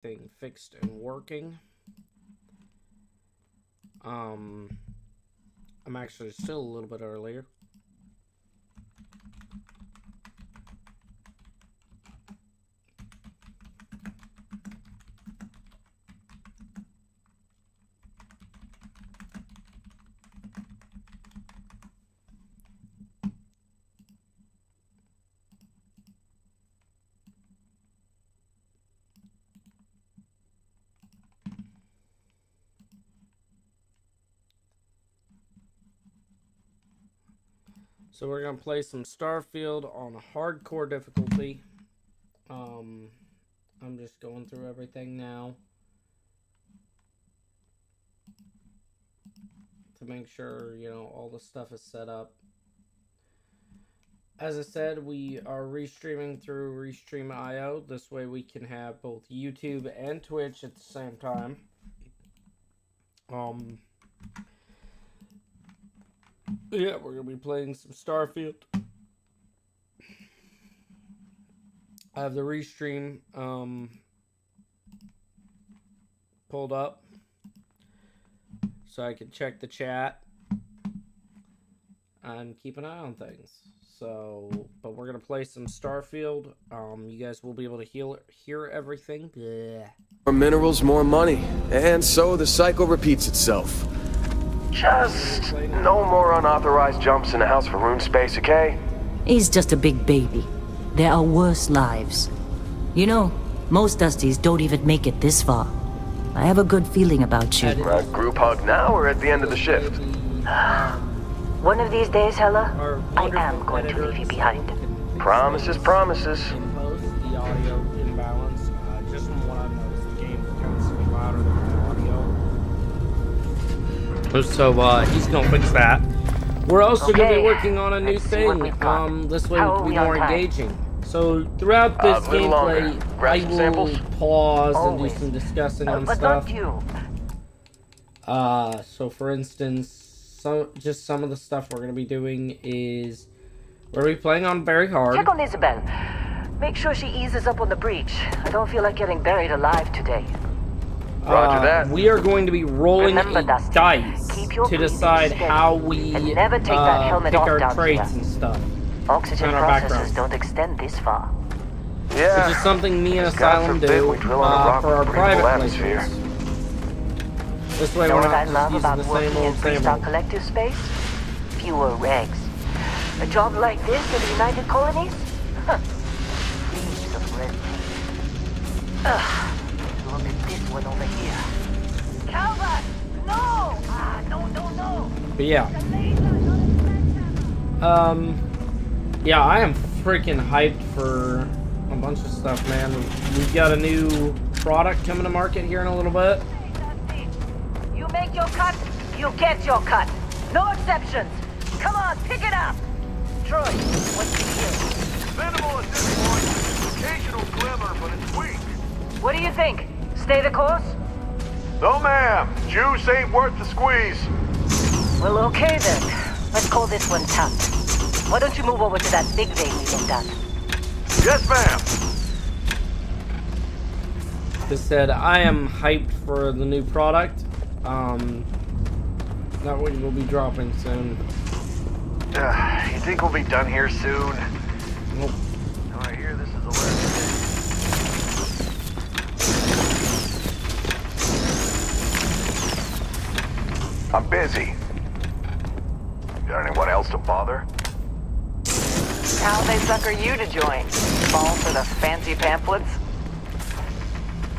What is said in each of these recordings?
thing fixed and working. I'm actually still a little bit earlier. So we're gonna play some Starfield on a hardcore difficulty. I'm just going through everything now to make sure, all the stuff is set up. As I said, we are restreaming through Restream.io. This way we can have both YouTube and Twitch at the same time. Yeah, we're gonna be playing some Starfield. I have the restream pulled up so I can check the chat and keep an eye on things. But we're gonna play some Starfield. You guys will be able to hear everything. Blech. More minerals, more money, and so the cycle repeats itself. Just no more unauthorized jumps in the house for room space, okay? He's just a big baby. There are worse lives. You know, most Dusties don't even make it this far. I have a good feeling about you. Group hug now or at the end of the shift? One of these days, Hella, I am going to leave you behind. Promises, promises. In post, the audio imbalance. Just from what I've noticed, the game tends to be louder than the audio. So he's gonna fix that. We're also gonna be working on a new thing. This way it will be more engaging. So throughout this gameplay, I will pause and do some discussing on stuff. So for instance, some of the stuff we're gonna be doing is we're gonna be playing on very hard. Check on Isabel. Make sure she eases up on the breach. I don't feel like getting buried alive today. Roger that. We are going to be rolling dice to decide how we pick our traits and stuff. Oxygen processes don't extend this far. Yeah. Which is something me and Asylum do for our private atmosphere. playthroughs. This way You know we're what I not love just using about the working same in old, same Freestyle old. Collective space? Fewer regs. A job like this in the United Colonies? Huh. Leaves of red tape. Ugh. Look at this one over here. Calvert! No! No. But yeah. Yeah, I am freaking hyped for a bunch of stuff, man. We've got a new product coming to market here in a little bit. You make your cut, you get your cut. No exceptions. Come on, pick it up. Troy, what's the deal? Minimal at this point. Occasional glimmer, but it's weak. What do you think? Stay the course? No, ma'am. Juice ain't worth the squeeze. Well, okay then. Let's call this one tapped. Why don't you move over to that big vein we looked at? Yes, ma'am. This said, I am hyped for the new product. That one will be dropping soon. You think we'll be done here soon? Nope. Oh, I hear this is the last day. I'm busy. Got anyone else to bother? How'd they sucker you to join? Fall for the fancy pamphlets?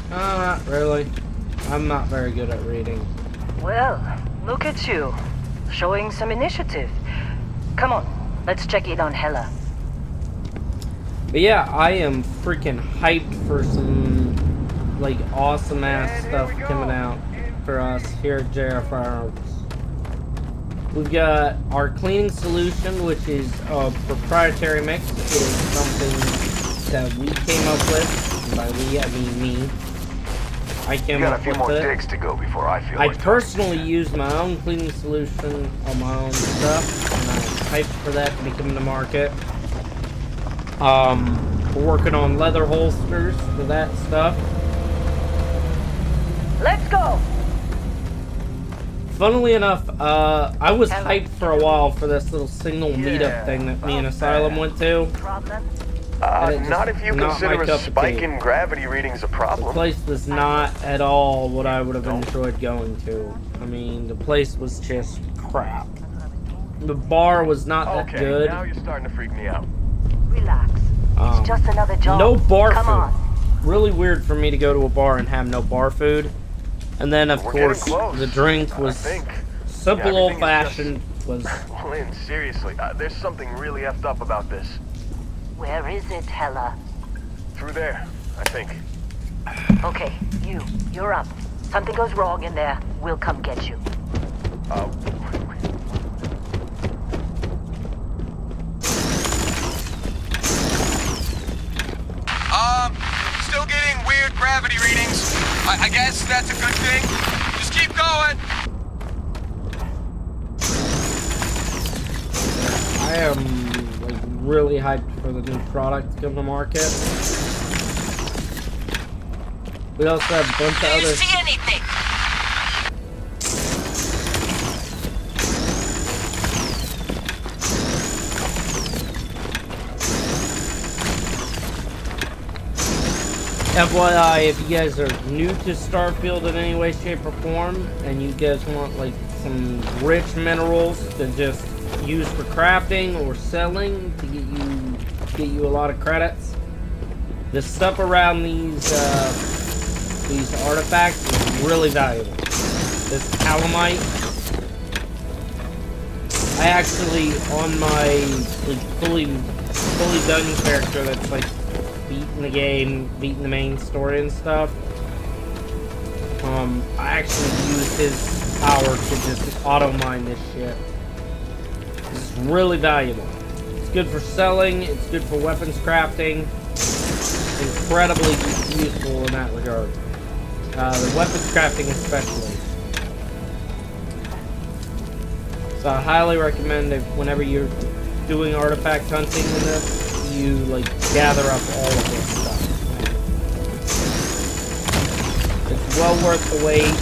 Not really. I'm not very good at reading. Well, look at you. Showing some initiative. Come on, let's check in on Hella. But yeah, I am freaking hyped for some, awesome ass stuff coming out for us here at JR Firearms. We've got our cleaning solution, which is a proprietary mix. It is something that we came up with. And by we, I mean me. I came Got up a few with more it. digs to go before I feel I like personally use my own cleaning solution on my own stuff, and I'm hyped for that to be coming to market. We're working on leather holsters for that stuff. Funnily enough, I was hyped for a while for this little signal meetup thing that me and Asylum went to. Problem? And it just Not if you not consider my a cup of spike tea. in gravity readings a The problem. place was not at all what I would have enjoyed going to. I mean, the place was just crap. The bar was not that Okay, good. now you're starting to freak me out. Relax. It's just another job. No bar Come food. on. Really weird for me to go to a bar and have no bar food. And then, of We're course, getting close. the drink I was think. simple Yeah, everything is old-fashioned. Was Lynn, seriously, there's something really effed up about this. Where is it, Hella? Through there, I think. Okay, you're up. Something goes wrong in there, we'll come get you. Still getting weird gravity readings. I guess that's a good thing. Just keep going. I am like really hyped for the new product to come to market. We also have a bunch of Do you other. see anything? FYI, if you guys are new to Starfield in any way, shape, or form, and you guys want like some rich minerals to just use for crafting or selling to get you a lot of credits, the stuff around these artifacts is really valuable. This calamite, I actually on my like fully done character that's like beating the game, beating the main story and stuff. I actually use his power to just auto mine this shit. It's really valuable. It's good for selling. It's good for weapons crafting. Incredibly useful in that regard. The weapons crafting especially. So I highly recommend if whenever you're doing artifact hunting in this, you like gather up all of this stuff. It's well worth the wait.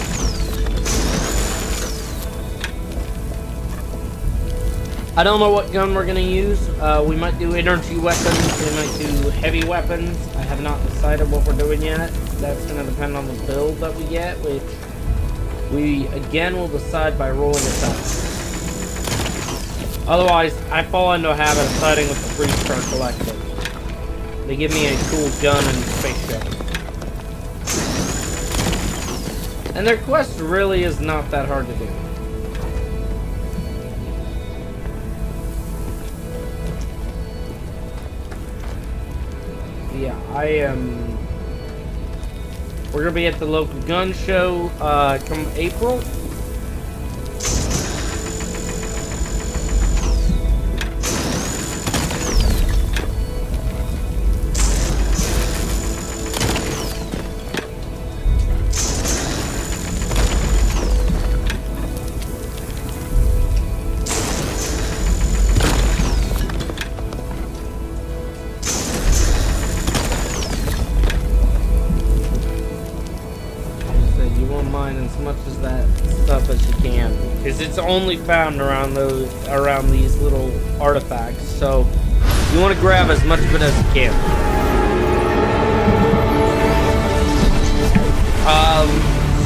I don't know what gun we're gonna use. We might do energy weapons, we might do heavy weapons. I have not decided what we're doing yet. That's gonna depend on the build that we get, which we again will decide by rolling it up. Otherwise, I fall into a habit of fighting with the 3-star collective. They give me a cool gun and spaceship. And their quest really is not that hard to do. Yeah, we're gonna be at the local gun show come April. Because it's only found around these little artifacts, so you want to grab as much of it as you can.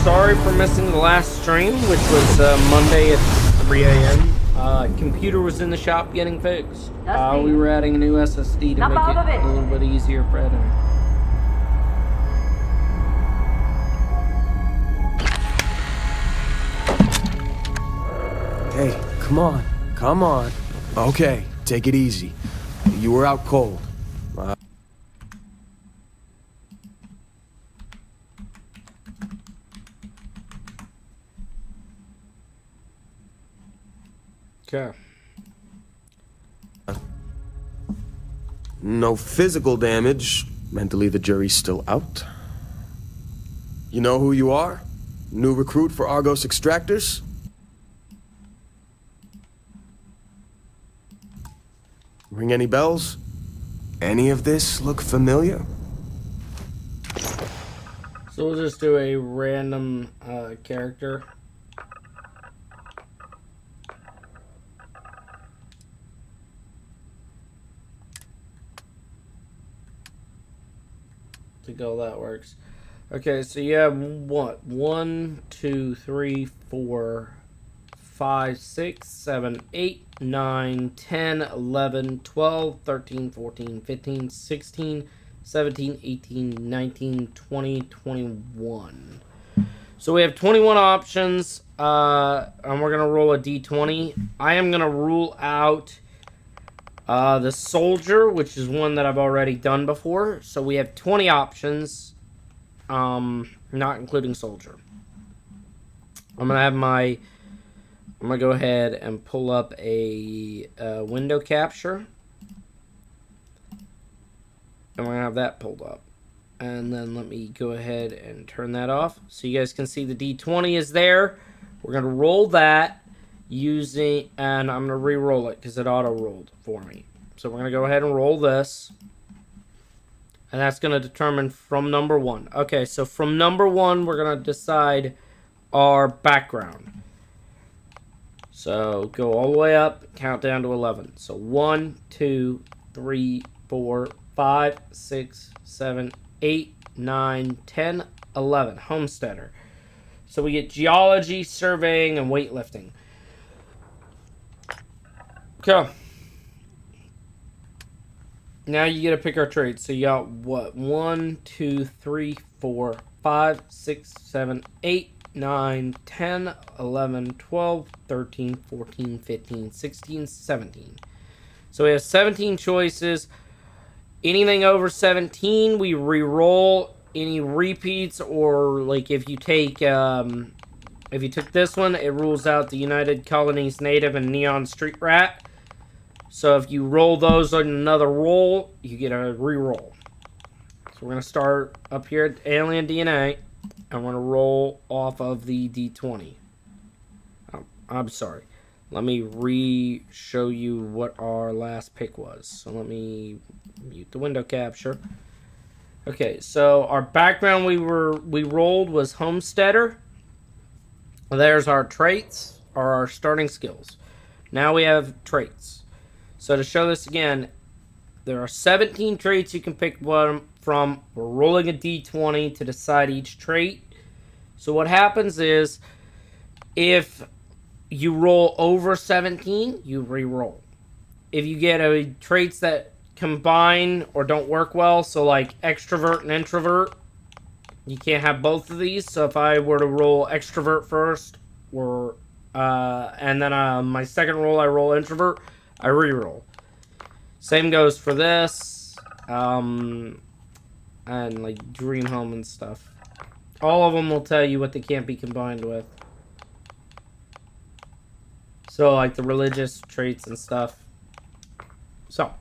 Sorry for missing the last stream, which was Monday at 3 a.m. Computer was in the shop getting fixed. We were adding a new SSD to make it a little bit easier for editing. Hey, come on. Okay, take it easy. You were out cold. Okay. No physical damage. Mentally, the jury's still out. You know who you are? New recruit for Argos Extractors? Ring any bells? Any of this look familiar? So we'll just do a random character. to go that works. Okay, so you have what? 1, 2, 3, 4, 5, 6, 7, 8, 9, 10, 11, 12, 13, 14, 15, 16, 17, 18, 19, 20, 21. So we have 21 options, and we're going to roll a d20. I am going to rule out the soldier, which is one that I've already done before. So we have 20 options, not including soldier. I'm going to go ahead and pull up a window capture. And we're going to have that pulled up. And then let me go ahead and turn that off. So you guys can see the D20 is there. We're going to roll that using... And I'm going to re-roll it because it auto-rolled for me. So we're going to go ahead and roll this. And that's going to determine from number 1. Okay, so from number 1, we're going to decide our background. So go all the way up, count down to 11. So 1, 2, 3, 4, 5, 6, 7, 8, 9, 10, 11. Homesteader. So we get geology, surveying, and weightlifting. Okay. Now you get to pick our trades. So you got what? 1, 2, 3, 4, 5, 6, 7, 8, 9, 10, 11, 12, 13, 14, 15, 16, 17. So we have 17 choices. Anything over 17, we re-roll. Any repeats, or like if you take, if you took this one, it rules out the United Colonies Native and Neon Street Rat. So if you roll those on another roll, you get a re-roll. So we're going to start up here at Alien DNA, and we're going to roll off of the D20. Oh, I'm sorry. Let me re-show you what our last pick was. So let me mute the window capture. Okay, so our background we rolled was Homesteader. There's our traits, or our starting skills. Now we have traits. So to show this again, there are 17 traits you can pick one from. We're rolling a d20 to decide each trait. So what happens is, if you roll over 17, you re-roll. If you get traits that combine or don't work well, so like extrovert and introvert, you can't have both of these. So if I were to roll extrovert first, or and then my second roll I roll introvert, I re-roll. Same goes for this, and like Dream Home and stuff. All of them will tell you what they can't be combined with. So like the religious traits and stuff. So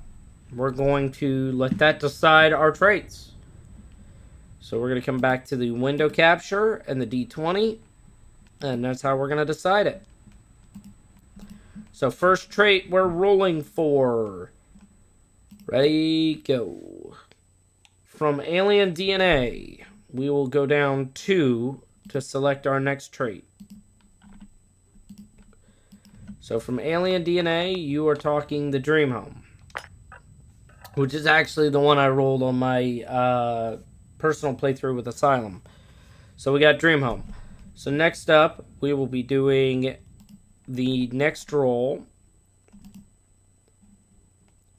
we're going to let that decide our traits. So we're going to come back to the window capture and the D20, and that's how we're going to decide it. So first trait we're rolling for. Ready, go. From Alien DNA, we will go down 2 to select our next trait. So from Alien DNA, you are talking the Dream Home, which is actually the one I rolled on my personal playthrough with Asylum. So we got Dream Home. So next up, we will be doing the next roll.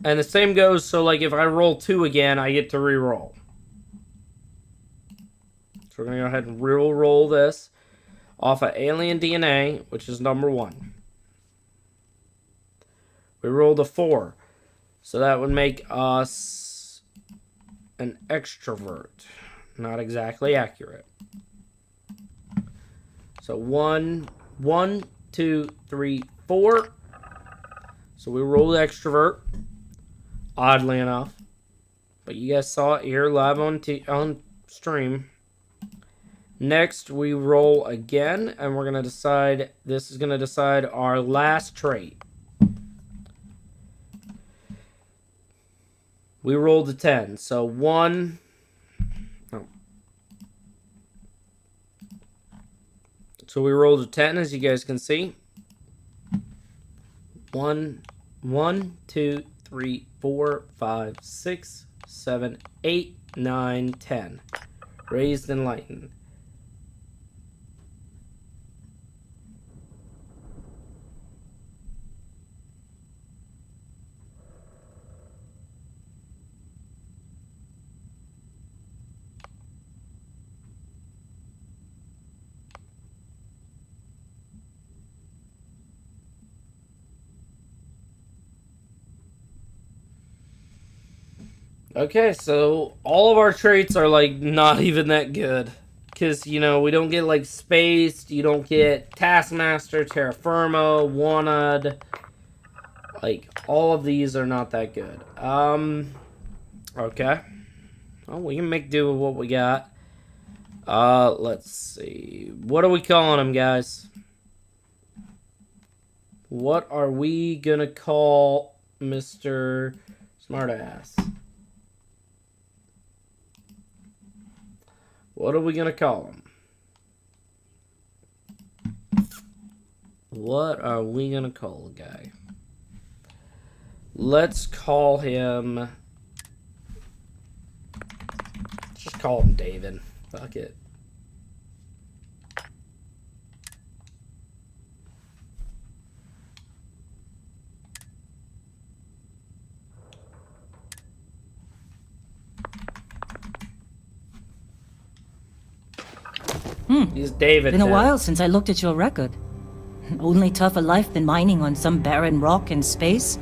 And the same goes, so like if I roll 2 again, I get to re-roll. So we're going to go ahead and re-roll this off of Alien DNA, which is number 1. We rolled a 4. So that would make us an extrovert. Not exactly accurate. So 1, 2, 3, 4. So we rolled extrovert. Oddly enough. But you guys saw it here live on stream. Next, we roll again, and we're going to decide, this is going to decide our last trait. We rolled a 10, so 1, oh. So we rolled a 10, as you guys can see. 1, 2, 3, 4, 5, 6, 7, 8, 9, 10. Raised and lightened. Okay, so all of our traits are like not even that good. Because, you know, we don't get like spaced, you don't get Taskmaster, Terra Firma, Wanted. Like, all of these are not that good. Okay. Well, we can make do with what we got. Let's see. What are we calling him, guys? What are we gonna call Mr. Smartass? What are we gonna call him? What are we gonna call the guy? Let's call him... Just call him David. Fuck it. He's David. Been a now. while since I looked at your record. Only tougher life than mining on some barren rock in space,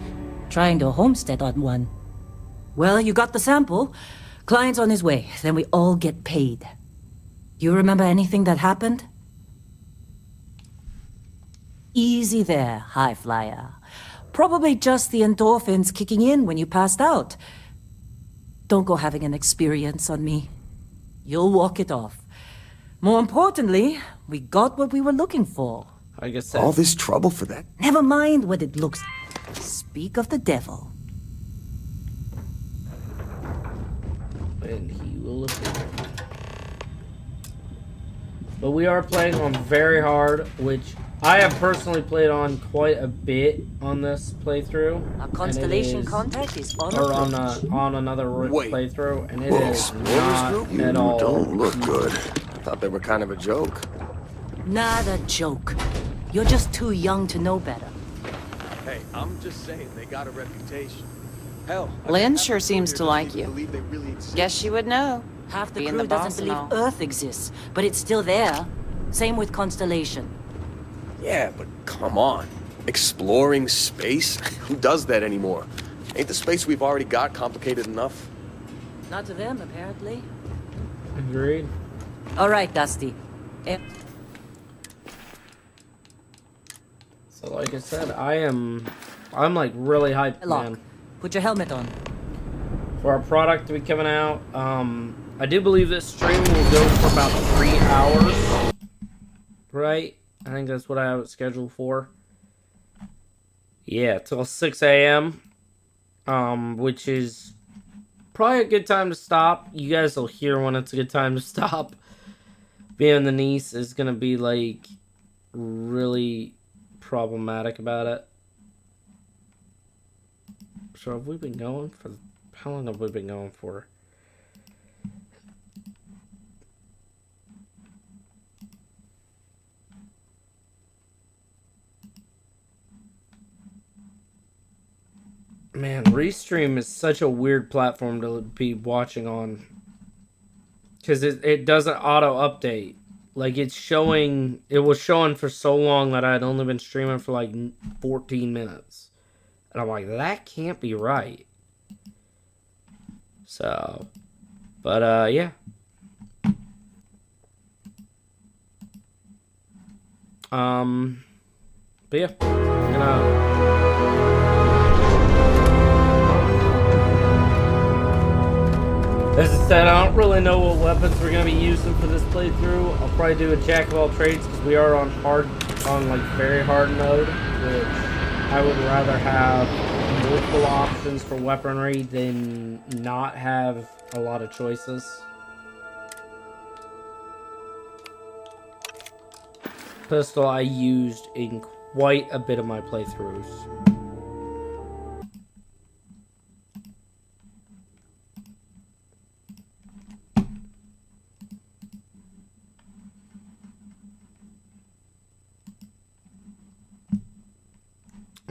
trying to homestead on one. Well, you got the sample. Client's on his way, then we all get paid. You remember anything that happened? Easy there, high flyer. Probably just the endorphins kicking in when you passed out. Don't go having an experience on me. You'll walk it off. More importantly, we got what we were looking for. I guess All this trouble for that? Never mind what it looks. Speak of the devil. And he will appear. But we are playing on very hard, which I have personally played on quite a bit on this playthrough. Our constellation contact is on Or approach. on another Wait. playthrough, and it Whoa, is explorers not group? at all. Don't look good. Thought they were kind of a joke. Not a joke. You're just too young to know better. Hey, I'm just saying they got a reputation. Hell, Lynn sure seems to like you. believe they really exist. Guess you would know. Half the Being crew the boss doesn't and believe all. Earth exists, but it's still there. Same with Constellation. Yeah, but come on. Exploring space? Who does that anymore? Ain't the space we've already got complicated enough? Not to them, apparently. Agreed. All right, Dusty. So like I said, I'm like really hyped, Lock. man, Put your helmet on. for our product to be coming out. I do believe this stream will go for about 3 hours. Right? I think that's what I have it scheduled for. Yeah, till 6 a.m. Which is probably a good time to stop. You guys will hear when it's a good time to stop. Being the niece is gonna be like really problematic about it. So have we been going for... How long have we been going for? Man, Restream is such a weird platform to be watching on. Because it doesn't auto-update. Like, it's showing... It was showing for so long that I had only been streaming for like 14 minutes. And I'm like, that can't be right. So... But, yeah. But yeah. I'm gonna... As I said, I don't really know what weapons we're going to be using for this playthrough. I'll probably do a jack of all trades because we are on like very hard mode, which I would rather have multiple options for weaponry than not have a lot of choices. Pistol I used in quite a bit of my playthroughs.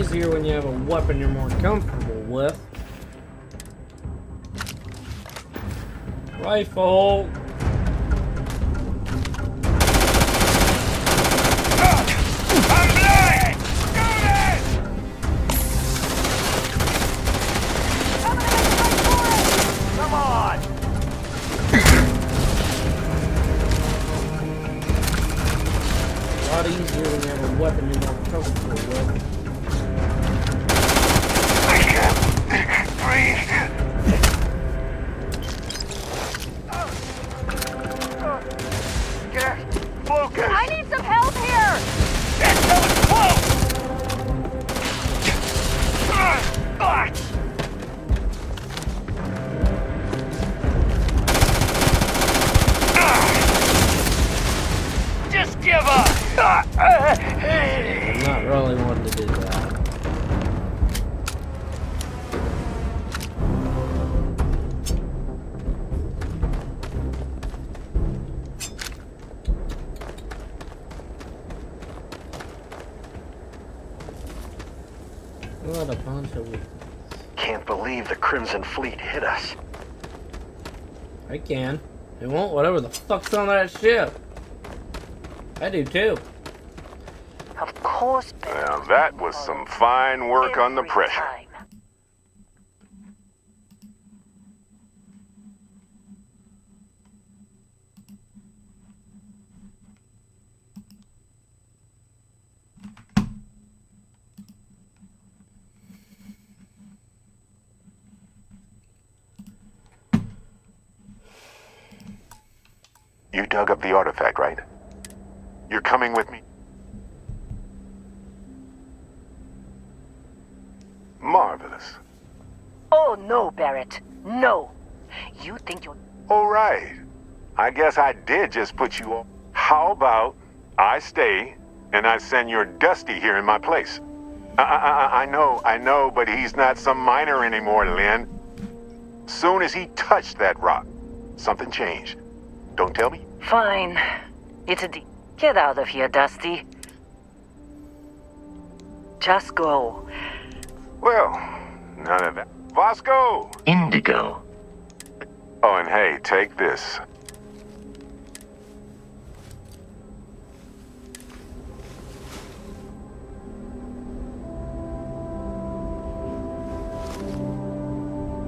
easier when you have a weapon you're more comfortable with. Rifle. I'm blind! Got it! Come on! A lot easier when you have a weapon you're more comfortable with. I can't breathe. Focus! I need some help here! It's so close! Just give up! I'm not really wanting to do that. What a bunch of weak. Can't believe the Crimson Fleet hit us. I can. It won't, whatever the fuck's on that ship. I do too. Of course, Now that was some fine work under every pressure. time. You dug up the artifact, right? You're coming with me? Marvelous. Oh, no, Barrett. No. You think you're... All right. I guess I did just put you on. How about I stay and I send your Dusty here in my place? I know, but he's not some miner anymore, Lynn. Soon as he touched that rock, something changed. Don't tell me. Fine. It's a deal. Get out of here, Dusty. Just go. Well, none of that. Vasco! Indigo. Oh, and hey, take this.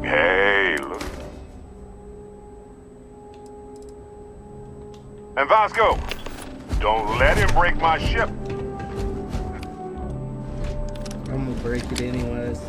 Hey, look. And Vasco, don't let him break my ship. I'm gonna break it anyways.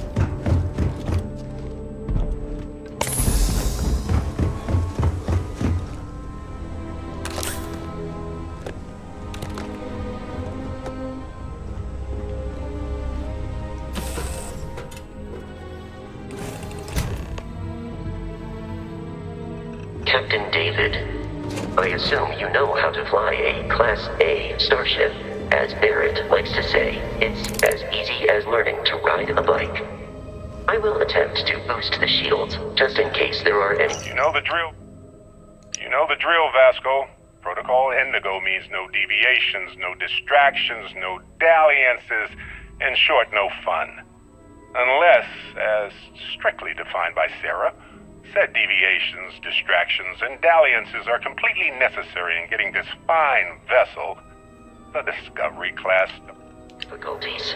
Captain David, I assume you know how to fly a Class A starship. As Barrett likes to say, it's as easy as learning to ride a bike. I will attempt to boost the shields, just in case there are any... You know the drill. You know the drill, Vasco. Protocol Indigo means no deviations, no distractions, no dalliances, in short, no fun. Unless, as strictly defined by Sarah, said deviations, distractions, and dalliances are completely necessary in getting this fine vessel, the Discovery class. difficulties.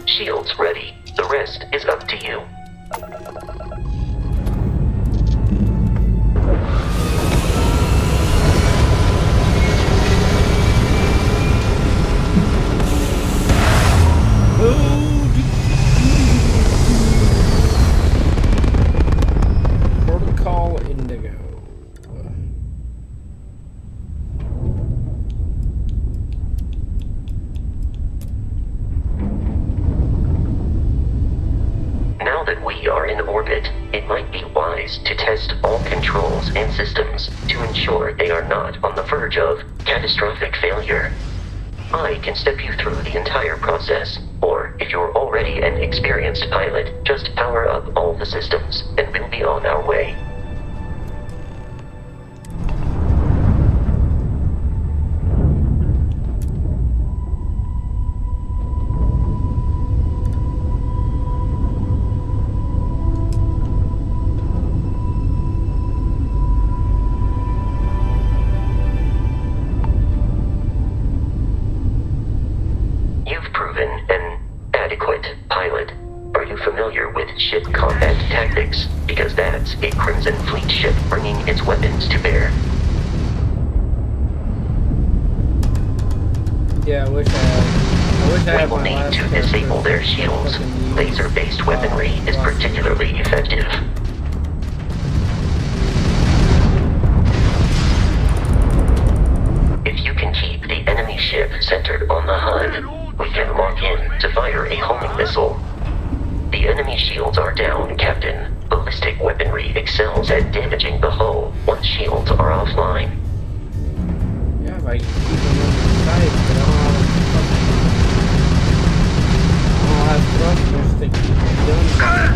Shields ready. The rest is up to you. Protocol Indigo. Now that we are in orbit, it might be wise to test all controls and systems to ensure they are not on the verge of catastrophic failure. I can step you through the entire process, or if you're already an experienced pilot, just power up all the systems, and we'll be on our way. You've proven an adequate pilot. Are you familiar with ship combat tactics? Because that's a Crimson Fleet ship bringing its weapons to bear. Yeah, I wish I had We will my need last to disable their shields. Laser-based weaponry is particularly effective. If you can keep the enemy ship centered on the HUD, we can lock in to fire a homing missile. The enemy shields are down, Captain. Ballistic weaponry excels at damaging the hull once shields are offline. Yeah, if I can keep them in sight, but I don't have thrusters to keep them doing something.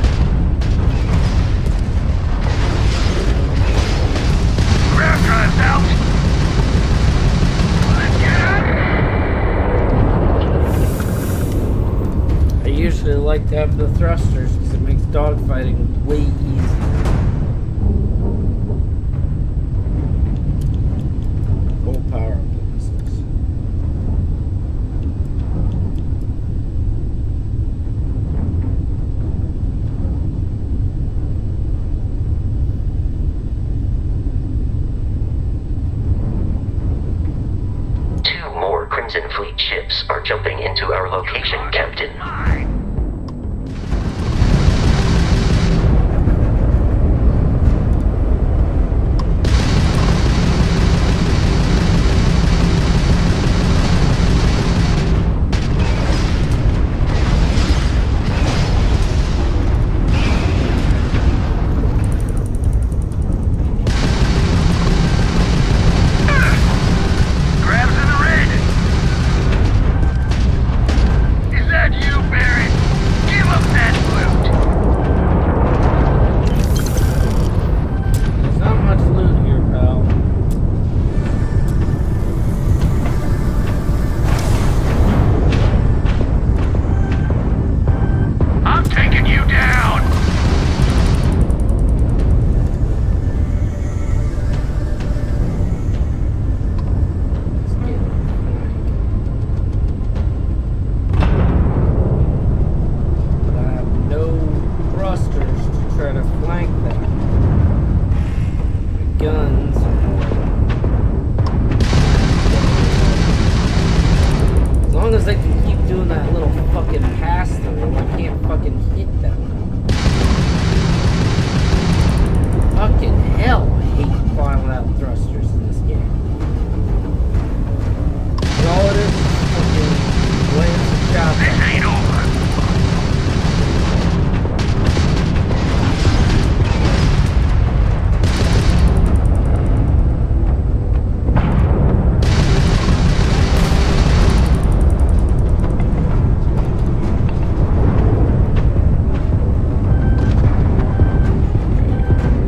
Ground drive's out! I usually like to have the thrusters because it makes dogfighting way easier. Full power up the missiles. Two more Crimson Fleet ships are jumping into our location, Captain. Grabs in the red! Is that you, Barrett? Give up that loot! There's not much loot here, pal. I'm taking you down! Let's get it. But I have no thrusters to try to flank that. My guns are as long as they can keep doing that little fucking pass through, I can't fucking hit them. Fucking hell, I hate flying without thrusters in this game. And all it is fucking blades and shots. This ain't over!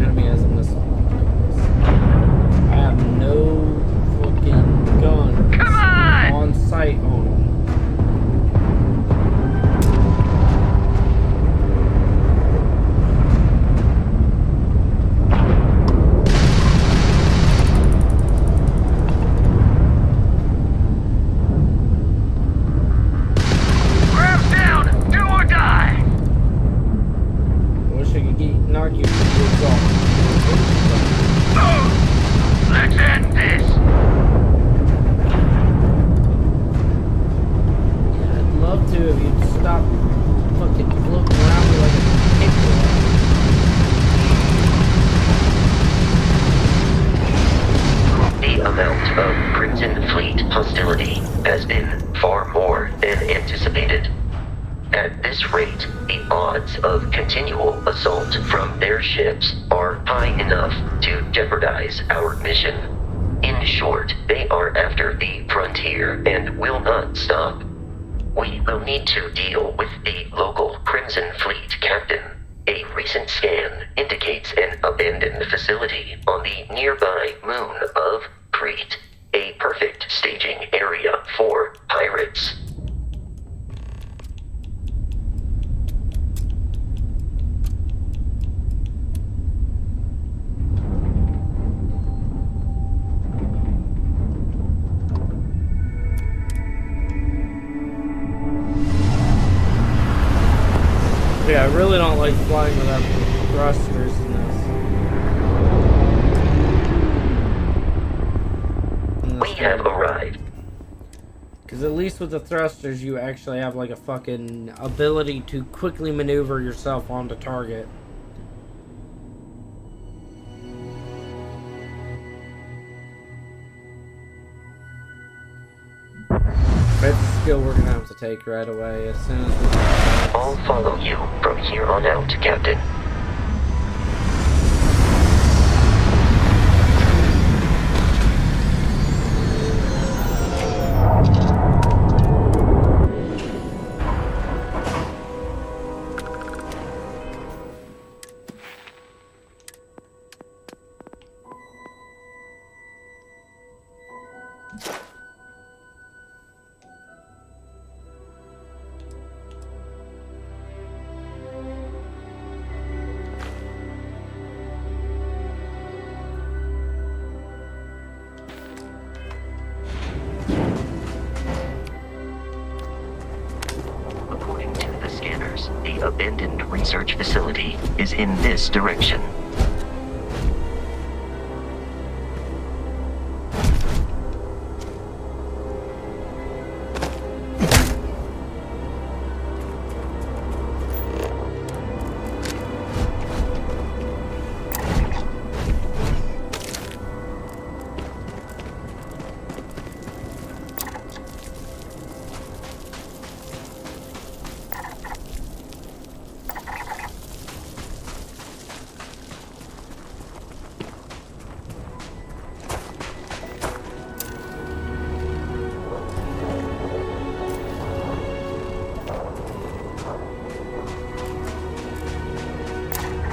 Enemy has a missile. I have no fucking guns Come on! on sight on them. Grabs down! Do or die! I wish I could get Narky off. Move! Let's end this! Yeah, I'd love to if you'd stop fucking floating around me like a kickball. The amount of Crimson Fleet hostility has been far more than anticipated. At this rate, the odds of continual assault from their ships are high enough to jeopardize our mission. In short, they are after the frontier and will not stop. We will need to deal with the local Crimson Fleet captain. A recent scan indicates an abandoned facility on the nearby moon of Crete, a perfect staging area for pirates. Yeah, I really don't like flying without thrusters in this. We have arrived. Because at least with the thrusters, you actually have like a fucking ability to quickly maneuver yourself onto target. That's a skill we're gonna have to take right away as soon as we I'll follow you from here on out, Captain. The abandoned research facility is in this direction.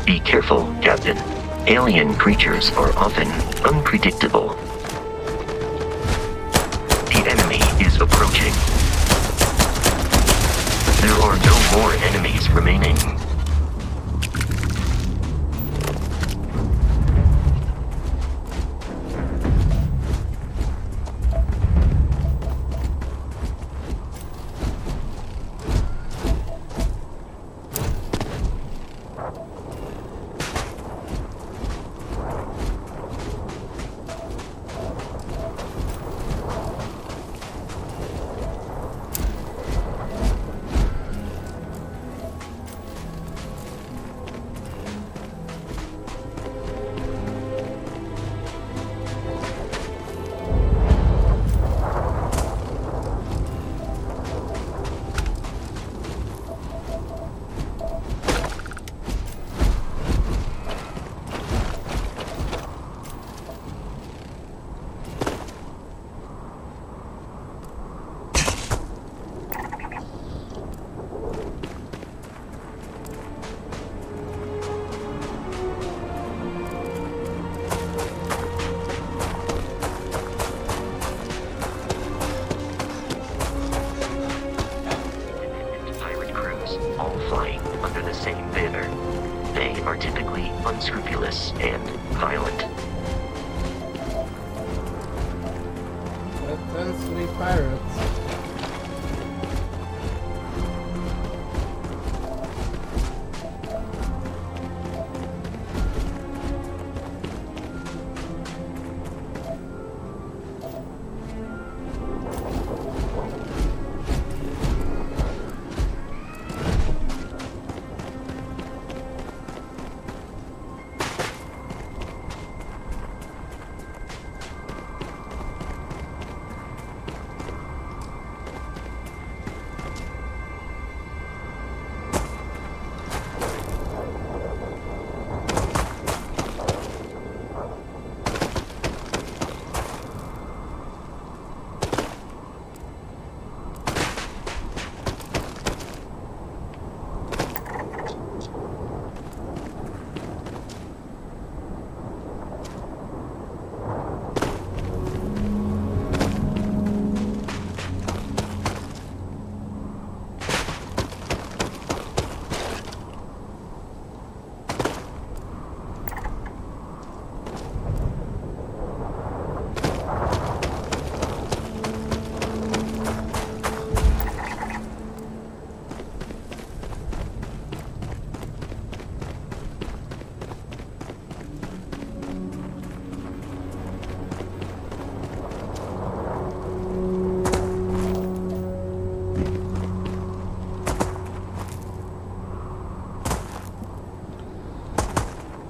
Be careful, Captain. Alien creatures are often unpredictable. The enemy is approaching. There are no more enemies remaining. All flying under the same banner. They are typically unscrupulous and violent. That tends to be pirates.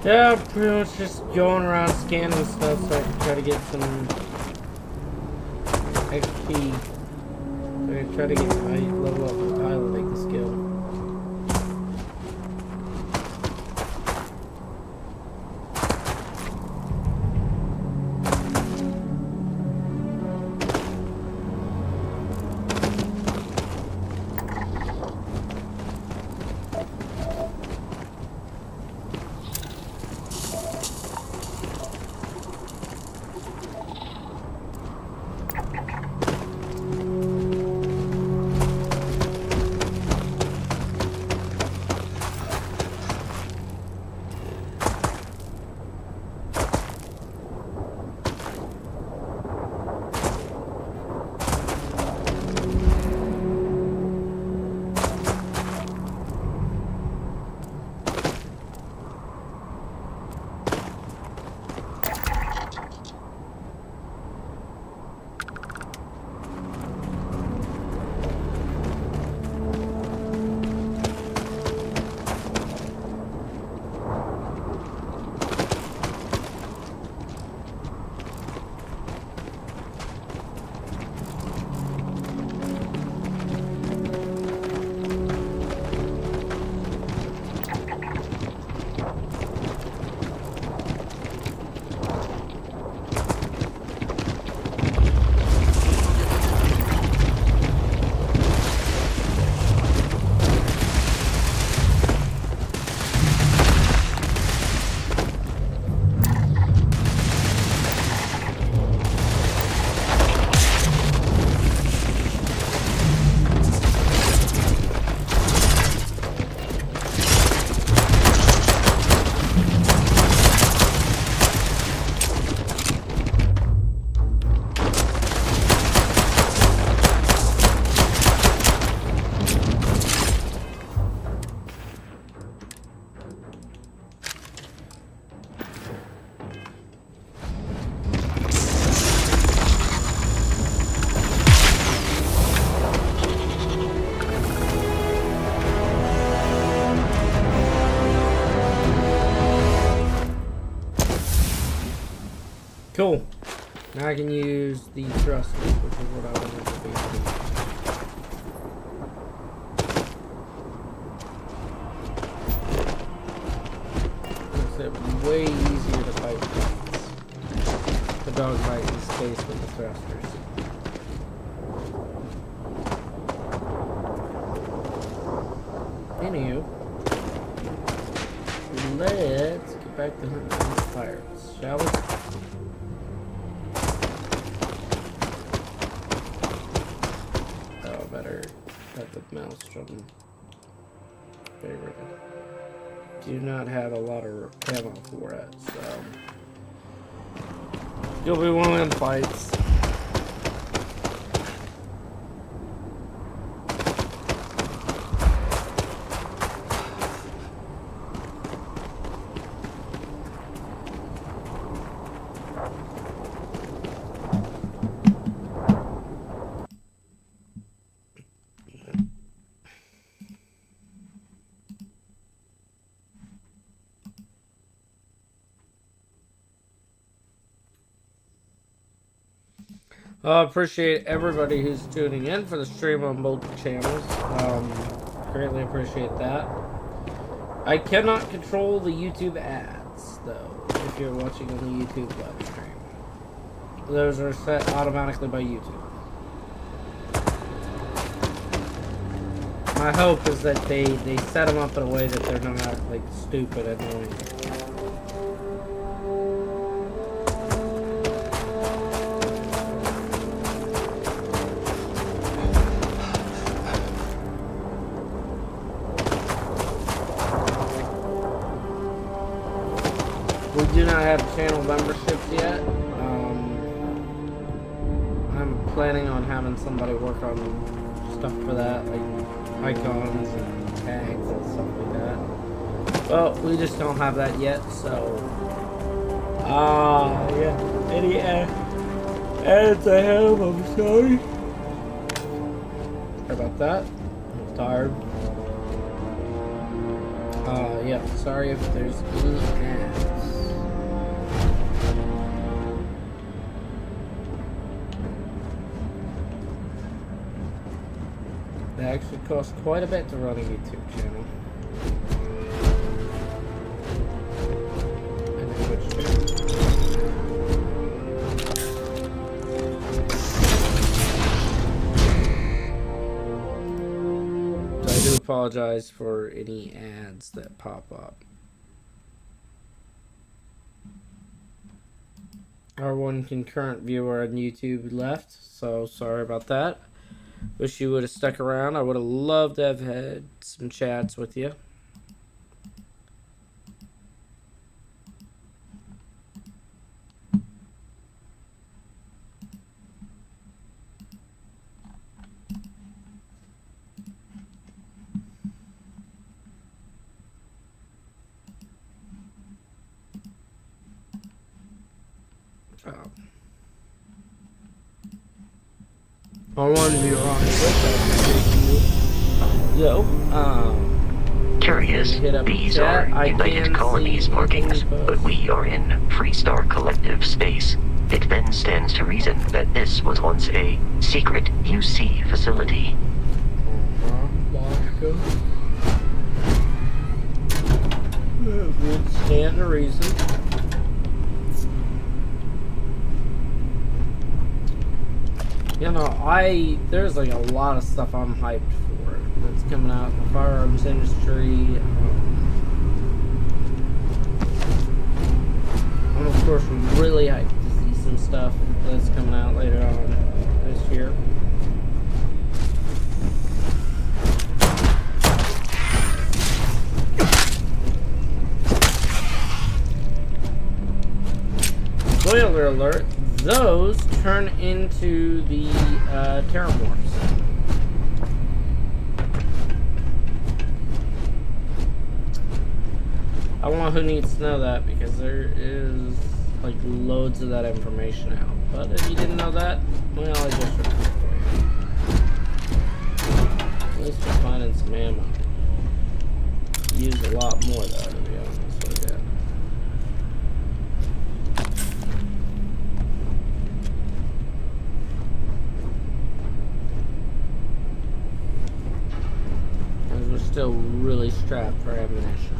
Yeah, pretty much just going around scanning stuff so I can try to get some XP. So I can try to get my level up in piloting skill. Cool. Now I can use the thrusters, which is what I wanted to be able to do. Makes it way easier to fight things. The dog fight in space with the thrusters. Anywho, let's get back to hunting these pirates, shall we? Cut the maelstrom. Favorite. Do not have a lot of ammo for it, so you'll be one of them fights. I appreciate everybody who's tuning in for the stream on both channels. Greatly appreciate that. I cannot control the YouTube ads, though, if you're watching on the YouTube live stream. Those are set automatically by YouTube. My hope is that they set them up in a way that they're not, like, stupid and annoying. We do not have channel memberships yet. I'm planning on having somebody work on stuff for that, like icons and tags and stuff like that. Well, we just don't have that yet, so... yeah. Any ads I have, I'm sorry. Sorry about that. I'm tired. Yeah, sorry if there's any ads. It actually costs quite a bit to run a YouTube channel. And a Twitch channel. So I do apologize for any ads that pop up. Our one concurrent viewer on YouTube left, so sorry about that. Wish you would have stuck around. I would have loved to have had some chats with you. I wanted to be wrong with that. Curious, these are United Colonies markings, but we are in Freestar Collective space. It then stands to reason that this was once a secret UC facility. Would stand to reason. You know, there's like a lot of stuff I'm hyped for that's coming out in the firearms industry. I'm of course really hyped to see some stuff that's coming out later on this year. Spoiler alert, those turn into the Terramorphs. I don't know who needs to know that because there is like loads of that information out. But if you didn't know that, well, I just repeat it for you. At least we're finding some ammo. Use a lot more though, to be honest with you. We're still really strapped for ammunition.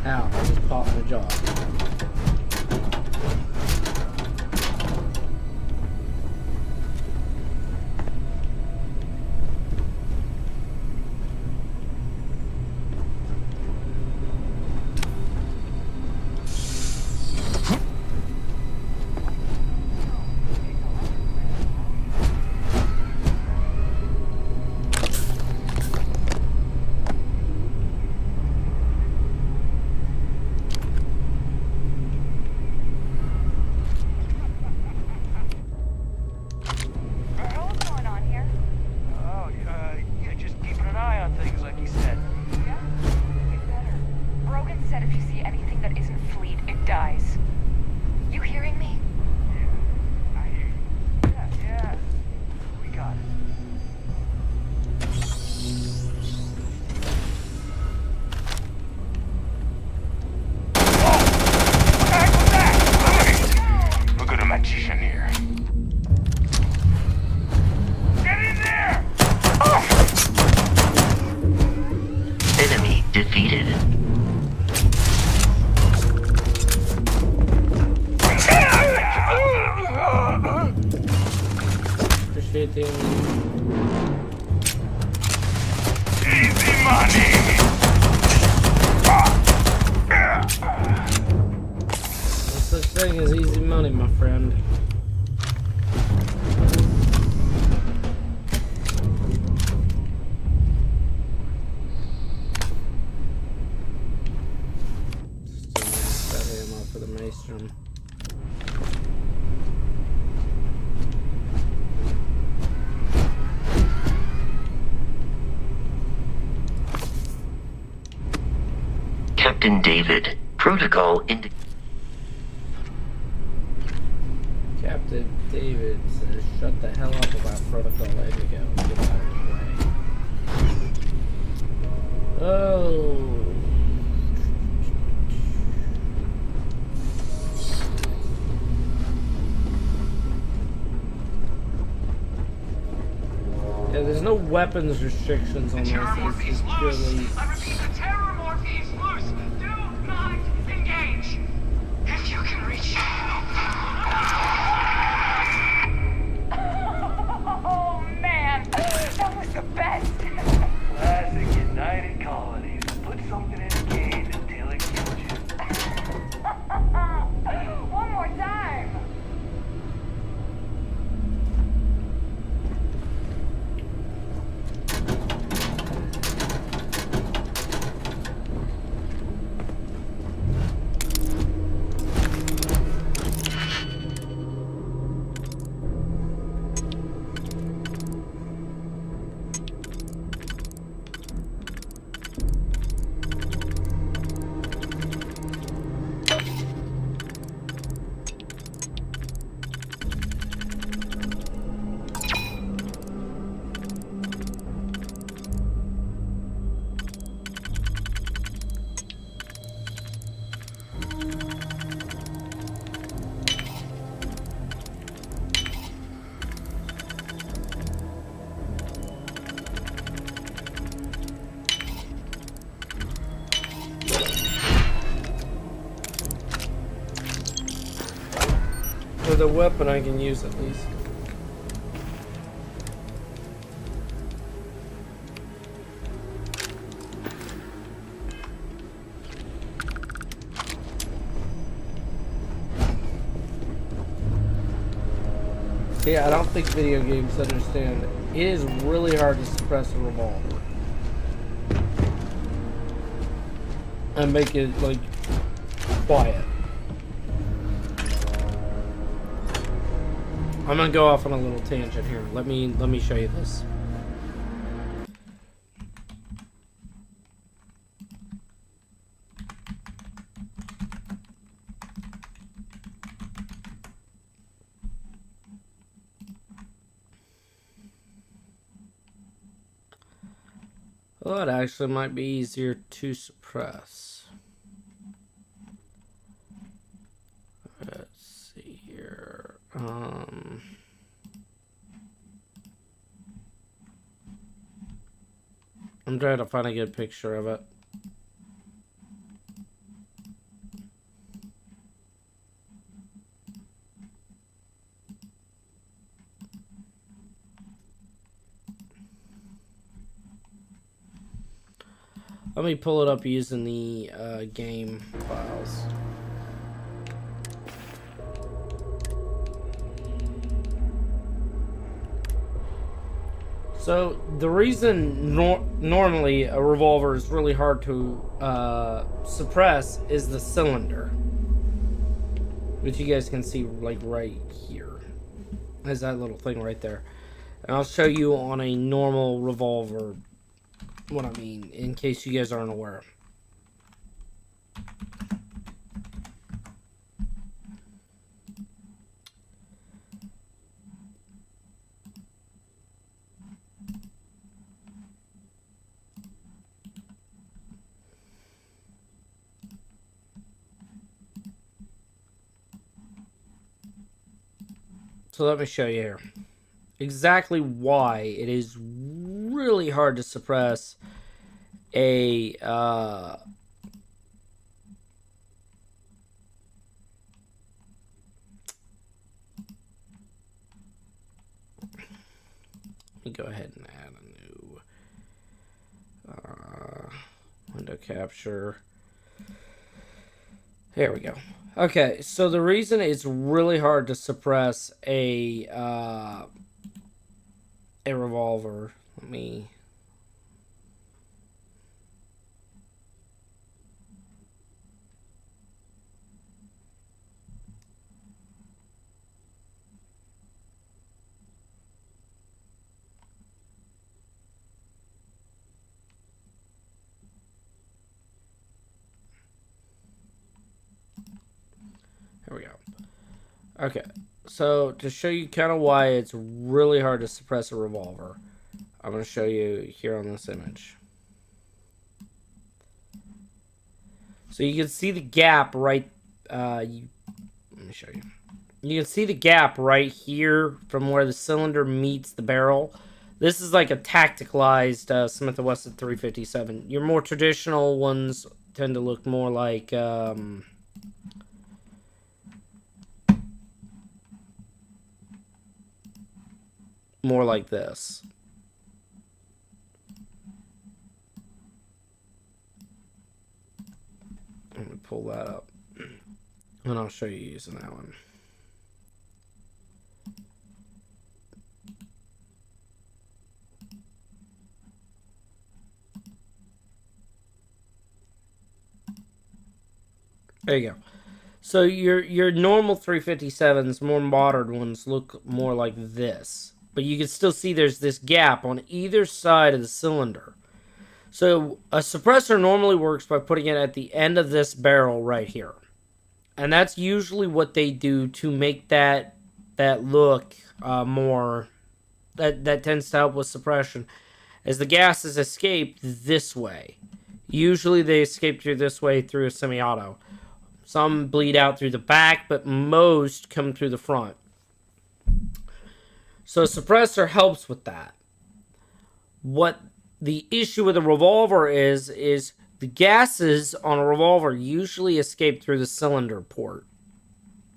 Ow, I just popped my jaw. Defeated. Appreciate the easy money. No such thing as easy money, my friend. Captain David, protocol Captain David says Shut the hell up about protocol Indigo. Get out of the way. Oh. Yeah, there's no weapons restrictions on this. It's just purely. I repeat, the terror morphe's loose. Do not engage. If you can reach. Oh man, that was the best. Classic United Colonies. Put something in the game until it kills you. One more time. With a weapon I can use at least. Yeah, I don't think video games understand. It is really hard to suppress a revolver. And make it, like, quiet. I'm gonna go off on a little tangent here. Let me show you this. Well, that actually might be easier to suppress. Let's see here. I'm trying to find a good picture of it. Let me pull it up using the game files. So the reason normally a revolver is really hard to suppress is the cylinder, which you guys can see like right here. There's that little thing right there. And I'll show you on a normal revolver what I mean, in case you guys aren't aware. So let me show you here exactly why it is really hard to suppress a let me go ahead and add a new window capture. There we go. Okay, so the reason it's really hard to suppress a revolver, let me. There we go. Okay, so to show you kind of why it's really hard to suppress a revolver, I'm going to show you here on this image. So you can see the gap right, let me show you. You can see the gap right here from where the cylinder meets the barrel. This is like a tacticalized Smith & Wesson 357. Your more traditional ones tend to look more like, this. Let me pull that up. And I'll show you using that one. There you go. So your normal 357s, more modern ones, look more like this. But you can still see there's this gap on either side of the cylinder. So a suppressor normally works by putting it at the end of this barrel right here. And that's usually what they do to make that look more... That tends to help with suppression. As the gases escape this way. Usually they escape through this way through a semi-auto. Some bleed out through the back, but most come through the front. So a suppressor helps with that. What the issue with a revolver is the gases on a revolver usually escape through the cylinder port,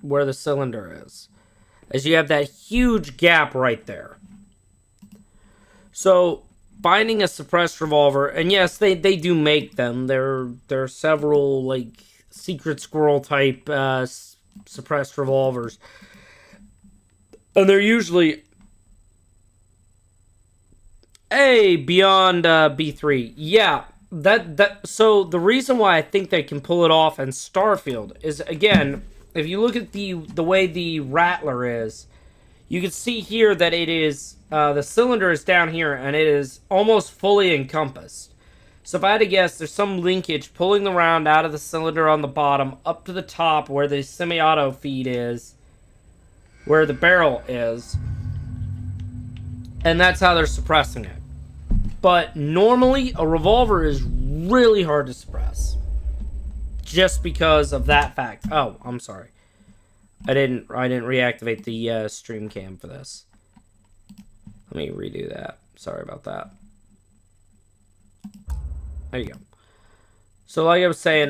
where the cylinder is, as you have that huge gap right there. So finding a suppressed revolver, and yes, they do make them. There are several like secret squirrel type suppressed revolvers, and they're usually beyond B3. Yeah, so the reason why I think they can pull it off in Starfield is, again, if you look at the way the Rattler is, you can see here that it is the cylinder is down here and it is almost fully encompassed. So if I had to guess, there's some linkage pulling the round out of the cylinder on the bottom up to the top where the semi-auto feed is, where the barrel is, and that's how they're suppressing it. But normally, a revolver is really hard to suppress, just because of that fact. Oh, I'm sorry, I didn't reactivate the stream cam for this. Let me redo that. Sorry about that. There you go. So like I was saying,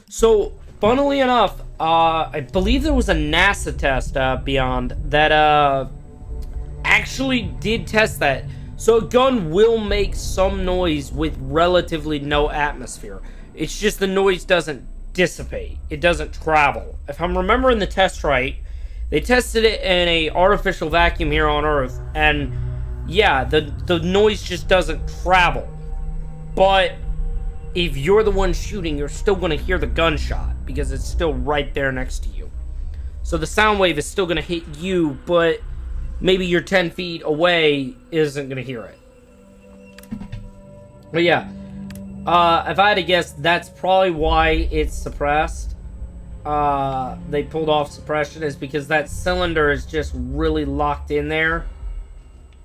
so funnily enough, I believe there was a NASA test beyond that actually did test that. So a gun will make some noise with relatively no atmosphere. It's just the noise doesn't dissipate. It doesn't travel. If I'm remembering the test right, they tested it in a artificial vacuum here on Earth, and yeah, the noise just doesn't travel. But if you're the one shooting, you're still going to hear the gunshot because it's still right there next to you. So the sound wave is still going to hit you, but maybe you're 10 feet away isn't going to hear it. But yeah, if I had to guess, that's probably why it's suppressed. They pulled off suppression is because that cylinder is just really locked in there.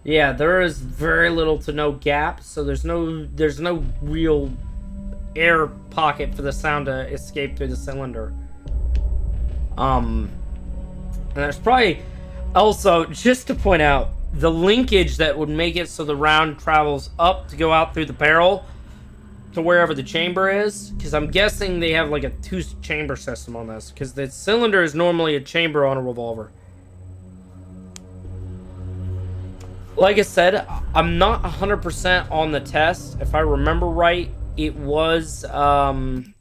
Yeah, there is very little to no gap, so there's no real air pocket for the sound to escape through the cylinder. And there's probably also, just to point out, the linkage that would make it so the round travels up to go out through the barrel to wherever the chamber is, because I'm guessing they have like a 2-chamber system on this, because the cylinder is normally a chamber on a revolver. Like I said, I'm not 100% on the test. If I remember right, it was, from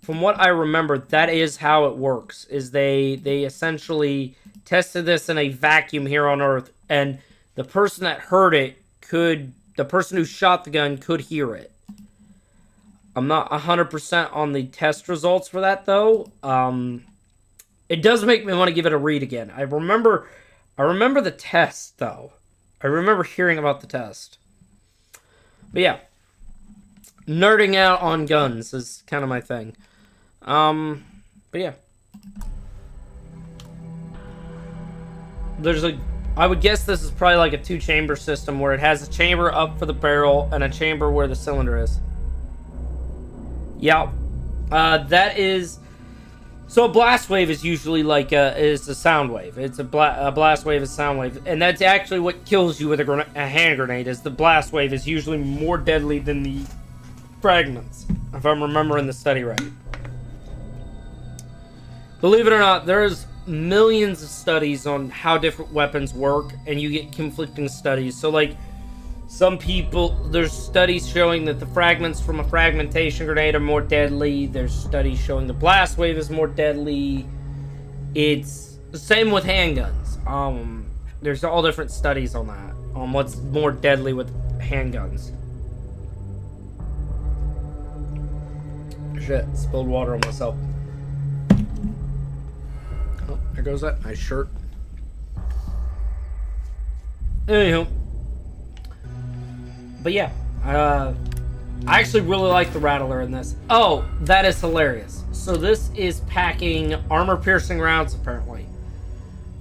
what I remember, that is how it works, is they essentially tested this in a vacuum here on Earth, and the person that heard it the person who shot the gun could hear it. I'm not 100% on the test results for that, though. It does make me want to give it a read again. I remember the test, though. I remember hearing about the test. But yeah. Nerding out on guns is kind of my thing. But yeah. I would guess this is probably like a 2-chamber system where it has a chamber up for the barrel and a chamber where the cylinder is. Yeah. That is... So a blast wave is usually like is a sound wave. It's a blast wave is a sound wave. And that's actually what kills you with a hand grenade, is the blast wave is usually more deadly than the fragments, if I'm remembering the study right. Believe it or not, there's millions of studies on how different weapons work, and you get conflicting studies. So like, some people, there's studies showing that the fragments from a fragmentation grenade are more deadly. There's studies showing the blast wave is more deadly. It's the same with handguns. There's all different studies on that, on what's more deadly with handguns. Shit, spilled water on myself. Oh, there goes that nice shirt. Anywho. But yeah, I actually really like the Rattler in this. Oh, that is hilarious. So this is packing armor-piercing rounds, apparently,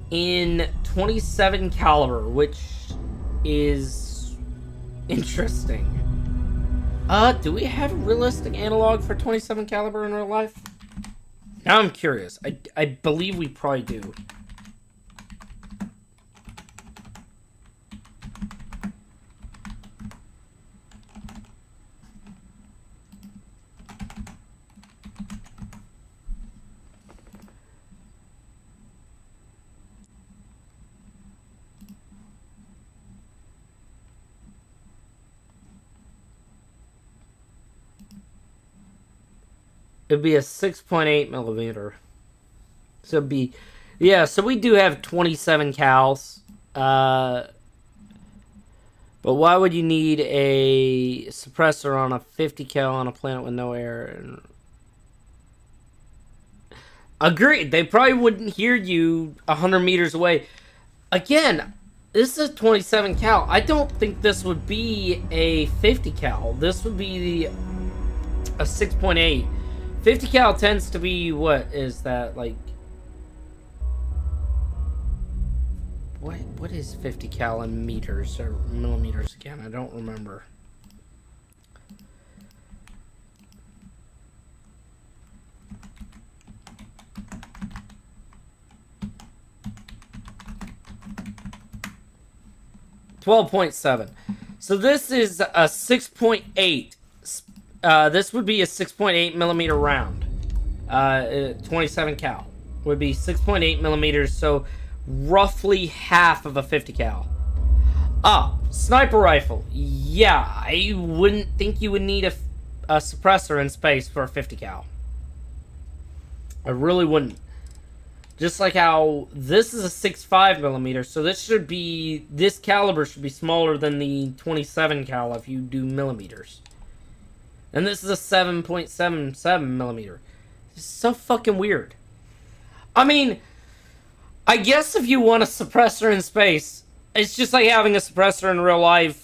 in 27 caliber, which is interesting. Do we have a realistic analog for 27 caliber in real life? Now I'm curious. I believe we probably do. It'd be a 6.8 millimeter. So it'd be, yeah. So we do have 27 cals. But why would you need a suppressor on a 50 cal on a planet with no air? Agreed. They probably wouldn't hear you 100 meters away. Again, this is a 27 cal. I don't think this would be a 50 cal. This would be a 6.8. 50 cal tends to be, what is that, like, what is 50 cal in meters or millimeters again? I don't remember. .7. So this is a 6.8. This would be a 6.8 millimeter round. 27 cal would be 6.8 millimeters, so roughly half of a 50 cal. Sniper rifle. Yeah, I wouldn't think you would need a suppressor in space for a 50 cal. I really wouldn't. Just like how this is a 6.5 millimeter, so this caliber should be smaller than the 27 cal if you do millimeters. And this is a 7.77 millimeter. It's so fucking weird. I mean, I guess if you want a suppressor in space, it's just like having a suppressor in real life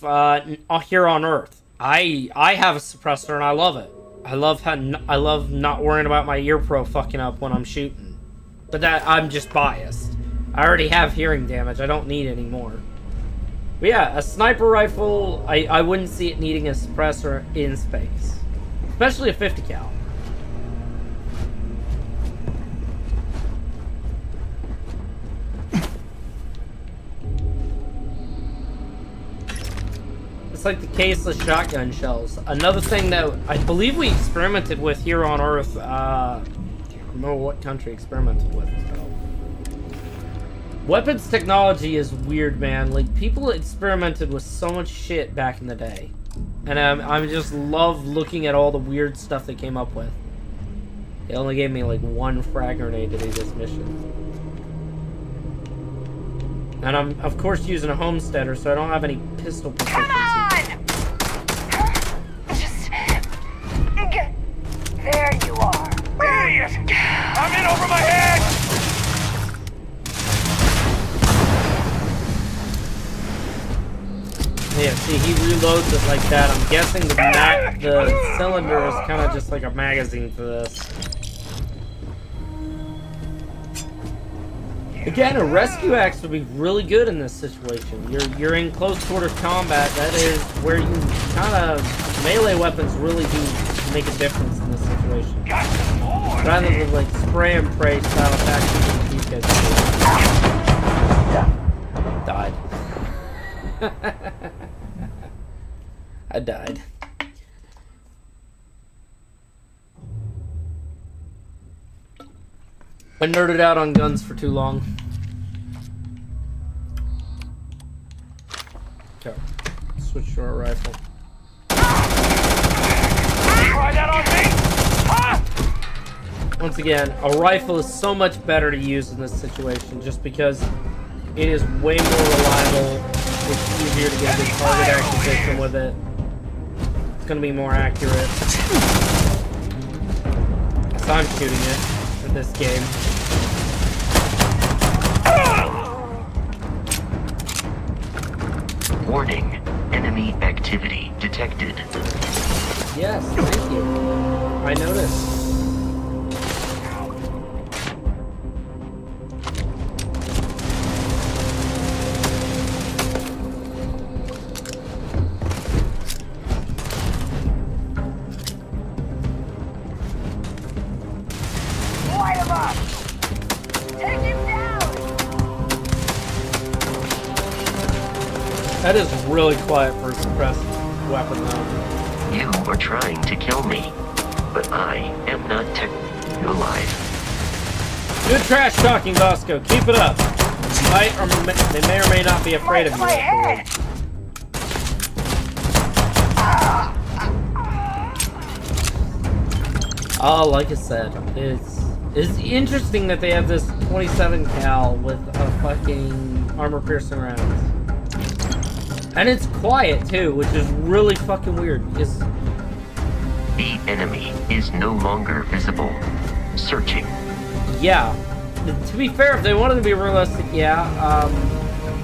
here on Earth. I have a suppressor and I love it. I love not worrying about my ear pro fucking up when I'm shooting. But I'm just biased. I already have hearing damage. I don't need any more. But yeah, a sniper rifle, I wouldn't see it needing a suppressor in space. Especially a 50 cal. It's like the caseless shotgun shells. Another thing that I believe we experimented with here on Earth, I can't remember what country experimented with it, though. Weapons technology is weird, man. Like, people experimented with so much shit back in the day. And I just love looking at all the weird stuff they came up with. They only gave me like one frag grenade to do this mission. And I'm, of course, using a homesteader, so I don't have any pistol proficiency. There you are. Idiot! I'm in over my head! Yeah, see, he reloads it like that. I'm guessing the cylinder is kind of just like a magazine for this. Again, a rescue axe would be really good in this situation. You're in close quarters combat. That is where you kind of melee weapons really do make a difference in this situation. Rather than like spray and pray style attacks, these guys died. I died. I nerded out on guns for too long. Okay, switch to our rifle. Try that on me! Ah! Once again, a rifle is so much better to use in this situation just because it is way more reliable. It's easier to get a good target acquisition with it. It's going to be more accurate. So I'm shooting it for this game. Warning. Enemy activity detected. Yes, thank you. I noticed. Light him up! Take him down! That is really quiet for a suppressed weapon though. You are trying to kill me, but I am not technically alive. Good trash talking, Bosco. Keep it up. They may or may not be afraid of you. My head! Oh, like I said, it's interesting that they have this 27 cal with a fucking armor-piercing rounds. And it's quiet too, which is really fucking weird because The enemy is no longer visible. Searching. yeah, to be fair, if they wanted to be realistic, yeah.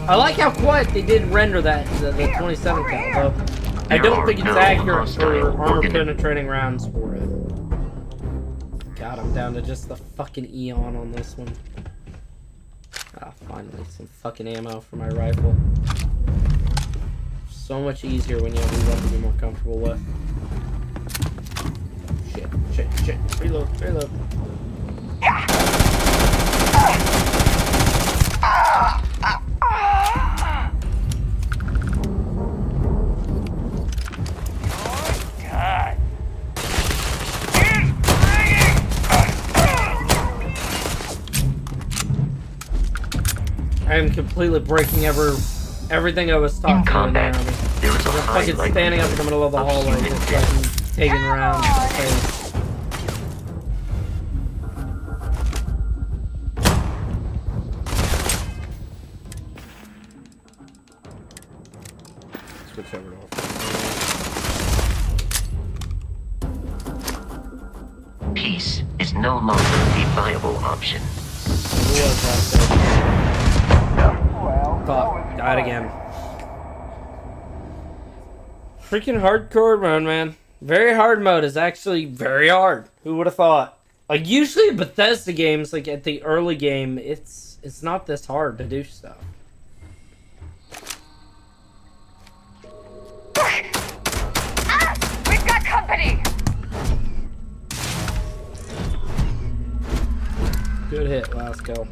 I like how quiet they did render that the 27 cal. Though I don't think it's accurate for armor-penetrating rounds for it. God, I'm down to just the fucking Eon on this one. Ah, finally, some fucking ammo for my rifle. So much easier when you have a weapon you're more comfortable with. Shit. Reload. God. I am completely breaking everything I was talking In about in combat, there. there is a I'm high fucking standing up in the middle of the hallway, human just death. fucking taking rounds in the face. Switch over to Peace is no longer a viable option. Who was that bitch? Fuck, died again. Freaking hardcore mode, man. Very hard mode is actually very hard. Who would have thought? Like usually Bethesda games, like at the early game, it's not this hard to do stuff. We've got company! Good hit, Lasco.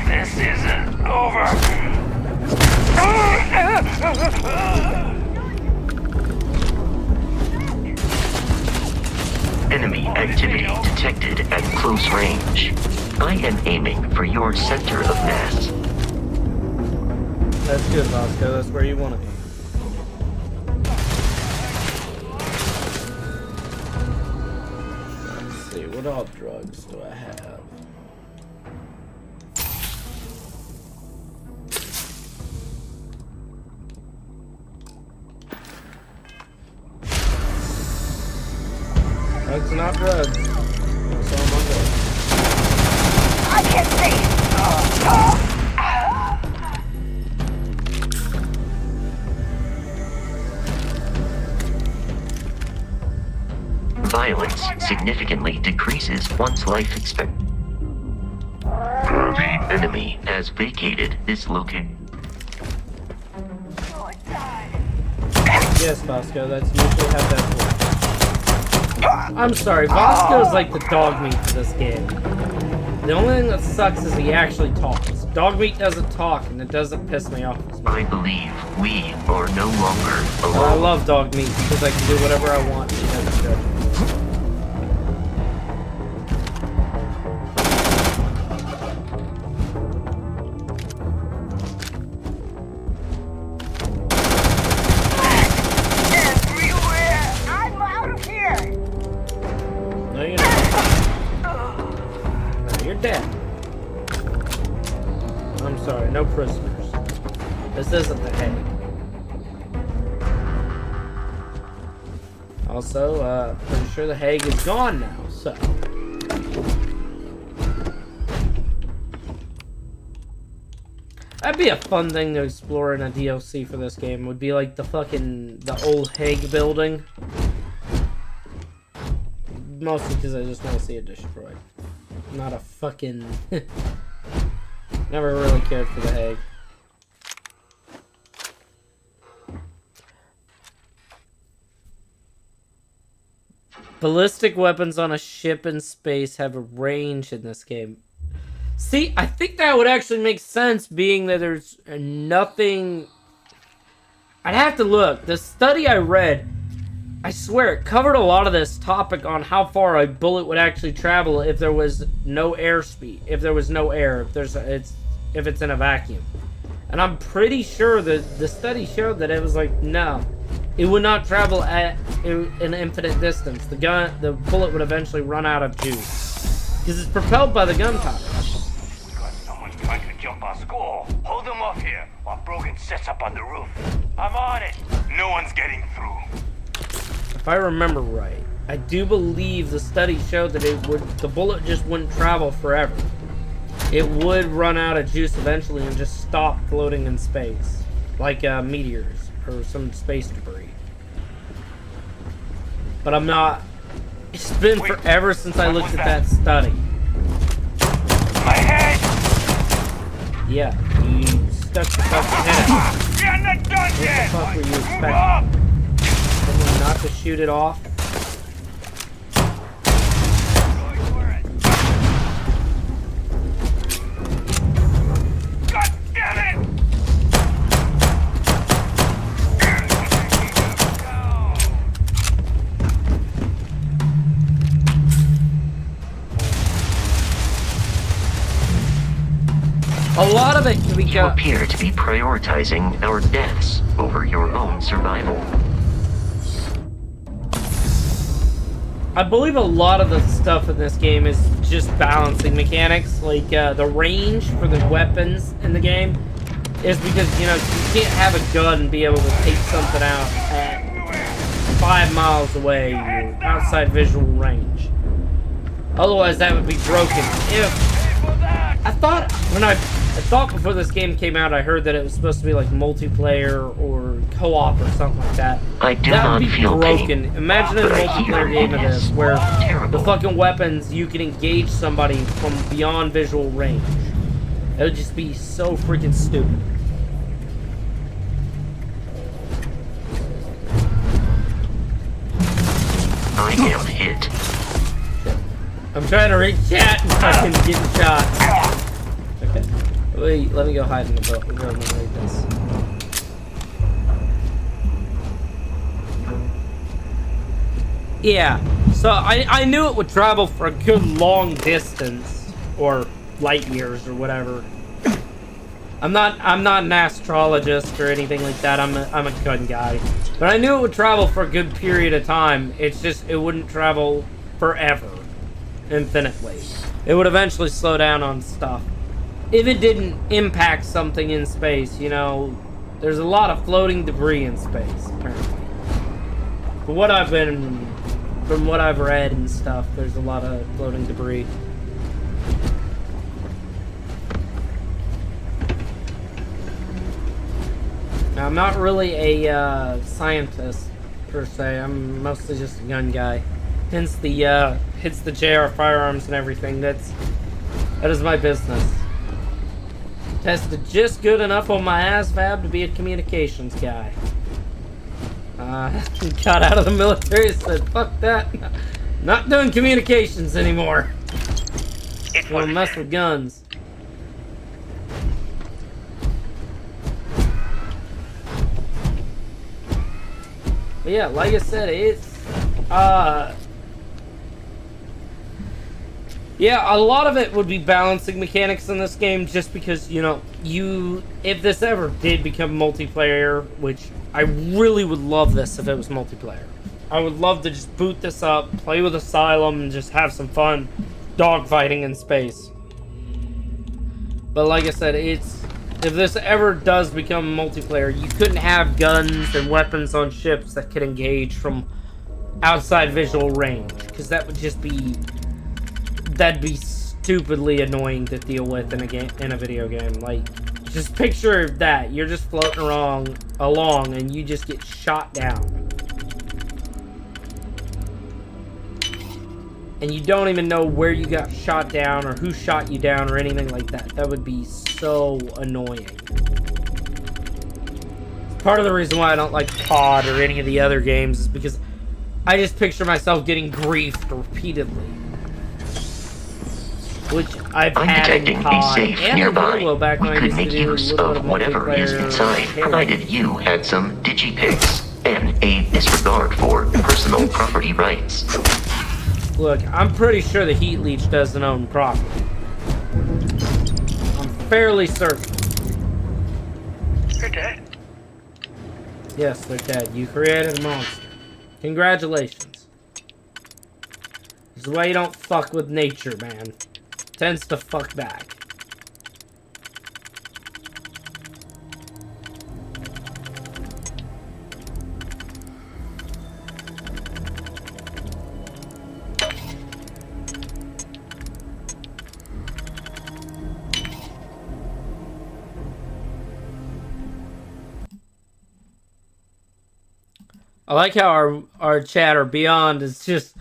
This isn't over. Enemy activity detected at close range. I am aiming for your center of mass. That's good, Lasco. That's where you want to be. Let's see, what all drugs do I have? Drugs are not drugs. That's all I'm doing. I can't see! Violence significantly decreases one's life expectancy. The enemy has vacated this location. Yes, Vasco, that's usually how that works. I'm sorry, Vasco's like the dog meat for this game. The only thing that sucks is he actually talks. Dog meat doesn't talk, and it doesn't piss me off as much. I believe we are no longer But I alone. love dog meat because I can do whatever I want. And he doesn't judge me. Everywhere! I'm out of here! No, you're not. No, you're dead. I'm sorry, no prisoners. This isn't the Hague. Also, pretty sure the Hague is gone now, so. That'd be a fun thing to explore in a DLC for this game. Would be like the old Hague building. Mostly because I just want to see it destroyed. Not a fucking... Never really cared for the Hague. Ballistic weapons on a ship in space have a range in this game. See, I think that would actually make sense, being that there's nothing... I'd have to look. The study I read, I swear, it covered a lot of this topic on how far a bullet would actually travel if there was no airspeed, if there was no air, if it's in a vacuum. And I'm pretty sure that the study showed that it was like, no, it would not travel at an infinite distance. The bullet would eventually run out of juice because it's propelled by the gunpowder. Got someone trying to jump our school. Hold them off here while Brogan sets up on the roof. I'm on it. No one's getting through. If I remember right, I do believe the study showed that the bullet just wouldn't travel forever. It would run out of juice eventually and just stop floating in space, like meteors or some space debris. But I'm not. It's been forever since I looked at that study. My head! Yeah, you stuck yourself in the head. You're not done What yet! the fuck were you Move expecting? up! Someone not to shoot it off? God damn it! A lot of it can be You appear to be prioritizing our deaths over your own survival. I believe a lot of the stuff in this game is just balancing mechanics. Like, the range for the weapons in the game is because, you know, you can't have a gun and be able to take something out at 5 miles away or outside visual range. Otherwise, that would be broken. I thought before this game came out, I heard that it was supposed to be like multiplayer or co-op or something like that. I do That not would be feel broken. pain, Imagine a but I hear multiplayer game of it this is where terrible. the fucking weapons, you can engage somebody from beyond visual range. It would just be so freaking stupid. I am hit. I'm trying to reach chat and fucking get shot. Okay. Wait, let me go hide in the building and read this. Yeah, so I knew it would travel for a good long distance, or light years or whatever. I'm not an astrologist or anything like that. I'm a gun guy, but I knew it would travel for a good period of time. It's just it wouldn't travel forever, infinitely. It would eventually slow down on stuff if it didn't impact something in space. You know, there's a lot of floating debris in space apparently. But what I've been From what I've read and stuff, there's a lot of floating debris. Now, I'm not really a scientist per se. I'm mostly just a gun guy. Hence the JR firearms and everything. That is my business. Tested just good enough on my ASVAB to be a communications guy. Got out of the military, said fuck that. Not doing communications anymore. Wanna mess with guns. But yeah, like I said, it's yeah, a lot of it would be balancing mechanics in this game, just because, you know, if this ever did become multiplayer, which I really would love this if it was multiplayer. I would love to just boot this up, play with Asylum, and just have some fun dogfighting in space. But like I said, if this ever does become multiplayer, you couldn't have guns and weapons on ships that could engage from outside visual range, because that would just be... that'd be stupidly annoying to deal with in a video game. Like, just picture that you're just floating along and you just get shot down, and you don't even know where you got shot down or who shot you down or anything like that. That would be so annoying. Part of the reason why I don't like COD or any of the other games is because I just picture myself getting griefed repeatedly. Which I've had detecting in COD a safe and nearby. Halo back when We I could used to make do a use little bit of of whatever is multiplayer inside, Halo. provided you had some digipics and a disregard for personal property rights. Look, I'm pretty sure the heat leech doesn't own property. I'm fairly certain. They're dead. Yes, they're dead. You created a monster. Congratulations. This is why you don't fuck with nature, man. Tends to fuck back. I like how our chatter Beyond is just,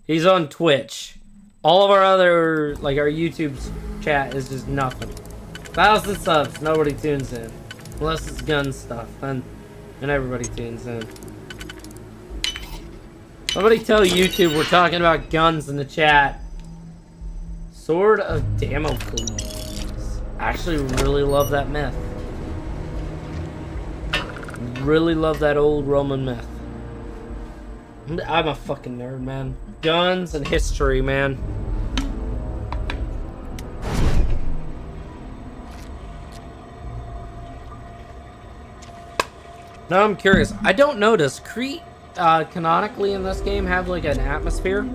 he's on Twitch. All of our other, like our YouTube chat is just nothing. 1,000 subs, nobody tunes in. Unless it's gun stuff, and everybody tunes in. Somebody tell YouTube we're talking about guns in the chat. Sword of Damocles. I actually really love that myth. Really love that old Roman myth. I'm a fucking nerd, man. Guns and history, man. Now I'm curious. I don't know, does Crete canonically in this game have like an atmosphere?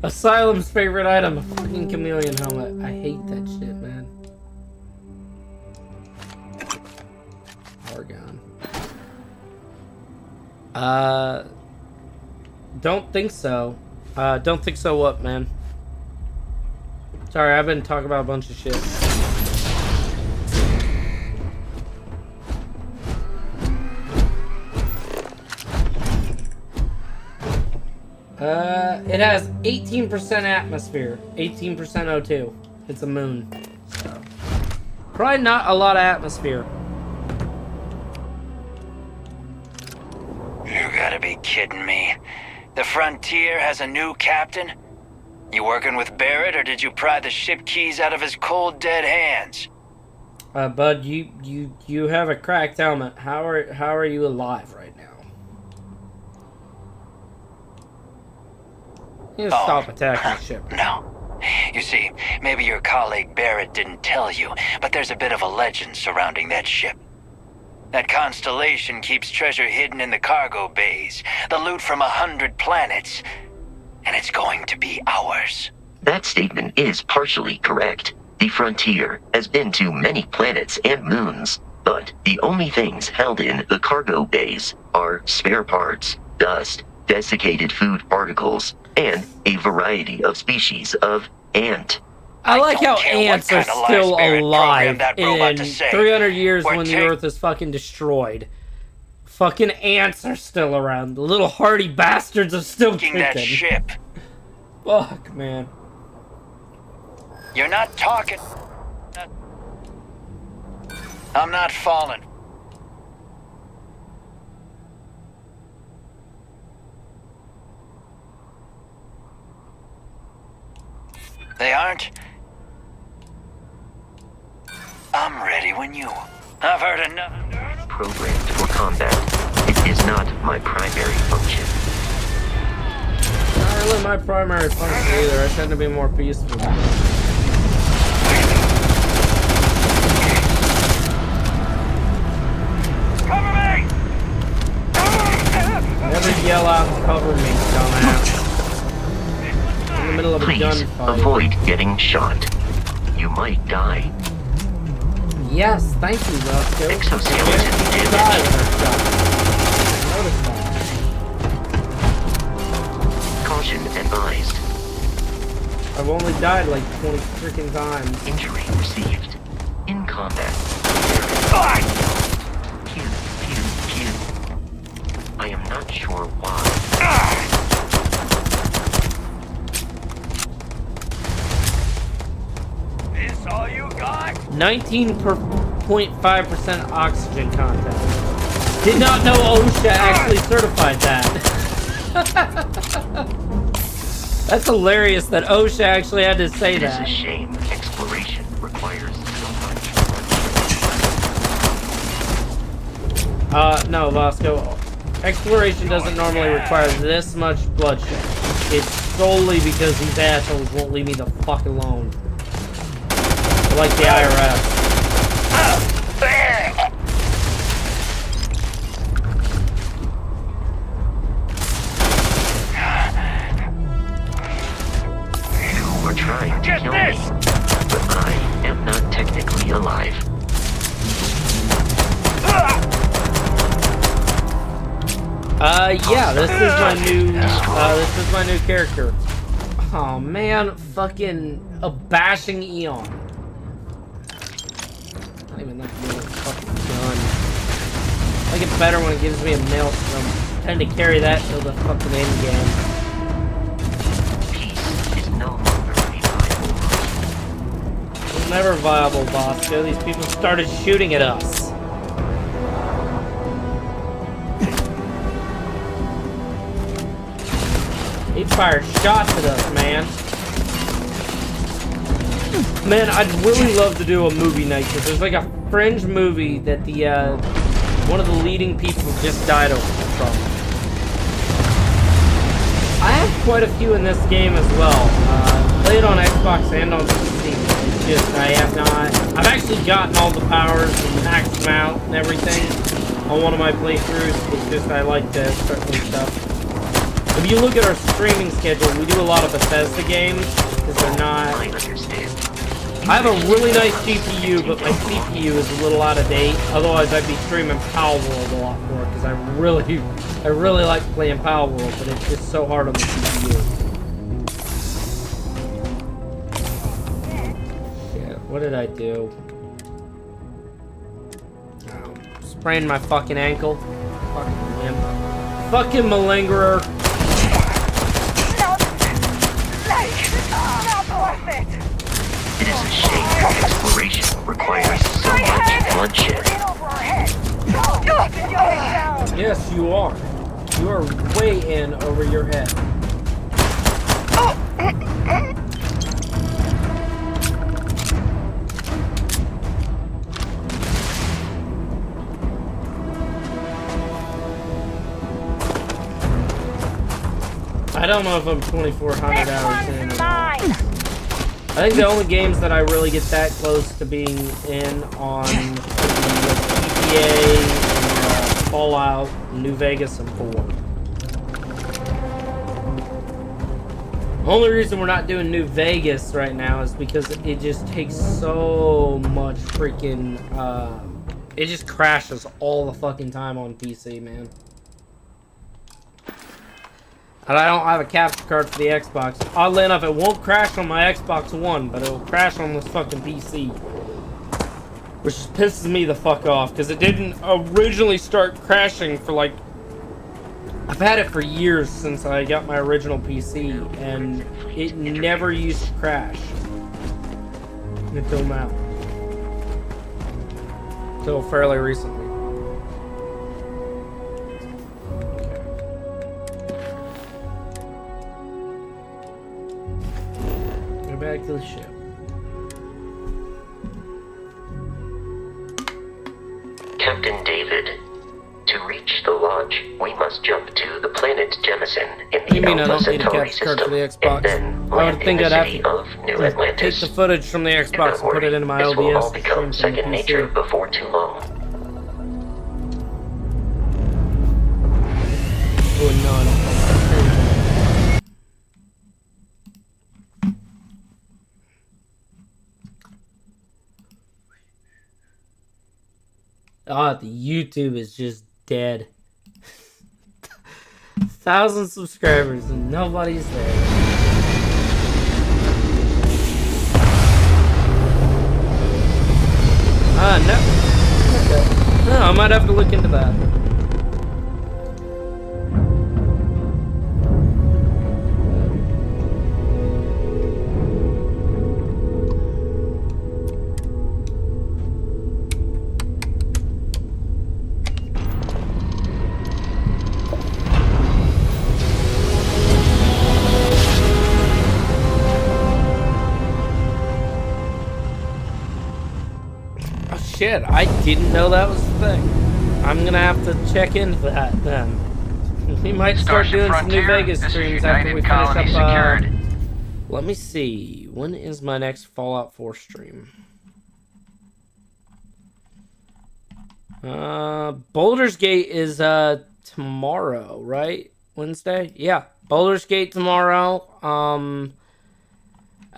Asylum's favorite item, a fucking chameleon helmet. I hate that shit, man. Argon. Don't think so. Don't think so what, man? Sorry, I've been talking about a bunch of shit. It has 18% atmosphere, 18% O2. It's a moon. So. Probably not a lot of atmosphere. You gotta be kidding me. The Frontier has a new captain? You working with Barrett, or did you pry the ship keys out of his cold, dead hands? Bud, you have a cracked helmet. How are you alive right now? You need to stop attacking the ship. No. You see, maybe your colleague Barrett didn't tell you, but there's a bit of a legend surrounding that ship. That constellation keeps treasure hidden in the cargo bays, the loot from 100 planets, and it's going to be ours. That statement is partially correct. The Frontier has been to many planets and moons, but the only things held in the cargo bays are spare parts, dust, desiccated food particles, and a variety of species of ant. I like don't how care what ants are kind of still lies Barrett alive programmed that robot in to say. 300 years We're when the Earth is fucking destroyed. Fucking ants are still around. The little hardy bastards are still taking kicking. that ship. Fuck, man. You're not talking. I'm not falling. They aren't? I'm ready when you. I've heard enough. Programmed for combat. It is not my primary function. Not really my primary function either. I tend to be more peaceful. Cover me! Never yell out and cover me, dumbass. In the middle of a Please gunfight. avoid getting shot. You might die. Yes, thank you, Roscoe. Exoskeleton You damage. die when they're shot. Notice that. Caution advised. I've only died like 20 freaking times. Injury received. In combat. Pew, pew, pew. I am not sure why. This all you got? 19.5% oxygen content. Did not know OSHA actually certified that. That's hilarious that OSHA actually had to say It is a that. shame exploration requires so much. No, Vasco. Exploration doesn't normally require this much bloodshed. It's solely because these assholes won't leave me the fuck alone. They're like the IRS. You were trying to kill me, but I am not technically alive. Yeah, this is my new character. Oh man, fucking a bashing Eon. Not even like a fucking gun. I like it better when it gives me a maelstrom. I tend to carry that till the fucking end game. Peace is no longer a viable option. It was never viable, Bosco. These people started shooting at us. He fired shots at us, man. Man, I'd really love to do a movie night because there's like a fringe movie that the one of the leading people just died from. I have quite a few in this game as well. Play it on Xbox and on PC. It's just I've actually gotten all the powers and maxed them out and everything on one of my playthroughs. It's just I like to start new stuff. If you look at our streaming schedule, we do a lot of Bethesda games because they're not. I understand. I have a really nice GPU, but my CPU is a little out of date. Otherwise, I'd be streaming Power World a lot more because I really like playing Power World, but it's just so hard on the CPU. Shit, what did I do? Oh, sprained my fucking ankle. Fucking limp. Fucking malingerer. It is a shame exploration requires so much bloodshed. Yes, you are. You are way in over your head. I don't know if I'm 2,400 hours in. I think the only games that I really get that close to being in on GTA, and, Fallout, New Vegas, and 4. Only reason we're not doing New Vegas right now is because it just takes so much freaking, it just crashes all the fucking time on PC, man. And I don't have a capture card for the Xbox. Oddly enough, it won't crash on my Xbox One, but it'll crash on this fucking PC. Which just pisses me the fuck off, because it didn't originally start crashing for like... I've had it for years since I got my original PC, and it never used to crash. Until now. Until fairly recently. Go back to the ship. Captain David, to reach the lodge, we must jump to the planet Jemison in the You mean I Alpha don't need a Centauri capture card for the system, Xbox? and then I land would think in the I'd city have of New to take Atlantis. the footage from the Xbox and put it into my this will all OBS become stream from the second nature PC. before too long. Oh no, I don't. Ah, the YouTube is just dead. 1,000 subscribers and nobody's there. No. Okay. No, I might have to look into that. Shit, I didn't know that was a thing. I'm gonna have to check into that then. We might start Starship doing some New Frontier, Vegas this is streams after United we Colony finish up. secured. Let me see. When is my next Fallout 4 stream? Baldur's Gate is tomorrow, right? Wednesday? Yeah, Baldur's Gate tomorrow. I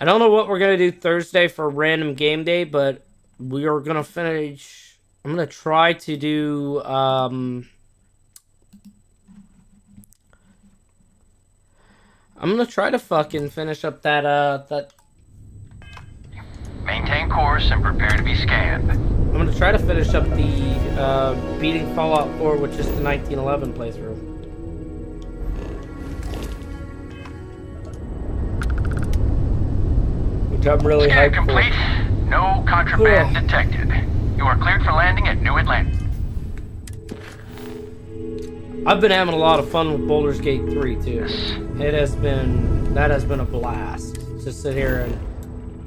don't know what we're gonna do Thursday for random game day, but we are gonna finish. I'm gonna try to do I'm gonna try to fucking finish up that that Maintain course and prepare to be scanned. I'm gonna try to finish up the beating Fallout 4, which is the 1911 playthrough. Which I'm really Scan hyped complete. No contraband detected. You are cleared for landing at New Atlantis. I've been having a lot of fun with Baldur's Gate 3 too. That has been a blast to sit here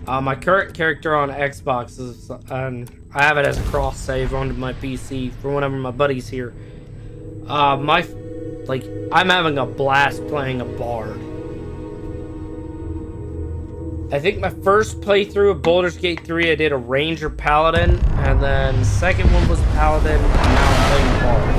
and my current character on Xbox is I have it as a cross save onto my PC for whenever my buddy's here. I'm having a blast playing a bard. I think my first playthrough of Baldur's Gate 3 I did a Ranger Paladin, and then the second one was Paladin, and now I'm playing Bard.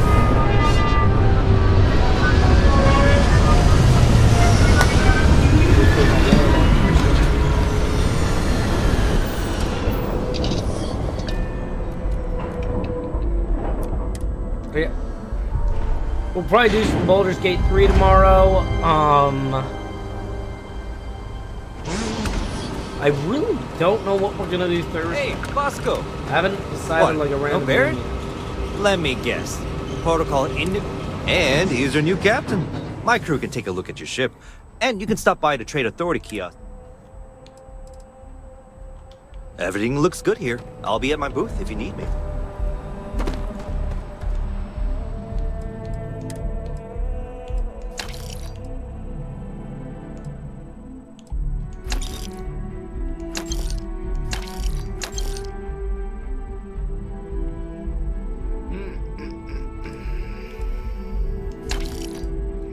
Yeah. We'll probably do some Baldur's Gate 3 tomorrow. I really don't know what we're gonna do Thursday. Hey, Bosco! I haven't decided like a random Barrett? game yet. Let me guess. Protocol Indi... And he's your new captain. My crew can take a look at your ship, and you can stop by the Trade Authority kiosk. Everything looks good here. I'll be at my booth if you need me.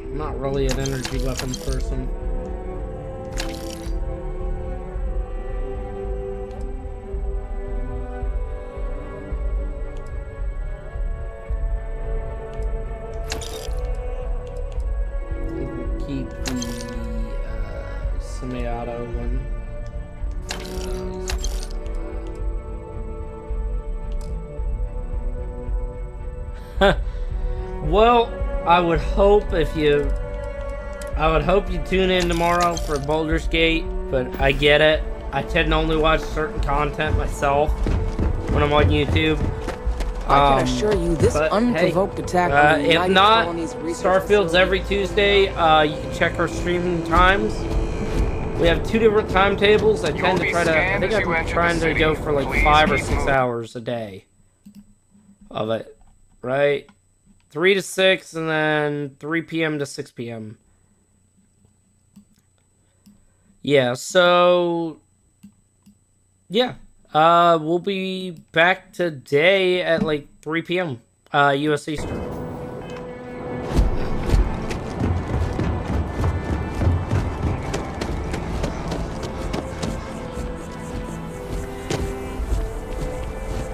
I'm not really an energy weapon person. Keep the Well, I would hope you tune in tomorrow for Baldur's Gate, but I get it. I tend to only watch certain content myself when I'm on YouTube. I can assure you, this unprovoked attack on the if United not, Colonies research Starfield's facility- every Tuesday. You can check our streaming times. We have 2 different timetables. I tend to try to. I think I'm trying to go for like 5 or 6 hours a day of it, right? 3 to 6, and then 3 p.m. to 6 p.m. Yeah. So. Yeah. We'll be back today at like 3 p.m. U.S. Eastern.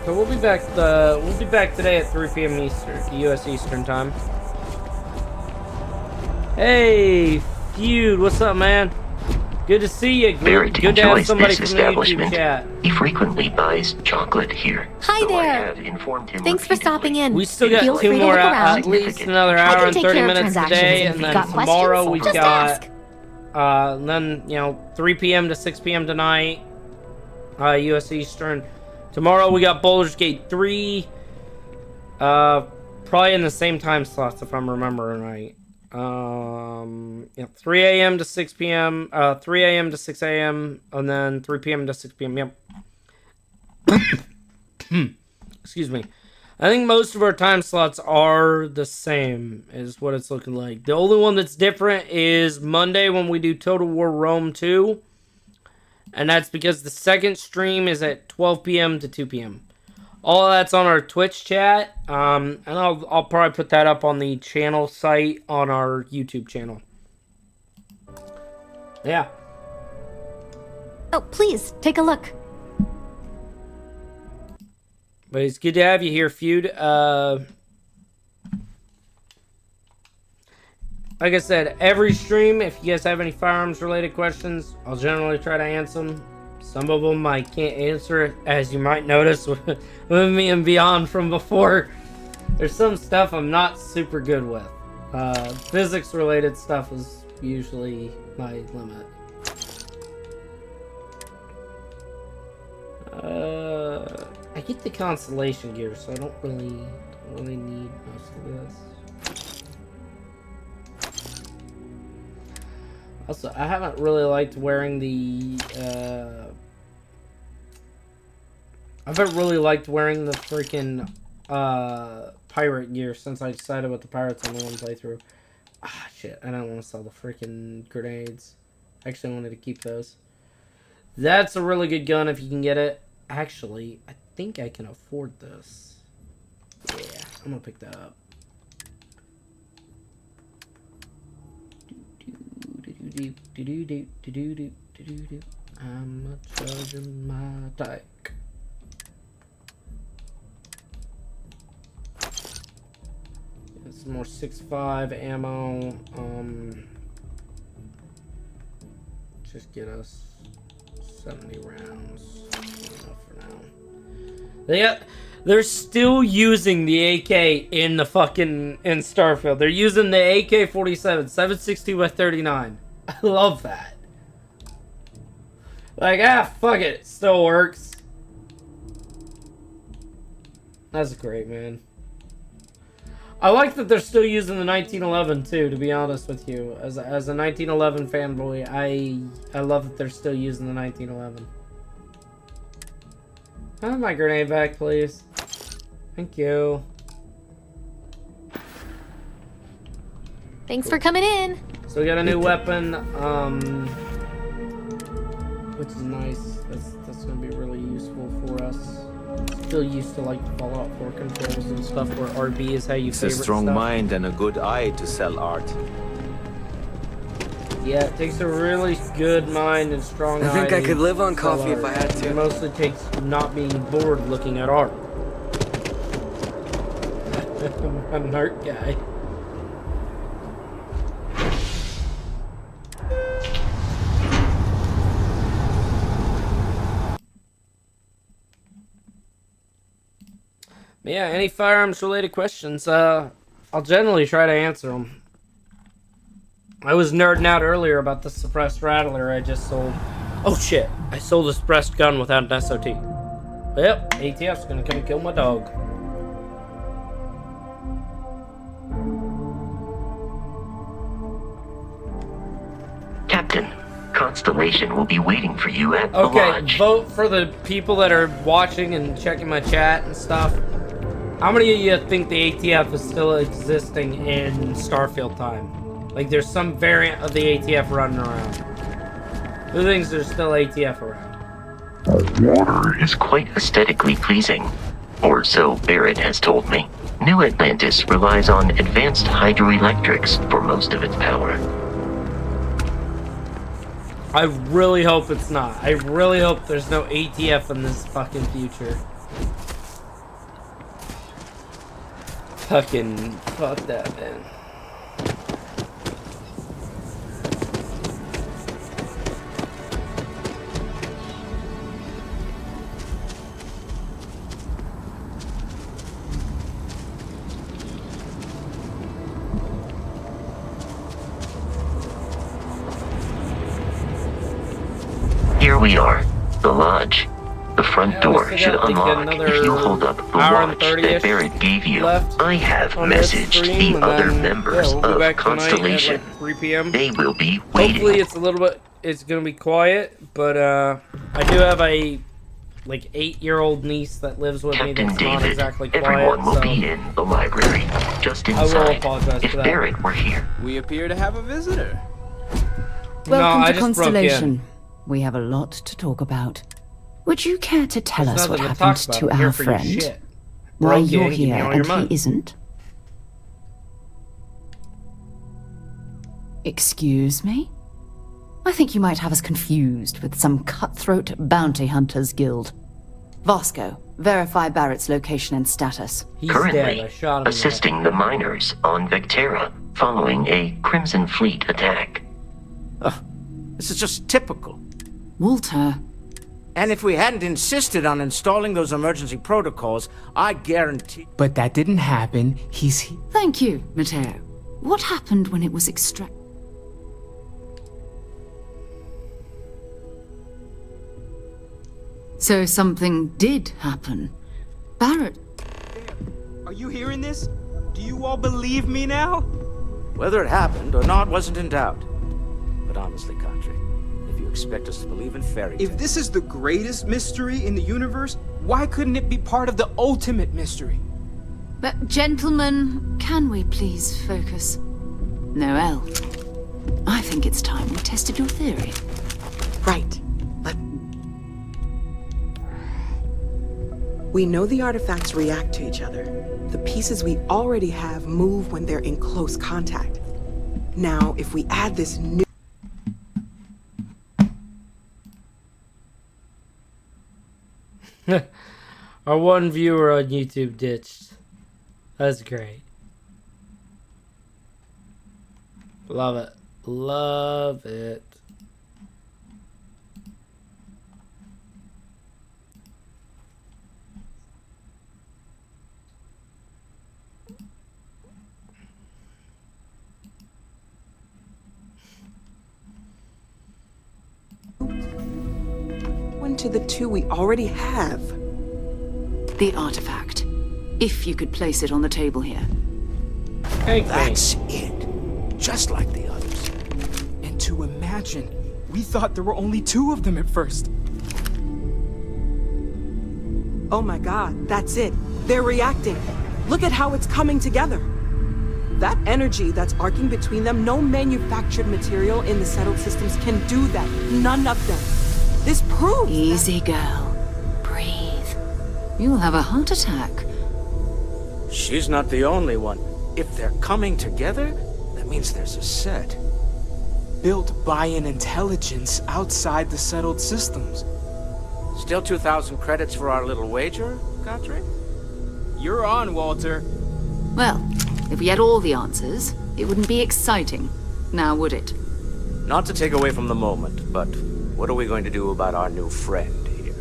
So we'll be back. We'll be back today at 3 p.m. Eastern, U.S. Eastern time. Hey, Feud, what's up, man? Good to see you. Barrett Good to have enjoys somebody this from the YouTube establishment. chat. He frequently buys chocolate here. Hi so I there. have informed him Thanks for stopping in. We still got Feel 2 free to more, look around. at least another I hour can and take 30 care of minutes transactions, today, and and if then you've got tomorrow questions, we've just got, ask. then, 3 p.m. to 6 p.m. tonight, U.S. Eastern. Tomorrow we got Baldur's Gate 3, probably in the same time slots if I'm remembering right. 3 a.m. to 6 p.m., 3 a.m. to 6 a.m., and then 3 p.m. to 6 p.m. Yep. Excuse me. I think most of our time slots are the same, is what it's looking like. The only one that's different is Monday when we do Total War Rome 2. And that's because the second stream is at 12 p.m. to 2 p.m. All of that's on our Twitch chat. And I'll probably put that up on the channel site on our YouTube channel. Yeah. Oh, please, take a look. But it's good to have you here, Feud. Like I said, every stream, if you guys have any firearms-related questions, I'll generally try to answer them. Some of them I can't answer, as you might notice with me and Beyond from before. There's some stuff I'm not super good with. Physics-related stuff is usually my limit. I get the constellation gear, so I don't really need most of this. Also, I haven't really liked wearing the freaking pirate gear since I decided with the pirates on the one playthrough. Ah, shit! I don't want to sell the freaking grenades. Actually, I wanted to keep those. That's a really good gun if you can get it. Actually, I think I can afford this. Yeah, I'm gonna pick that up. I'm charging my tyke. It's more 6.5 ammo. Just get us 70 rounds. Enough for now. They're still using the AK in the fucking Starfield. They're using the AK-47 7.62 by 39. I love that. Like, fuck it. It still works. That's great, man. I like that they're still using the 1911 too, to be honest with you. As a 1911 fanboy, I love that they're still using the 1911. Have my grenade back, please. Thank you. Thanks for coming in. So we got a new weapon, which is nice. That's gonna be really useful for us. Still used to like Fallout 4 controls and stuff where RB is how you It's favorite a strong stuff. mind and a good eye to sell art. Yeah, it takes a really good mind and strong eye. I think I could live on to sell coffee if art. I had to. It mostly takes not being bored looking at art. I'm an art guy. Yeah, any firearms related questions, I'll generally try to answer them. I was nerding out earlier about the suppressed rattler I just sold. Oh shit, I sold a suppressed gun without an SOT. Yep, ATF's gonna come kill my dog. Captain, Constellation will be waiting for you at the Okay, lodge. vote for the people that are watching and checking my chat and stuff. How many of you think the ATF is still existing in Starfield time? Like there's some variant of the ATF running around. Who thinks there's still ATF around? Water is quite aesthetically pleasing. Or so Barrett has told me. New Atlantis relies on advanced hydroelectrics for most of its power. I really hope it's not. I really hope there's no ATF in this fucking future. Fucking fuck that, man. Here we are, the lodge. The front door should unlock if you hold up the watch that Barrett gave you. I have messaged the other members of Constellation. At like 3 p.m. They will be waiting. Hopefully it's gonna be quiet, but I do have a like 8-year-old niece that lives with me that's not exactly quiet. Everyone will so be in the library, just I will inside. apologize If for that. Barrett were here. We appear to have a visitor. Welcome I to just Constellation. We have a lot to talk about. Would you care to tell There's us what nothing to happened talk about. to I'm here our for your friend? shit. Why Broke you you're and give me here all your and money. he isn't? Excuse me? I think you might have us confused with some cutthroat bounty hunters guild. Vasco, verify Barrett's location and status. He's dead. I Currently shot him in the assisting the miners on Vectera following a Crimson Fleet attack. This is just typical. Walter. And if we hadn't insisted on installing those emergency protocols, I guarantee... But that didn't happen. He's... Thank you, Matteo. What happened when it was extracted? So something did happen. Barrett. Are you hearing this? Do you all believe me now? Whether it happened or not wasn't in doubt. But honestly, Country, if you expect us to believe in fairy tales... If this is the greatest mystery in the universe, why couldn't it be part of the ultimate mystery? But gentlemen, can we please focus? Noel, I think it's time we tested your theory. Right. But we know the artifacts react to each other. The pieces we already have move when they're in close contact. Now, if we add this new... Our one viewer on YouTube ditched. That's great. Love it. Love it. One to the two we already have. The artifact. If you could place it on the table here. That's it. Just like the others. And to imagine, we thought there were only 2 of them at first. Oh my god, that's it. They're reacting. Look at how it's coming together. That energy that's arcing between them, no manufactured material in the settled systems can do that. None of them. This proves... Easy, girl. Breathe. You'll have a heart attack. She's not the only one. If they're coming together, that means there's a set. Built by an intelligence outside the settled systems. Still 2,000 credits for our little wager, Country? You're on, Walter. Well, if we had all the answers, it wouldn't be exciting. Now, would it? Not to take away from the moment, but what are we going to do about our new friend here?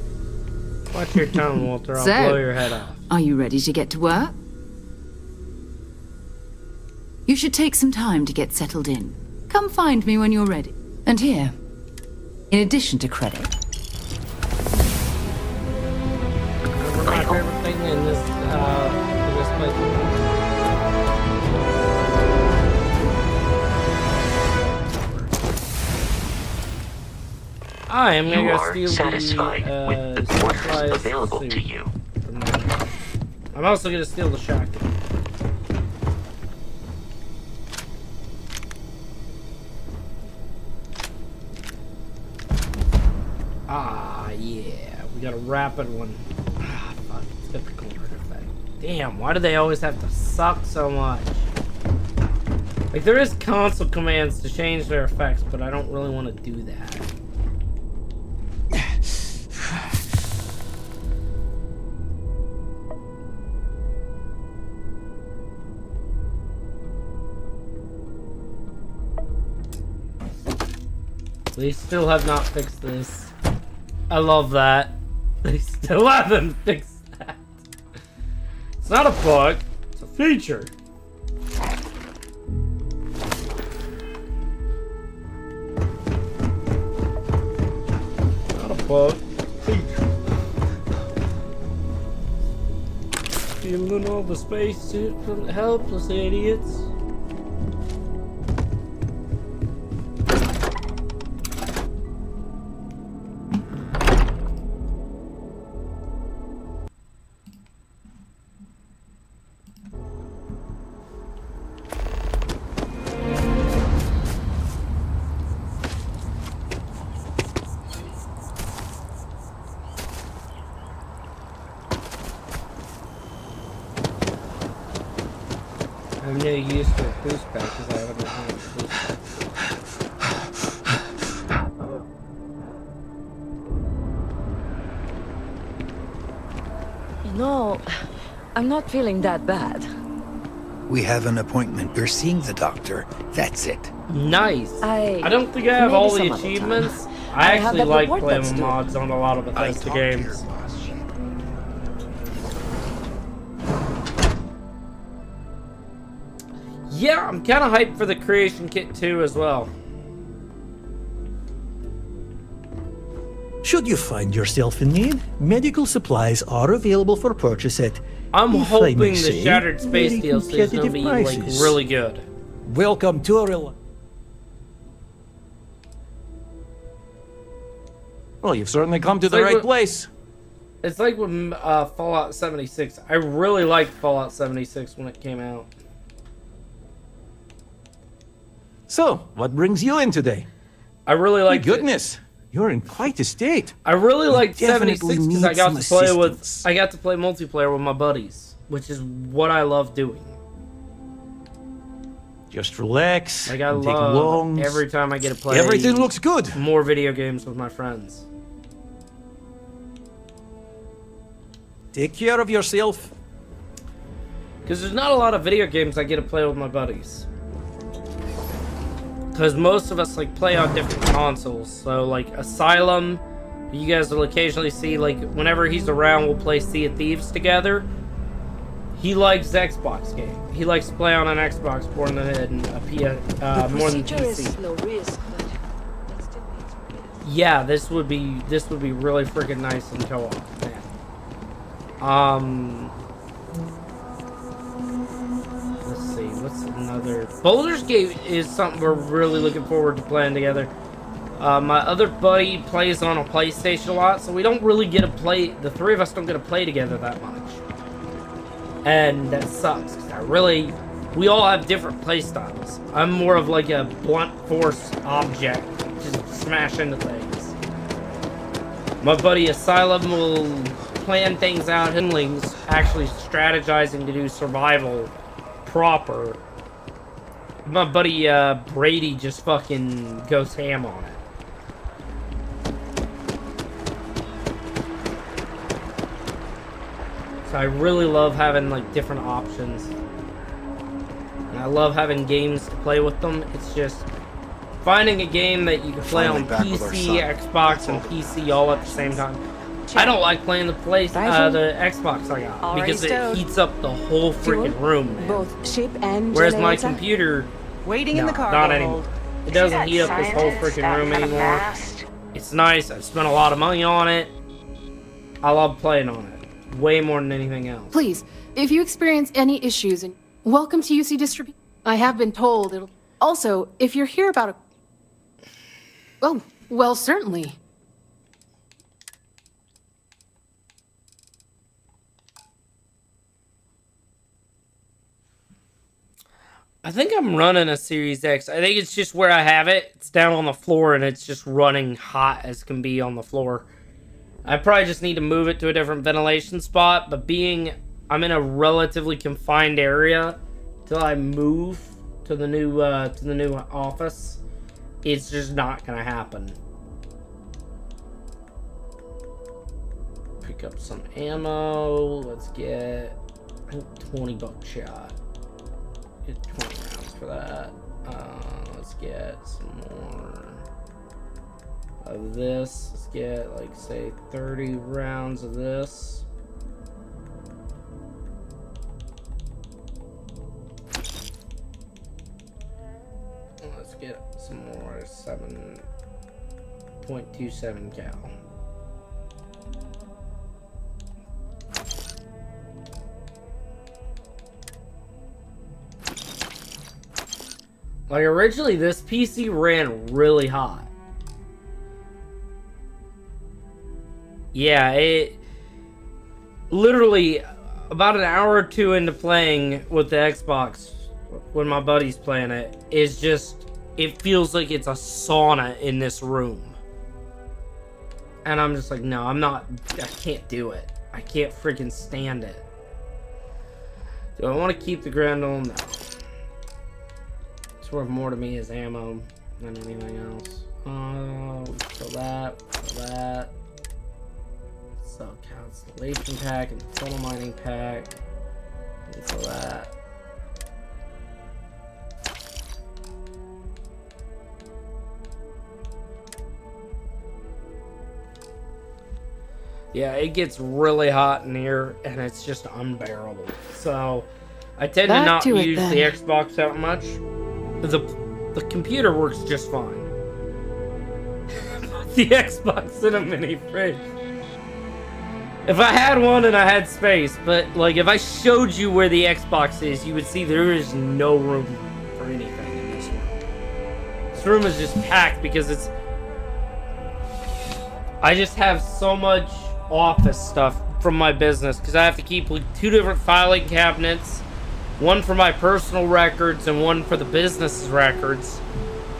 Watch your tone, Walter. I'll So, blow your head off. Are you ready to get to work? You should take some time to get settled in. Come find me when you're ready. And here, in addition to credit, My favorite thing in this place. I am gonna You go are steal satisfied with the quarters available to you. I'm also gonna steal the shotgun. Ah, yeah, we got a rapid one. Ah, fuck, it's got the corner effect. Damn, why do they always have to suck so much? Like, there is console commands to change their effects, but I don't really want to do that. They still have not fixed this. I love that. They still haven't fixed that. It's not a bug, it's a feature. Not a bug, feature. Stealing all the space from the helpless idiots. I'm no use for a boost pack because I haven't had a boost pack. You know, I'm not feeling that bad. We have an appointment. You're seeing the doctor. That's it. Nice. I don't think I have all the achievements. I actually like playing with mods on a lot of Bethesda games. Yeah, I'm kind of hyped for the creation kit too as well. Should you find yourself in need, medical supplies are available for purchase at, I'm if I hoping may the say, Shattered Space very DLC is going to competitive be like prices. really good. Welcome to a real. Well, you've certainly come to the right place. It's like with Fallout 76. I really liked Fallout 76 when it came out. So, what brings you in today? I really like. Goodness, you're in quite a state. I really liked definitely 76 because I need got some to play with. assistance. I got to play multiplayer with my buddies, which is what I love doing. Just relax. Like I and take love longs. every time I get to play. Everything looks good. More video games with my friends. Take care of yourself. Because there's not a lot of video games I get to play with my buddies. Because most of us like play on different consoles. So like Asylum, you guys will occasionally see like whenever he's around, we'll play Sea of Thieves together. He likes Xbox game. He likes to play on an Xbox more than a more than PC. Low risk, but Yeah, this would be really freaking nice in co-op, man. Let's see, what's another? Baldur's Gate is something we're really looking forward to playing together. My other buddy plays on a PlayStation a lot, so we don't really get to play. The three of us don't get to play together that much, and that sucks. Cause we all have different play styles. I'm more of like a blunt force object, just smash into things. My buddy Asylum will plan things out. Himling's actually strategizing to do survival proper. My buddy Brady just fucking goes ham on it. So I really love having like different options. And I love having games to play with them. It's just finding a game that you can play on PC, Xbox, and PC all at the same time. I don't like playing the Xbox I got Already because it stowed. heats up the whole freaking room, man. Both ship and Whereas my generator. computer, Waiting no, in the cargo not hold. anymore. It doesn't heat up this whole freaking room anymore. It's nice. I spent a lot of money on it. I love playing on it way more than anything else. Please, if you experience any issues, and welcome to UC Distribution. I have been told it'll. Also, if you're here about a. Oh, well, certainly. I think I'm running a Series X. I think it's just where I have it. It's down on the floor and it's just running hot as can be on the floor. I probably just need to move it to a different ventilation spot, but being I'm in a relatively confined area till I move to the new office, it's just not gonna happen. Pick up some ammo. Let's get, I think, 20 buckshot. Get 20 rounds for that. Let's get some more of this. Let's get, like, say 30 rounds of this. Let's get some more 7.27 cal. Like, originally, this PC ran really hot. Yeah, it... Literally, about an hour or two into playing with the Xbox, when my buddy's playing it, is just... It feels like it's a sauna in this room. And I'm just like, no, I can't do it. I can't freaking stand it. Do I want to keep the Grendel? No. Worth more to me is ammo than anything else. So that. So constellation pack and tunnel mining pack. And so that. Yeah, it gets really hot in here and it's just unbearable. So I tend to not use the Xbox that much. The computer works just fine. The Xbox in a mini fridge. If I had one and I had space, but like if I showed you where the Xbox is, you would see there is no room for anything in this room. This room is just packed because it's... I just have so much office stuff from my business because I have to keep like 2 different filing cabinets. One for my personal records and one for the business's records.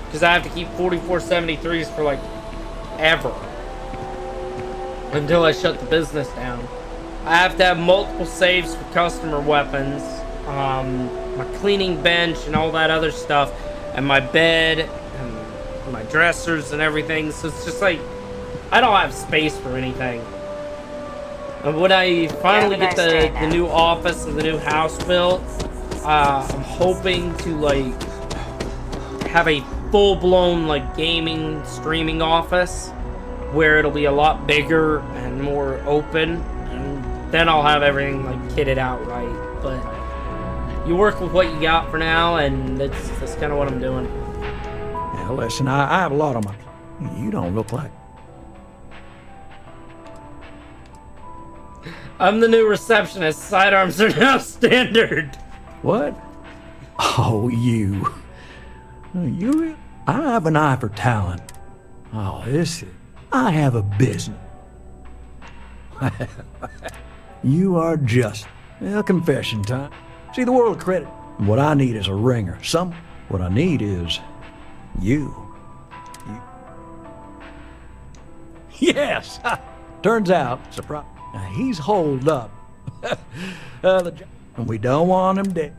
Because I have to keep 4473s for like ever. Until I shut the business down. I have to have multiple saves for customer weapons. My cleaning bench and all that other stuff. And my bed and my dressers and everything. So it's just like, I don't have space for anything. And when I finally get the new office and the new house built, I'm hoping to like have a full-blown like gaming streaming office where it'll be a lot bigger and more open, and then I'll have everything like kitted out right. But you work with what you got for now, and that's kind of what I'm doing. Yeah, listen, I have a lot on my plate. You don't look like... I'm the new receptionist. Sidearms are now standard. What? Oh, you. I have an eye for talent. Oh, I have a business. You are just... Well, confession time. See, the world of credit. What I need is a ringer. What I need is... you. Yes! Turns out, surprise, he's holed up. And we don't want him dead.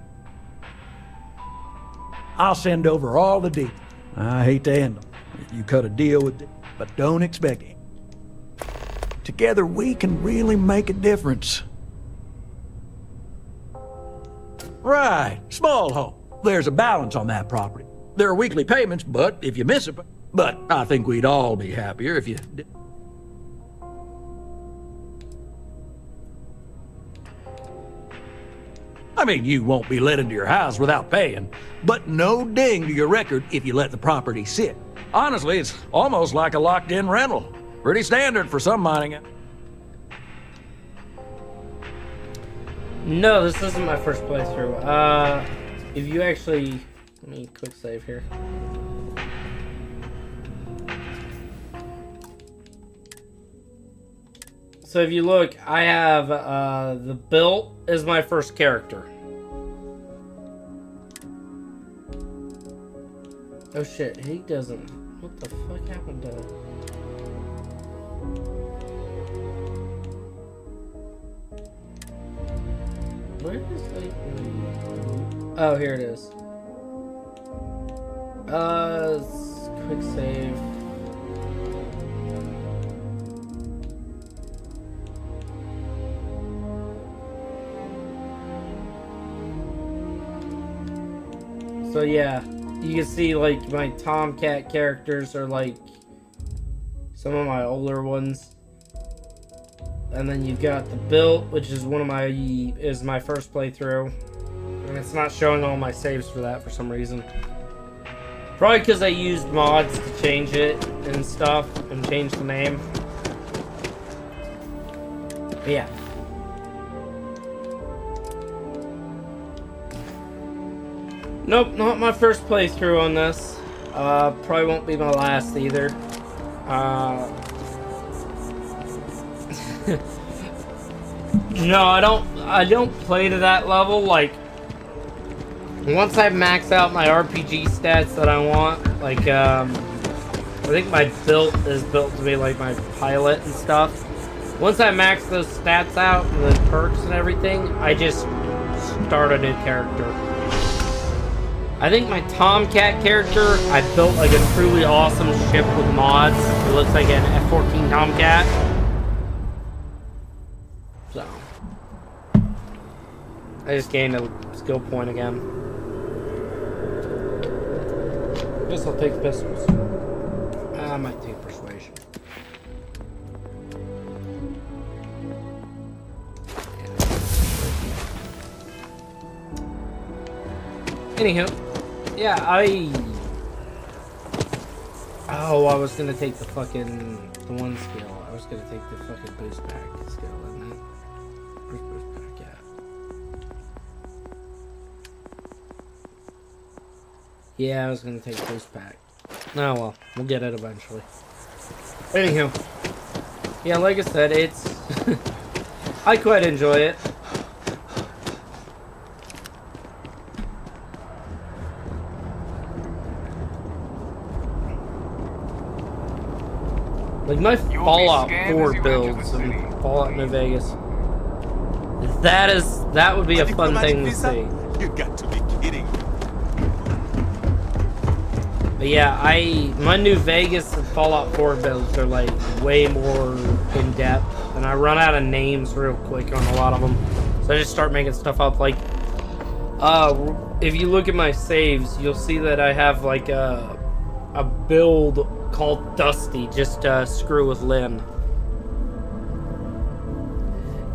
I'll send over all the deals. I hate to handle it. You cut a deal with it, but don't expect it. Together we can really make a difference. Right, small home. There's a balance on that property. There are weekly payments, but if you miss it... But I think we'd all be happier if you did. I mean, you won't be let into your house without paying, but no ding to your record if you let the property sit. Honestly, it's almost like a locked-in rental. Pretty standard for some mining. No, this isn't my first playthrough. If you actually... Let me quick save here. So if you look, I have the built is my first character. Oh shit, he doesn't. What the fuck happened to... Where is like... Oh, here it is. Quick save. So yeah, you can see like my Tomcat characters are like some of my older ones. And then you've got the built, which is my first playthrough. And it's not showing all my saves for that for some reason. Probably because I used mods to change it and stuff and change the name. But yeah. Nope, not my first playthrough on this. Probably won't be my last either. No, I don't play to that level. Like, once I max out my RPG stats that I want, like, I think my build is built to be like my pilot and stuff. Once I max those stats out and the perks and everything, I just start a new character. I think my Tomcat character, I built like a truly awesome ship with mods. It looks like an F-14 Tomcat. So, I just gained a skill point again. Guess I'll take pistols. I might take persuasion. Anywho. Yeah, Oh, I was gonna take the one skill. I was gonna take the fucking boost pack skill, isn't it? Where's boost pack at? Yeah, I was gonna take boost pack. Oh well, we'll get it eventually. Anywho. Yeah, like I said, it's... I quite enjoy it. Like my Fallout 4 builds and Fallout New Vegas. That would be a fun thing to see. You got to be kidding. But yeah, my New Vegas and Fallout 4 builds are like way more in depth, and I run out of names real quick on a lot of them. So I just start making stuff up. Like, if you look at my saves, you'll see that I have like a build called Dusty, just to screw with Lynn.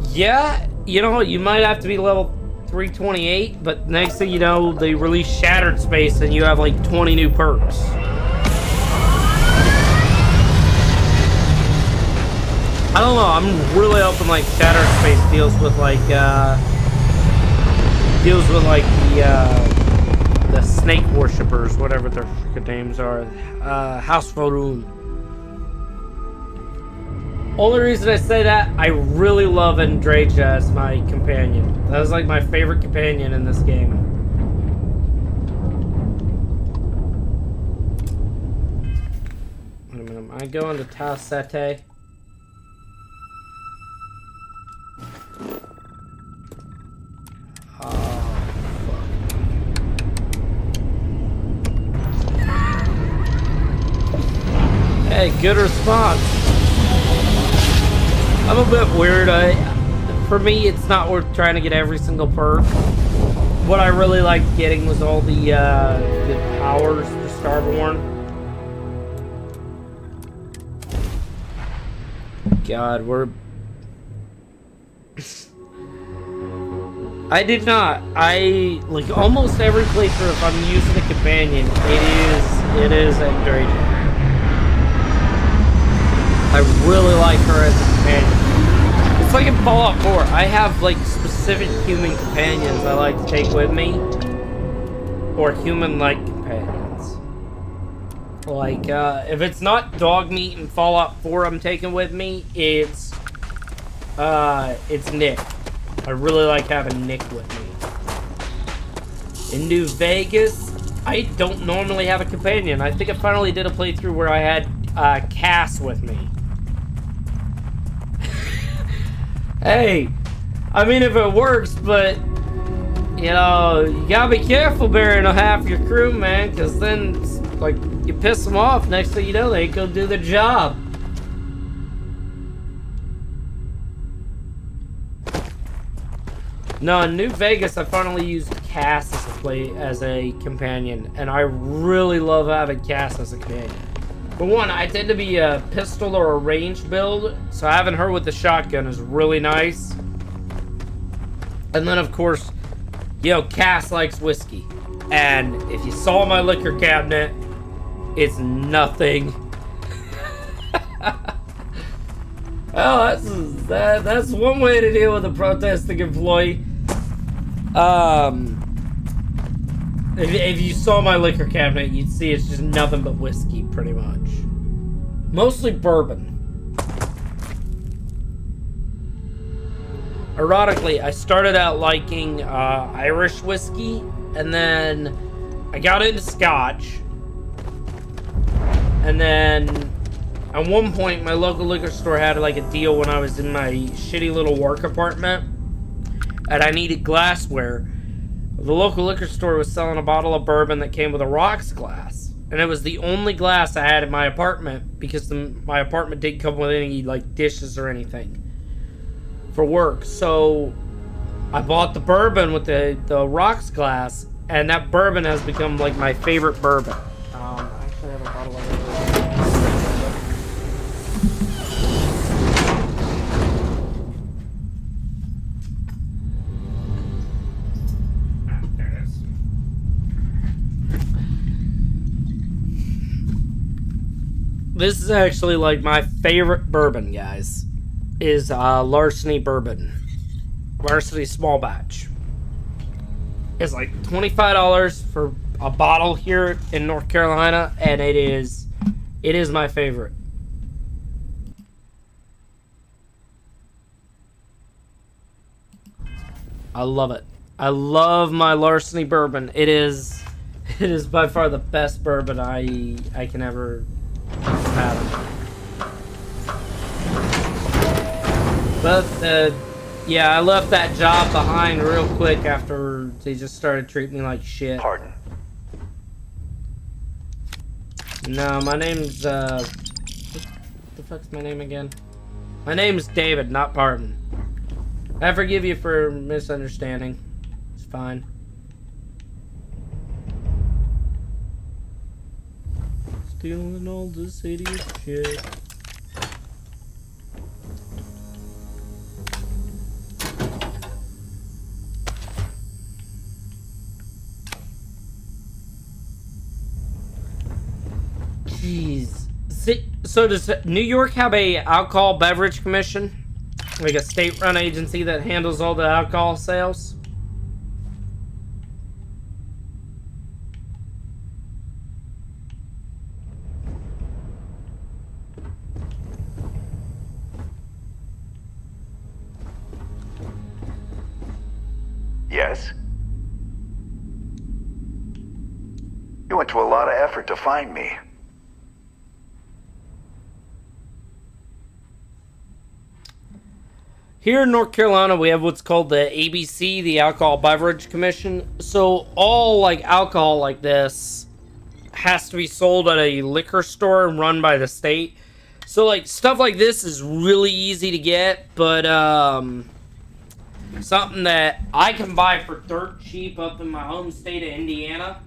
Yeah, you know, you might have to be level 328, but next thing you know, they release Shattered Space and you have like 20 new perks. I don't know, I'm really hoping like Shattered Space deals with like the snake worshippers, whatever their freaking names are. House Varun. Only reason I say that, I really love Andreja as my companion. That was like my favorite companion in this game. Wait a minute, am I going to Tau Sete? Hey, good response. I'm a bit weird. For me, it's not worth trying to get every single perk. What I really liked getting was all the powers for Starborn. God, we're... I did not. I like almost every playthrough. If I'm using a companion, it is Andrea. I really like her as a companion. It's like in Fallout 4. I have like specific human companions I like to take with me, or human-like companions. Like if it's not dog meat in Fallout 4, I'm taking with me. It's Nick. I really like having Nick with me. In New Vegas, I don't normally have a companion. I think I finally did a playthrough where I had Cass with me. Hey, I mean if it works, but you know, you gotta be careful burying half your crew, man, because then like you piss them off. Next thing you know, they ain't gonna do their job. No, in New Vegas, I finally used Cass as a companion, and I really love having Cass as a companion. For one, I tend to be a pistol or a ranged build, so having her with the shotgun is really nice. And then, of course, you know, Cass likes whiskey. And if you saw my liquor cabinet, it's nothing. Well, that's one way to deal with a protesting employee. If you saw my liquor cabinet, you'd see it's just nothing but whiskey, pretty much. Mostly bourbon. Ironically, I started out liking Irish whiskey, and then I got into Scotch. And then at one point, my local liquor store had like a deal when I was in my shitty little work apartment, and I needed glassware. The local liquor store was selling a bottle of bourbon that came with a rocks glass, and it was the only glass I had in my apartment because my apartment didn't come with any like dishes or anything for work. So I bought the bourbon with the rocks glass, and that bourbon has become like my favorite bourbon. I actually have a bottle of it. This is actually like my favorite bourbon, guys. Is Larceny bourbon. Larceny small batch. It's like $25 for a bottle here in North Carolina, and it is my favorite. I love it. I love my Larceny bourbon. It is by far the best bourbon I can ever have. But yeah, I left that job behind real quick after they just started treating me like shit. Pardon. No, my name's what the fuck's my name again? My name is David, not Pardon. I forgive you for misunderstanding. It's fine. Stealing all this idiot shit. Jeez. So does New York have a alcohol beverage commission? Like a state-run agency that handles all the alcohol sales? Yes? You went to a lot of effort to find me. Here in North Carolina, we have what's called the ABC, the Alcohol Beverage Commission. So all like alcohol like this has to be sold at a liquor store and run by the state. So like stuff like this is really easy to get, but something that I can buy for dirt cheap up in my home state of Indiana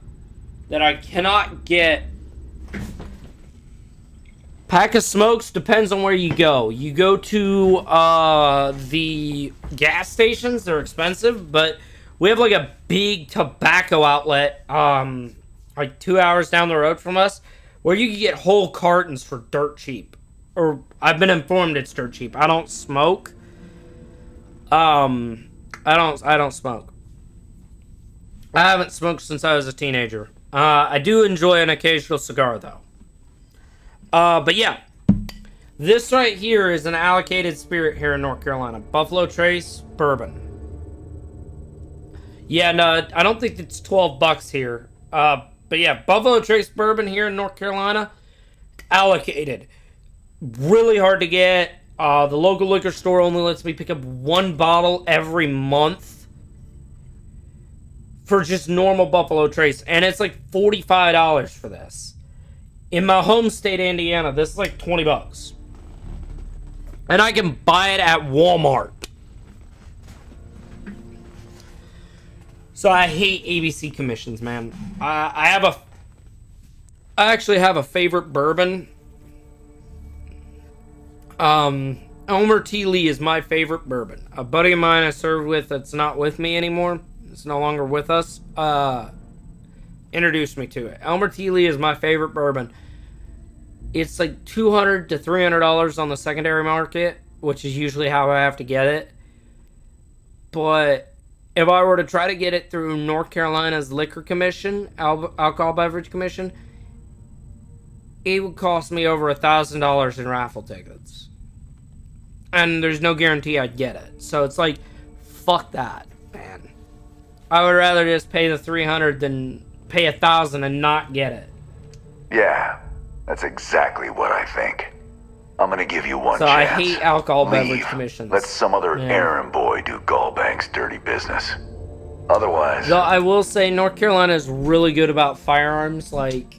that I cannot get. Pack of smokes depends on where you go. You go to the gas stations, they're expensive, but We have like a big tobacco outlet, like 2 hours down the road from us, where you can get whole cartons for dirt cheap. Or I've been informed it's dirt cheap. I don't smoke. I don't smoke. I haven't smoked since I was a teenager. I do enjoy an occasional cigar though. But yeah, this right here is an allocated spirit here in North Carolina. Buffalo Trace Bourbon. Yeah, no, I don't think it's $12 here. But yeah, Buffalo Trace Bourbon here in North Carolina, allocated. Really hard to get. The local liquor store only lets me pick up 1 bottle every month for just normal Buffalo Trace. And it's like $45 for this. In my home state, Indiana, this is like $20. And I can buy it at Walmart. So I hate ABC commissions, man. I actually have a favorite bourbon. Elmer T. Lee is my favorite bourbon. A buddy of mine I served with that's not with me anymore, it's no longer with us, introduced me to it. Elmer T. Lee is my favorite bourbon. It's like $200 to $300 on the secondary market, which is usually how I have to get it. But if I were to try to get it through North Carolina's Liquor Commission, Alcohol Beverage Commission, it would cost me over $1,000 in raffle tickets. And there's no guarantee I'd get it. So it's like, fuck that, man. I would rather just pay the $300 than pay $1,000 and not get it. Yeah, that's exactly what I think. I'm gonna give you one so chance. I hate alcohol Leave. beverage commissions. Let some other errand boy do Gallbank's dirty business. Otherwise... Though I will say North Carolina is really good about firearms. Like,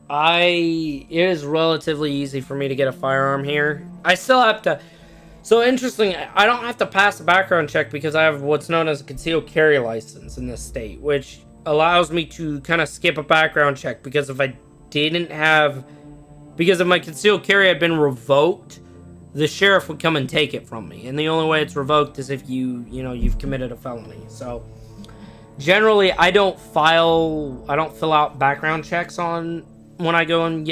it is relatively easy for me to get a firearm here. I still have to... So interesting, I don't have to pass a background check because I have what's known as a concealed carry license in this state, which allows me to kind of skip a background check because if I didn't have... Because if my concealed carry had been revoked, the sheriff would come and take it from me. And the only way it's revoked is if you've committed a felony. So, generally, I don't fill out background checks on when I go and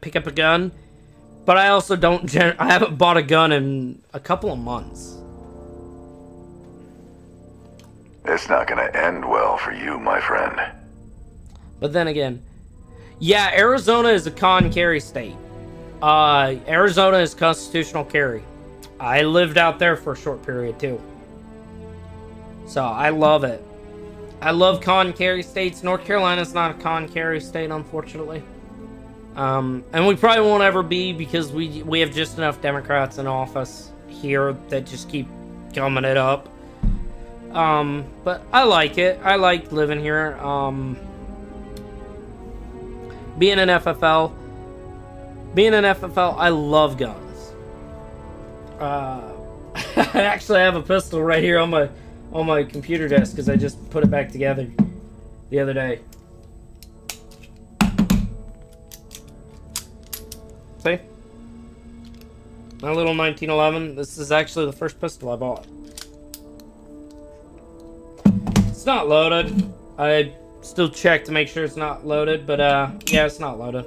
pick up a gun. But I also I haven't bought a gun in a couple of months. It's not gonna end well for you, my friend. But then again... Yeah, Arizona is a con carry state. Arizona is constitutional carry. I lived out there for a short period too. So I love it. I love con carry states. North Carolina's not a con carry state, unfortunately. And we probably won't ever be because we have just enough Democrats in office here that just keep gumming it up. But I like it. I like living here. Being an FFL, I love guns. I actually have a pistol right here on my computer desk because I just put it back together the other day. See? My little 1911. This is actually the first pistol I bought. It's not loaded. I still check to make sure it's not loaded, but yeah, it's not loaded.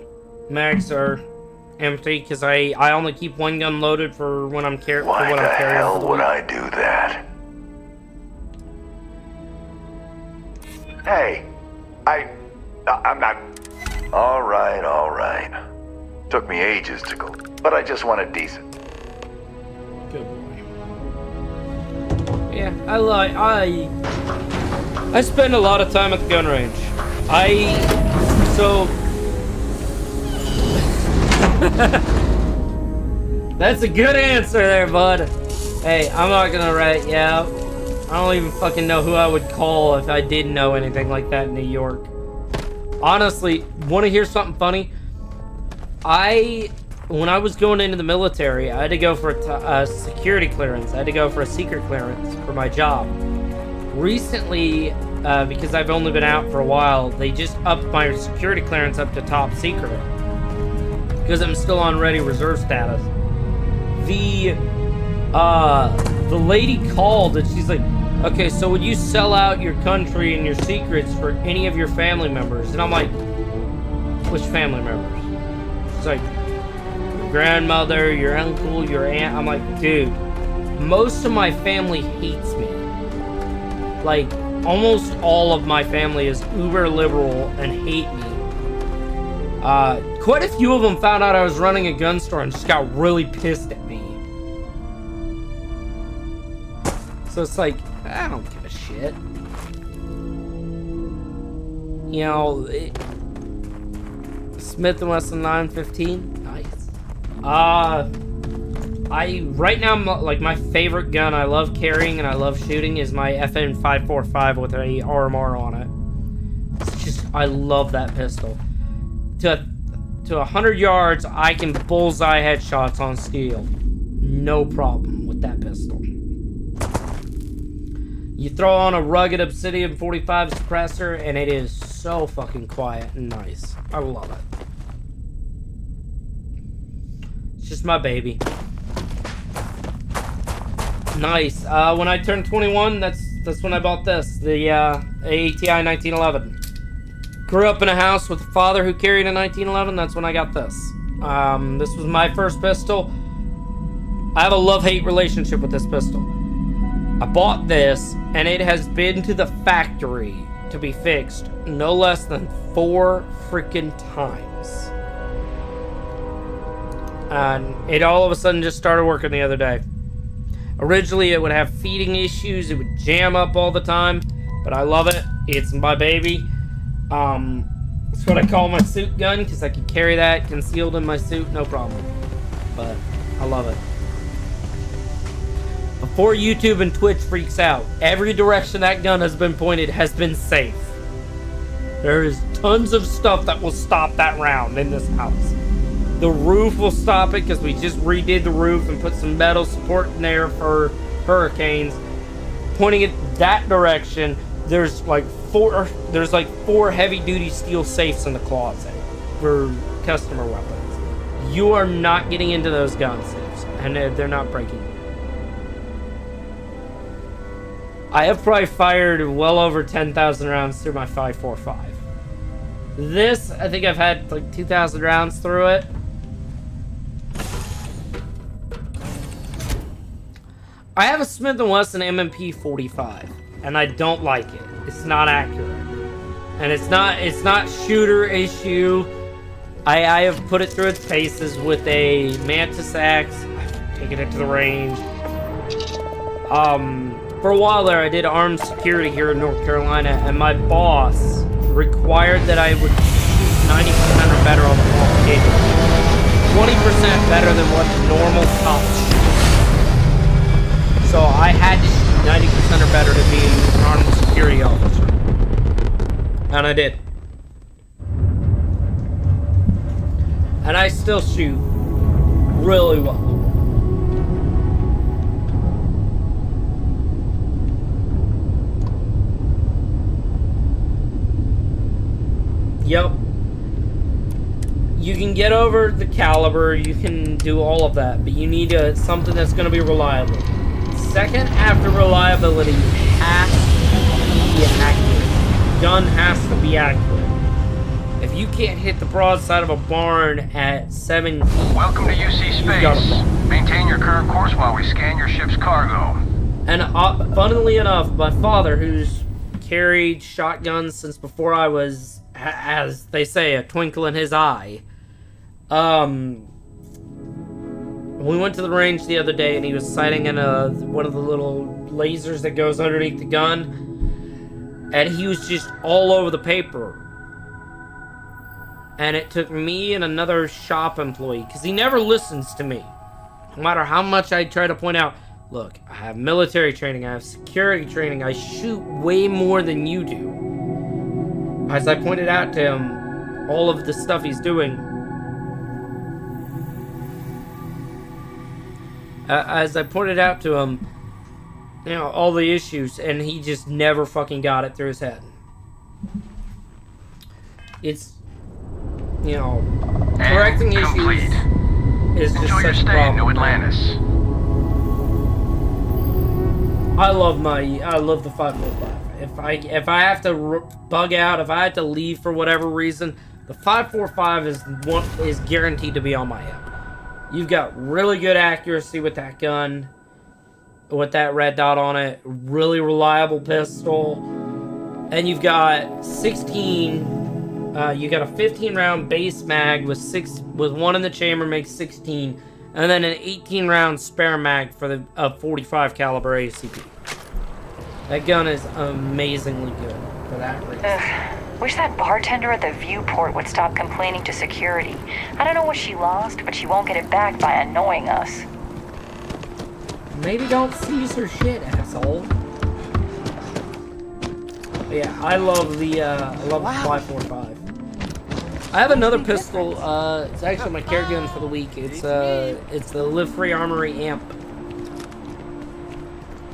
Mags are empty because I only keep one gun loaded for when I'm carrying. Why the hell would I do that? Hey, I'm not... All right. Took me ages to go, but I just wanted decent. Good boy. Yeah, I spend a lot of time at the gun range. That's a good answer there, bud. Hey, I'm not gonna rat you out. I don't even fucking know who I would call if I didn't know anything like that in New York. Honestly, want to hear something funny? When I was going into the military, I had to go for a security clearance. I had to go for a secret clearance for my job. Recently, because I've only been out for a while, they just upped my security clearance up to top secret. Because I'm still on ready reserve status. The lady called and she's like, okay, so would you sell out your country and your secrets for any of your family members? And I'm like, which family members? It's like, your grandmother, your uncle, your aunt. I'm like, dude, most of my family hates me. Like, almost all of my family is uber liberal and hate me. Quite a few of them found out I was running a gun store and just got really pissed at me. So it's like, I don't give a shit. You know, Smith & Wesson 915, nice. Right now, like, my favorite gun I love carrying and I love shooting is my FN 545 with a RMR on it. It's just, I love that pistol. To 100 yards, I can bullseye headshots on steel. No problem with that pistol. You throw on a rugged Obsidian 45 suppressor, and it is so fucking quiet and nice. I love it. It's just my baby. Nice. When I turned 21, that's when I bought this. The ATI 1911. Grew up in a house with a father who carried a 1911. That's when I got this. This was my first pistol. I have a love-hate relationship with this pistol. I bought this, and it has been to the factory to be fixed no less than 4 freaking times. And it all of a sudden just started working the other day. Originally, it would have feeding issues. It would jam up all the time, but I love it. It's my baby. It's what I call my suit gun, because I can carry that concealed in my suit, no problem. But I love it. Before YouTube and Twitch freaks out, every direction that gun has been pointed has been safe. There is tons of stuff that will stop that round in this house. The roof will stop it, because we just redid the roof and put some metal support in there for hurricanes. Pointing it that direction, there's like 4 heavy-duty steel safes in the closet for customer weapons. You are not getting into those gun safes, and they're not breaking. I have probably fired well over 10,000 rounds through my 545. This, I think I've had like 2,000 rounds through it. I have a Smith & Wesson M&P 45, and I don't like it. It's not accurate. And it's not shooter issue. I have put it through its paces with a Mantis Axe. I've taken it to the range. For a while there, I did armed security here in North Carolina, and my boss required that I would shoot 90% or better on the qualification. 20% better than what normal cops shoot. So I had to shoot 90% or better to be an armed security officer. And I did. And I still shoot really well. Yep. You can get over the caliber, you can do all of that, but you need something that's going to be reliable. Second after reliability has to be accurate. Gun has to be accurate. If you can't hit the broadside of a barn at 7 feet, welcome to UC Space. Maintain your current course while we scan your ship's cargo. And funnily enough, my father, who's carried shotguns since before I was, as they say, a twinkle in his eye. We went to the range the other day, and he was sighting in one of the little lasers that goes underneath the gun, and he was just all over the paper. And it took me and another shop employee, because he never listens to me. No matter how much I try to point out, look, I have military training, I have security training, I shoot way more than you do. As I pointed out to him, all of the stuff he's doing. As I pointed out to him, you know, all the issues, and he just never fucking got it through his head. It's, you know, correcting issues is just such a problem. New Atlantis. I love the 545. If I have to bug out, if I have to leave for whatever reason, the 545 is guaranteed to be on my hip. You've got really good accuracy with that gun, with that red dot on it. Really reliable pistol, and you've got 16. You got a 15 round base mag with one in the chamber makes 16, and then an 18 round spare mag for the 45 caliber ACP. That gun is amazingly good for that reason. Wish that bartender at the viewport would stop complaining to security. I don't know what she lost, but she won't get it back by annoying us. Maybe don't seize her shit, asshole. But yeah, I love the 545. I have another pistol. It's actually my care gun for the week. It's the Live Free Armory amp.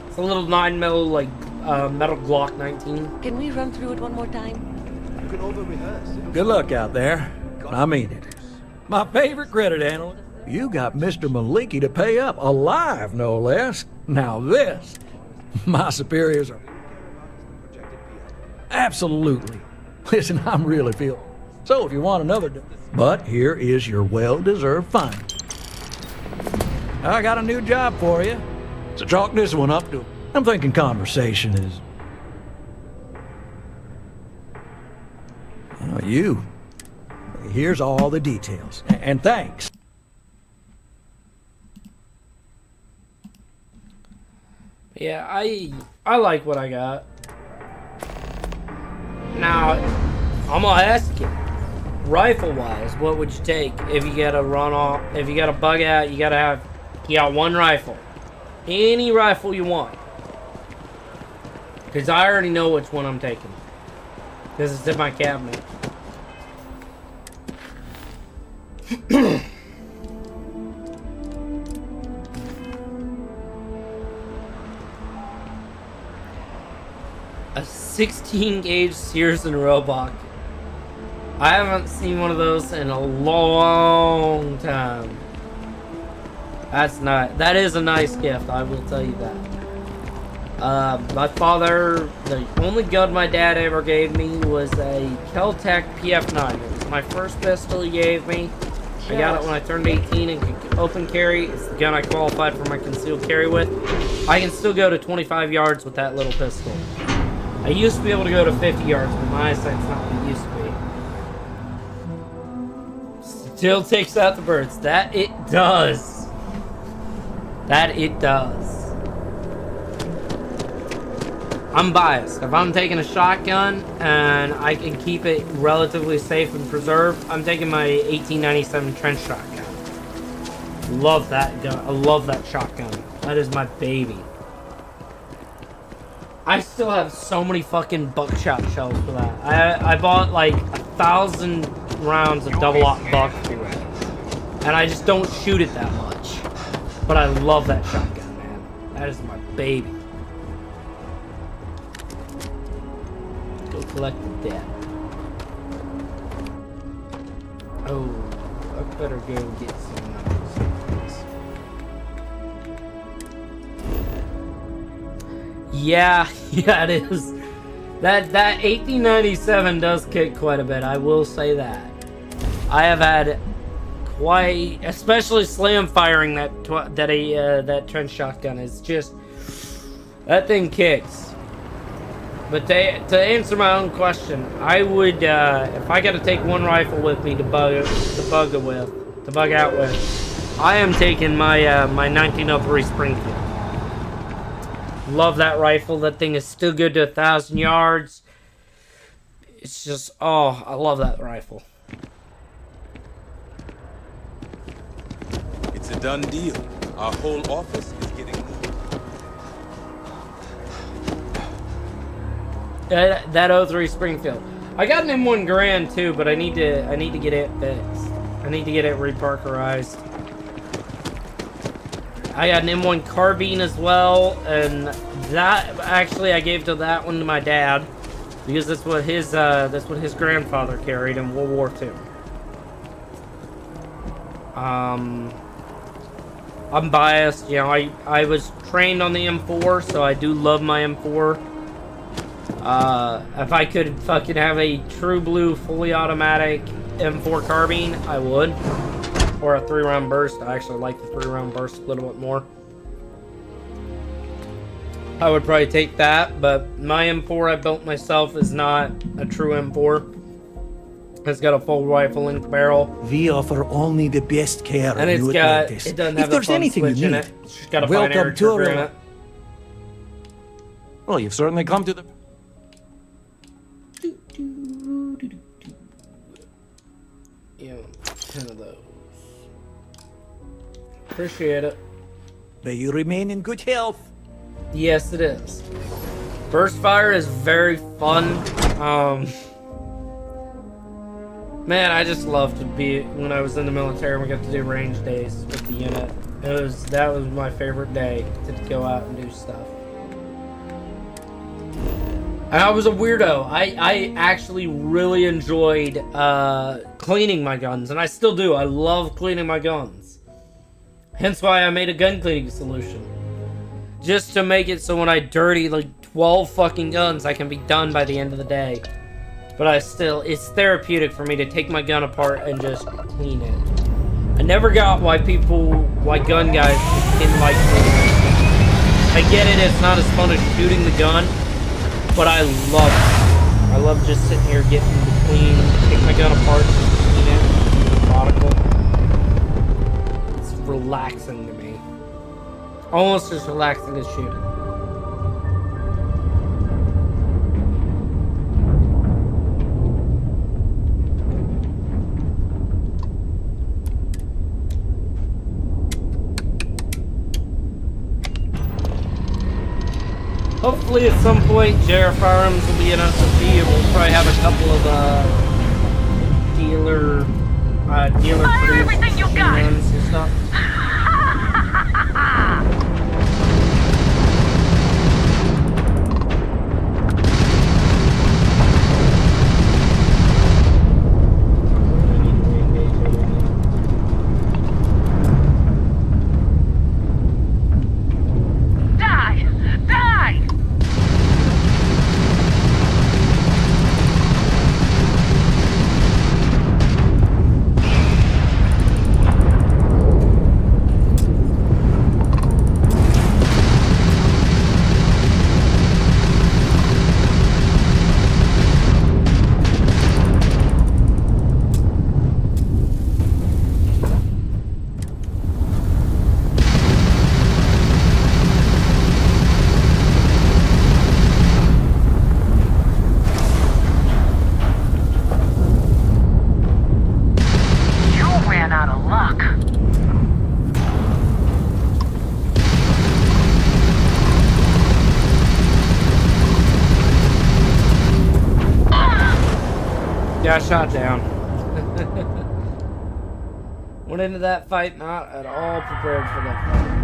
It's a little 9mm like metal Glock 19. Can we run through it one more time? You can over-rehearse. Good luck out there. I mean it. My favorite credit analyst. You got Mr. Maliki to pay up, alive no less. Now this, my superiors are... Absolutely. Listen, I'm really feeling... So if you want another... But here is your well-deserved fine. I got a new job for you. So chalk this one up to... I'm thinking conversation is... You. Here's all the details. And thanks. Yeah, I like what I got. Now, I'm gonna ask you, rifle-wise, what would you take if you gotta run off? If you gotta bug out, you got one rifle. Any rifle you want. Because I already know which one I'm taking. Because it's in my cabinet. A 16 gauge Sears and Roebuck. I haven't seen one of those in a long time. That's not. That is a nice gift, I will tell you that. My father, the only gun my dad ever gave me was a Kel-Tec PF9. It was my first pistol he gave me. I got it when I turned 18 and could open carry. It's the gun I qualified for my concealed carry with. I can still go to 25 yards with that little pistol. I used to be able to go to 50 yards, but my eyesight's not what it used to be. Still takes out the birds. That it does. That it does. I'm biased. If I'm taking a shotgun and I can keep it relatively safe and preserved, I'm taking my 1897 trench shotgun. Love that gun. I love that shotgun. That is my baby. I still have so many fucking buckshot shells for that. I bought like 1,000 rounds of double-aught buck for it. And I just don't shoot it that much. But I love that shotgun, man. That is my baby. Go collect the debt. Oh, I better go get some of those. Yeah, it is. That 1897 does kick quite a bit. I will say that. I have had quite, especially slam firing that trench shotgun is just, that thing kicks. But to answer my own question, I would, if I got to take one rifle with me to bug out with, I am taking my 1903 Springfield. Love that rifle. That thing is still good to 1,000 yards. It's just, oh, I love that rifle. It's a done deal. Our whole office is getting moved. That 03 Springfield. I got an M1 Grand too, but I need to get it fixed. I need to get it reparkerized. I got an M1 carbine as well, and that actually I gave that one to my dad because that's what his grandfather carried in World War II. I'm biased, you know, I was trained on the M4, so I do love my M4. If I could fucking have a true blue, fully automatic M4 carbine, I would. Or a 3-round burst. I actually like the 3-round burst a little bit more. I would probably take that, but my M4 I built myself is not a true M4. It's got a full rifle length barrel. We offer only the best care. And it's got, it doesn't have the fun switch in it. It's just got a binary trigger in it. Well, you've certainly come to the... Yeah, 10 of those. Appreciate it. May you remain in good health. Yes, it is. Burst fire is very fun. Man, I just loved to be when I was in the military and we got to do range days with the unit. That was my favorite day to go out and do stuff. And I was a weirdo. I actually really enjoyed cleaning my guns, and I still do. I love cleaning my guns. Hence why I made a gun cleaning solution. Just to make it so when I dirty like 12 fucking guns, I can be done by the end of the day. But it's therapeutic for me to take my gun apart and just clean it. I never got why gun guys didn't like cleaning my stuff. I get it, it's not as fun as shooting the gun, but I love it. I love just sitting here getting to clean, take my gun apart, just clean it, methodical. It's relaxing to me. Almost as relaxing as shooting. Hopefully at some point JR Firearms will be in SFP and we'll probably have a couple of dealer produced guns and stuff. Got shot down. Went into that fight not at all prepared for that fight.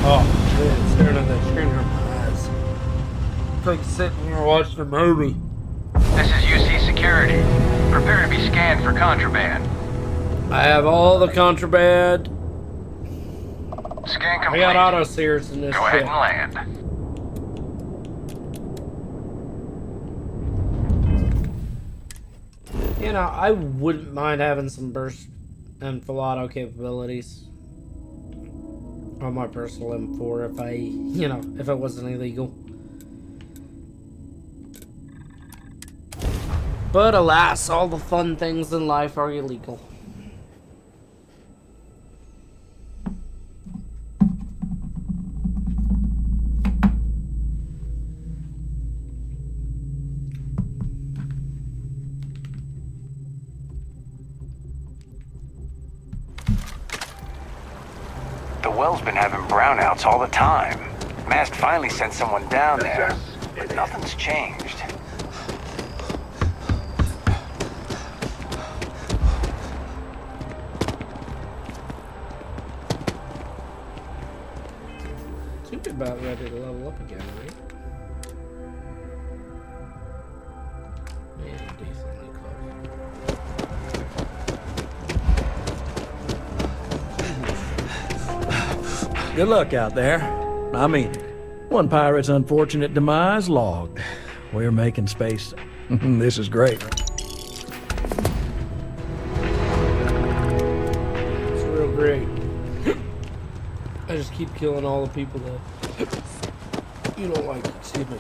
Oh, man, staring at that screen in my eyes. It's like sitting here watching a movie. This is UC Security. Prepare to be scanned for contraband. I have all the contraband. Scan complete. I got auto sears in this Go ahead shit. and land. You know, I wouldn't mind having some burst and full auto capabilities on my personal M4 if if it wasn't illegal. But alas, all the fun things in life are illegal. The well's been having brownouts all the time. Mast finally sent someone down there, but nothing's changed. Should be about ready to level up again, right? Yeah, decently close. Good luck out there. I mean, one pirate's unfortunate demise logged. We're making space. This is great. It's real great. I just keep killing all the people that you don't like. Excuse me.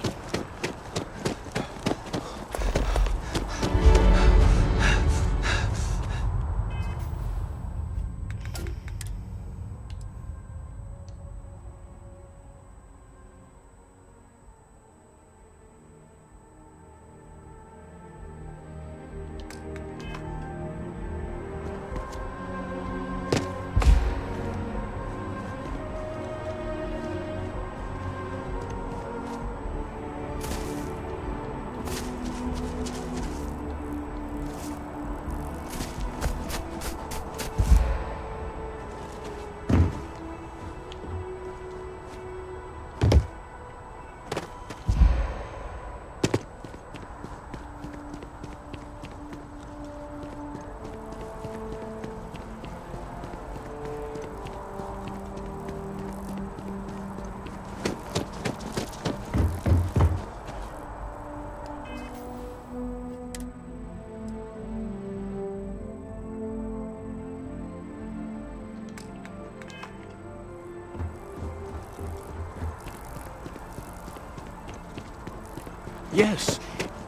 Yes,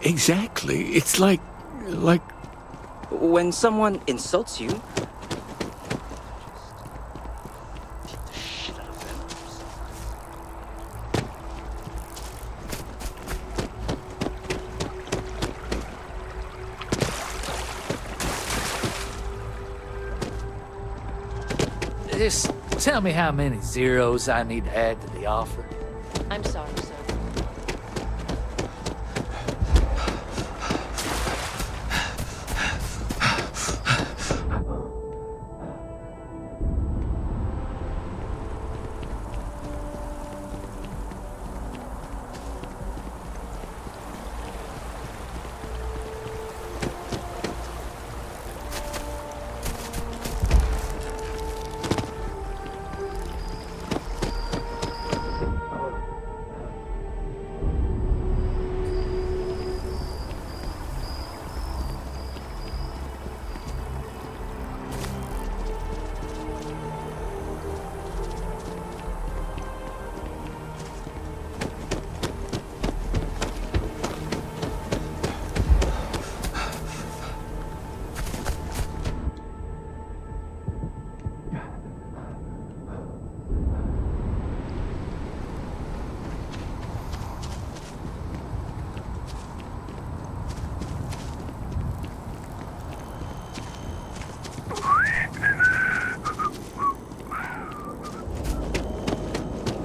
exactly. It's like... When someone insults you... Just tell me how many zeros I need to add to the offer. I'm sorry, sir.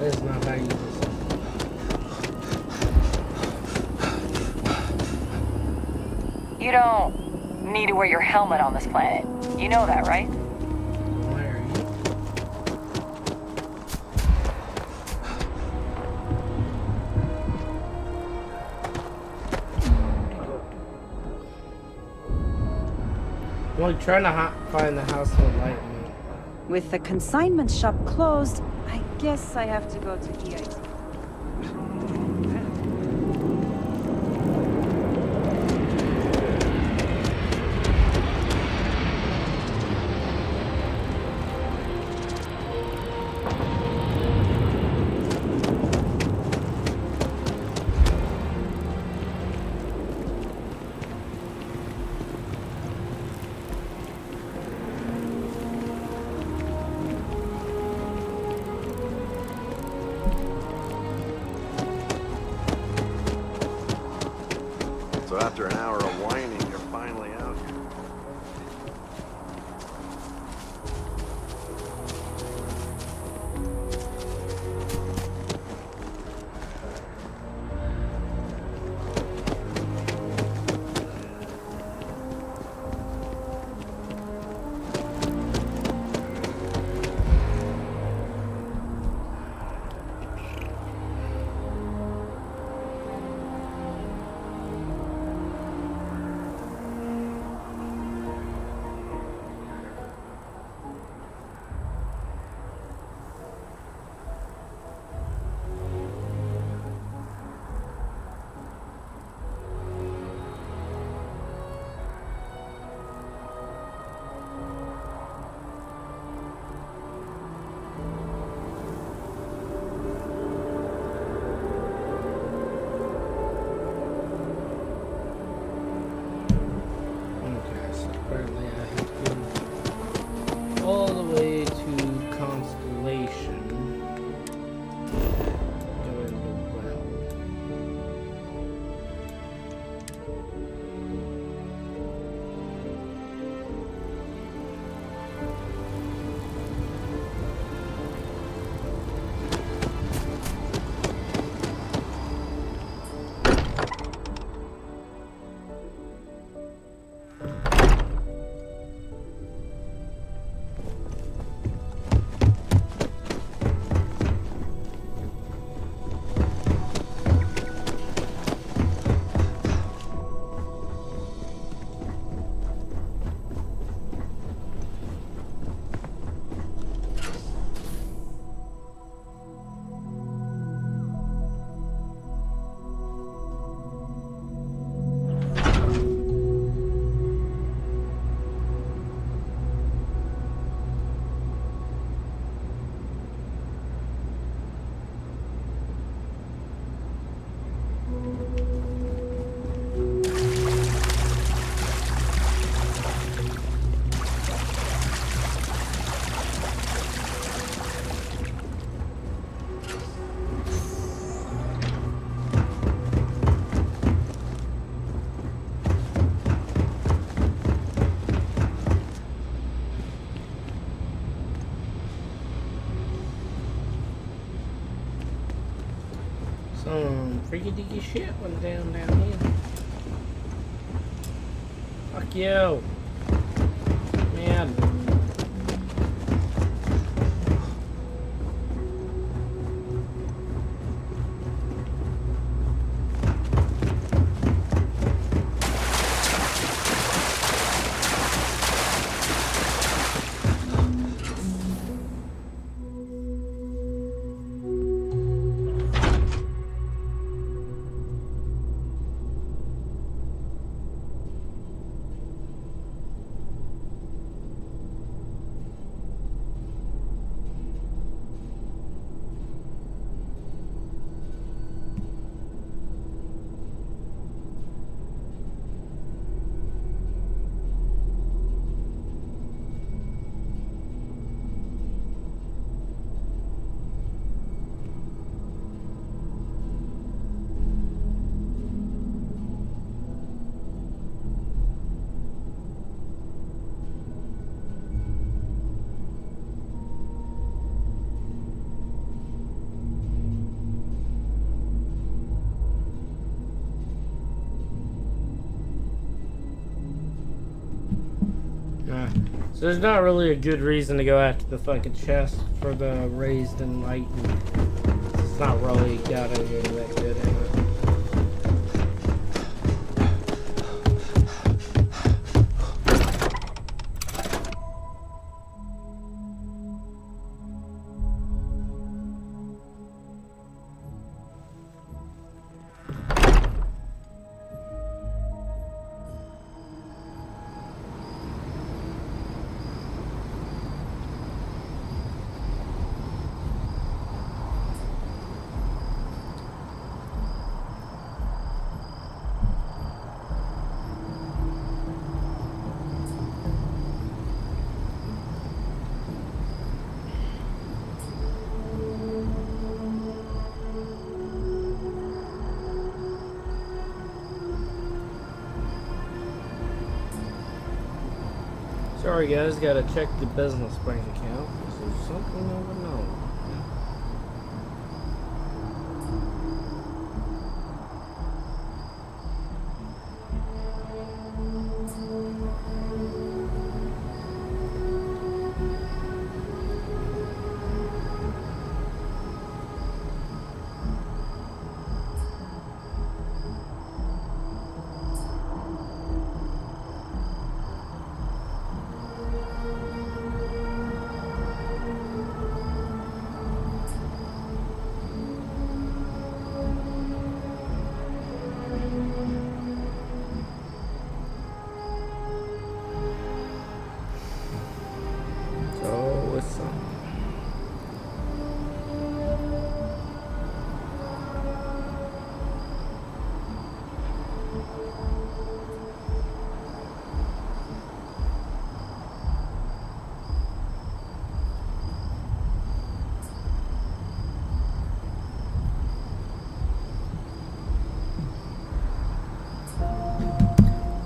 That is not how you do this. You don't need to wear your helmet on this planet. You know that, right? Why are like trying to find the house of enlightenment. With the consignment shop closed, I guess I have to go to EIT. So after an hour of whining, you're finally out here. All the way to Constellation. Go in the well. Some freaky deaky shit went down here. Fuck you. Man. So there's not really a good reason to go after the fucking chest for the raised enlightened. It's not really got anything that good in it. Sorry guys, gotta check the business bank account. There's something over know.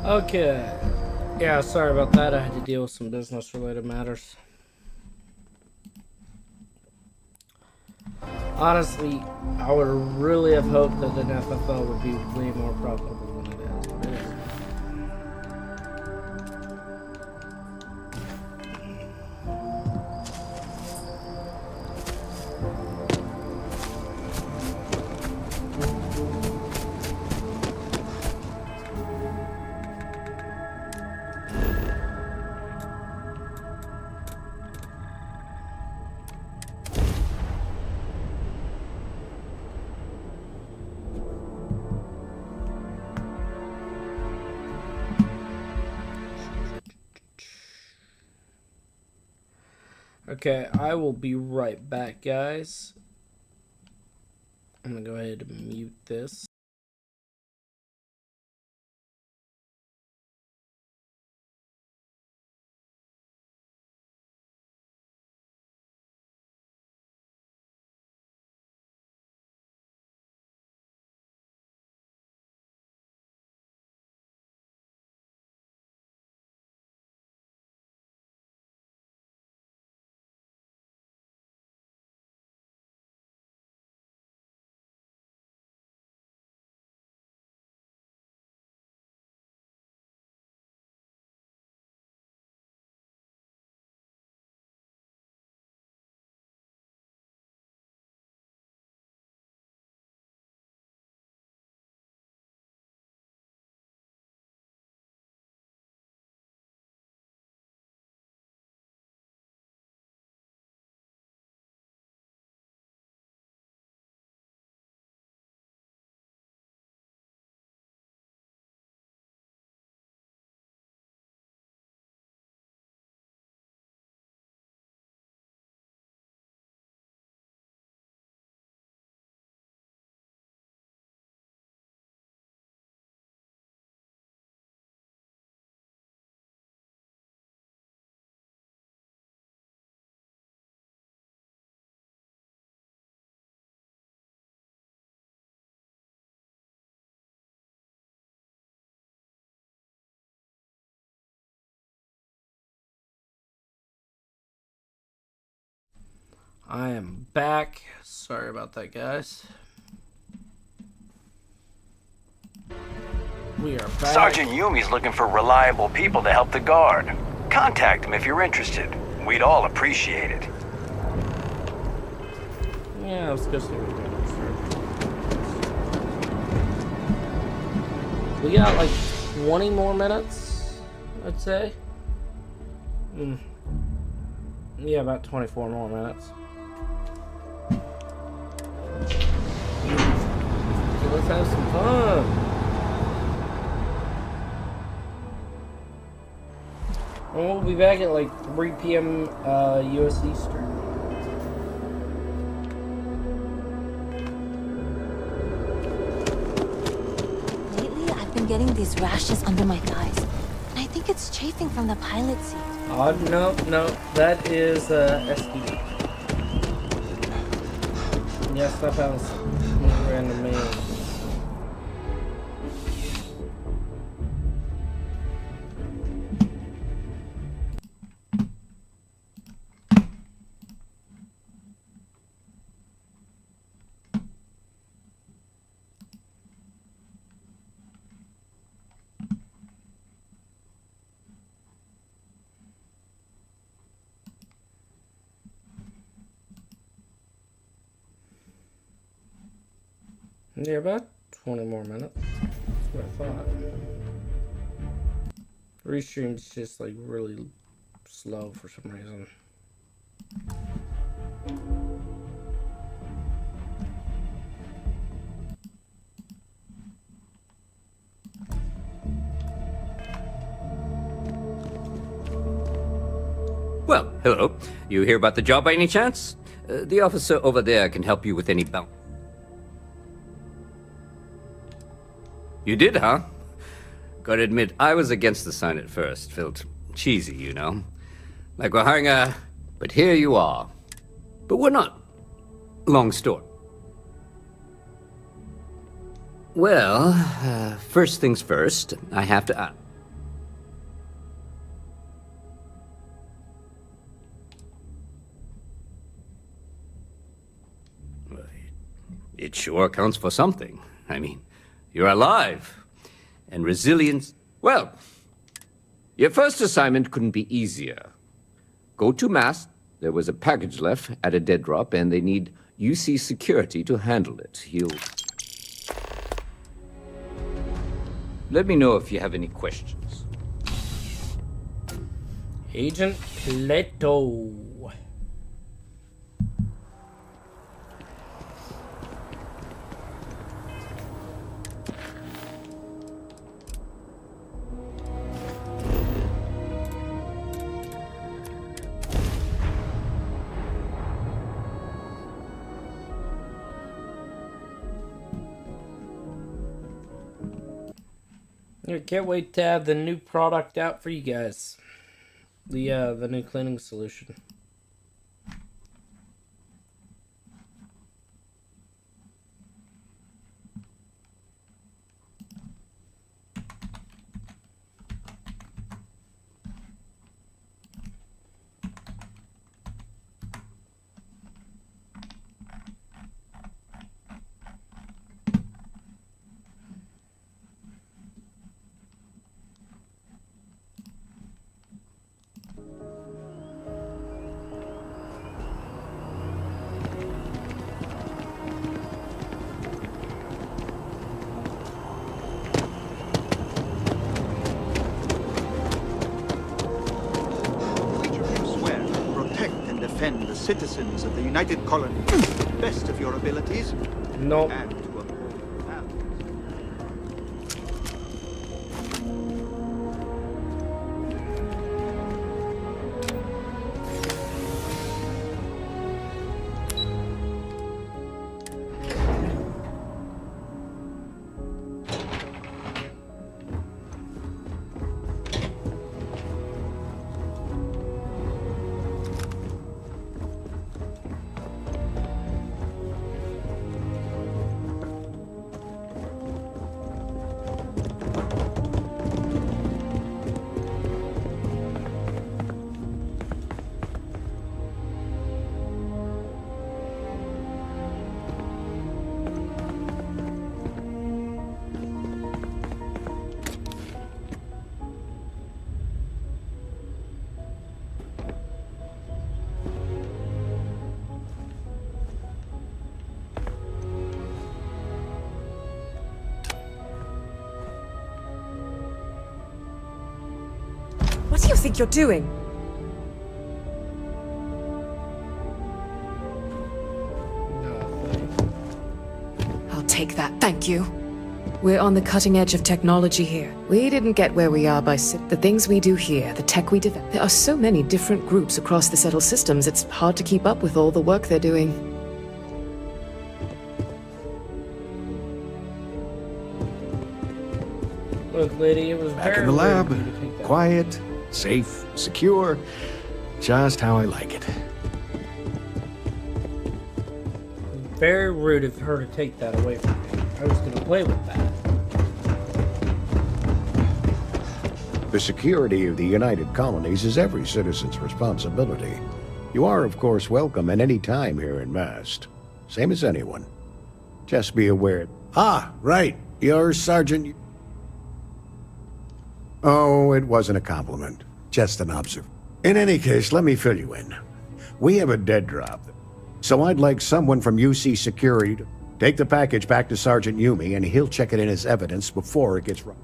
Okay. Yeah, sorry about that. I had to deal with some business related matters. Honestly, I would really have hoped that an FFL would be way more profitable than it is. But it is. Okay, I will be right back, guys. I'm gonna go ahead and mute this. I am back. Sorry about that, guys. We are back. Sergeant Yumi's looking for reliable people to help the guard. Contact him if you're interested. We'd all appreciate it. Yeah, let's go see what we got. We got like 20 more minutes, I'd say. Yeah, about 24 more minutes. So let's have some fun. And we'll be back at like 3 p.m. US Eastern. Lately, I've been getting these rashes under my thighs. And I think it's chafing from the pilot seat. Oh, no, that is STD. Yeah, stop having random names. Yeah, about 20 more minutes. That's what I thought. Restream's just like really slow for some reason. Well, hello. You hear about the job by any chance? The officer over there can help you with any bounty. You did, huh? Gotta admit, I was against the sign at first. Felt cheesy, you know? Like we're hiring a... But here you are. But we're not. Long story. Well, first things first, I have to ask. It sure counts for something. I mean, you're alive. And resilience... Well, your first assignment couldn't be easier. Go to Mast. There was a package left at a dead drop, and they need UC security to handle it. He'll... Let me know if you have any questions. Agent Leto. I can't wait to have the new product out for you guys. The new cleaning solution. Defend the citizens of the United Colonies, best of your abilities. No. And to uphold values. What do you think you're doing? I'll take that, thank you. We're on the cutting edge of technology here. We didn't get where we are by the things we do here, the tech we develop. There are so many different groups across the settled systems, it's hard to keep up with all the work they're doing. Look, lady, it was Back very in the rude lab, of you to take that. quiet, safe, secure, just how I like it. Very rude of her to take that away from me. I was gonna play with that. The security of the United Colonies is every citizen's responsibility. You are, of course, welcome at any time here in Mast. Same as anyone. Just be aware. Ah, right. You're Sergeant... Oh, it wasn't a compliment. Just an observation. In any case, let me fill you in. We have a dead drop. So I'd like someone from UC Security to... Take the package back to Sergeant Yumi, and he'll check it in as evidence before it gets run.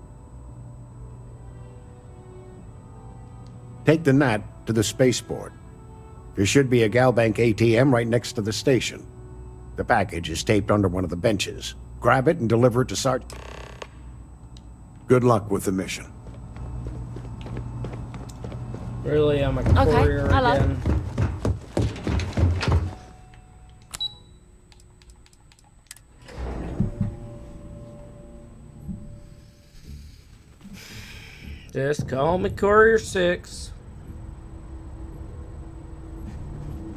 Take the NAT to the spaceport. There should be a Galbank ATM right next to the station. The package is taped under one of the benches. Grab it and deliver it to Sergeant. Good luck with the mission. Really, I'm a courier again. Just call me Courier 6.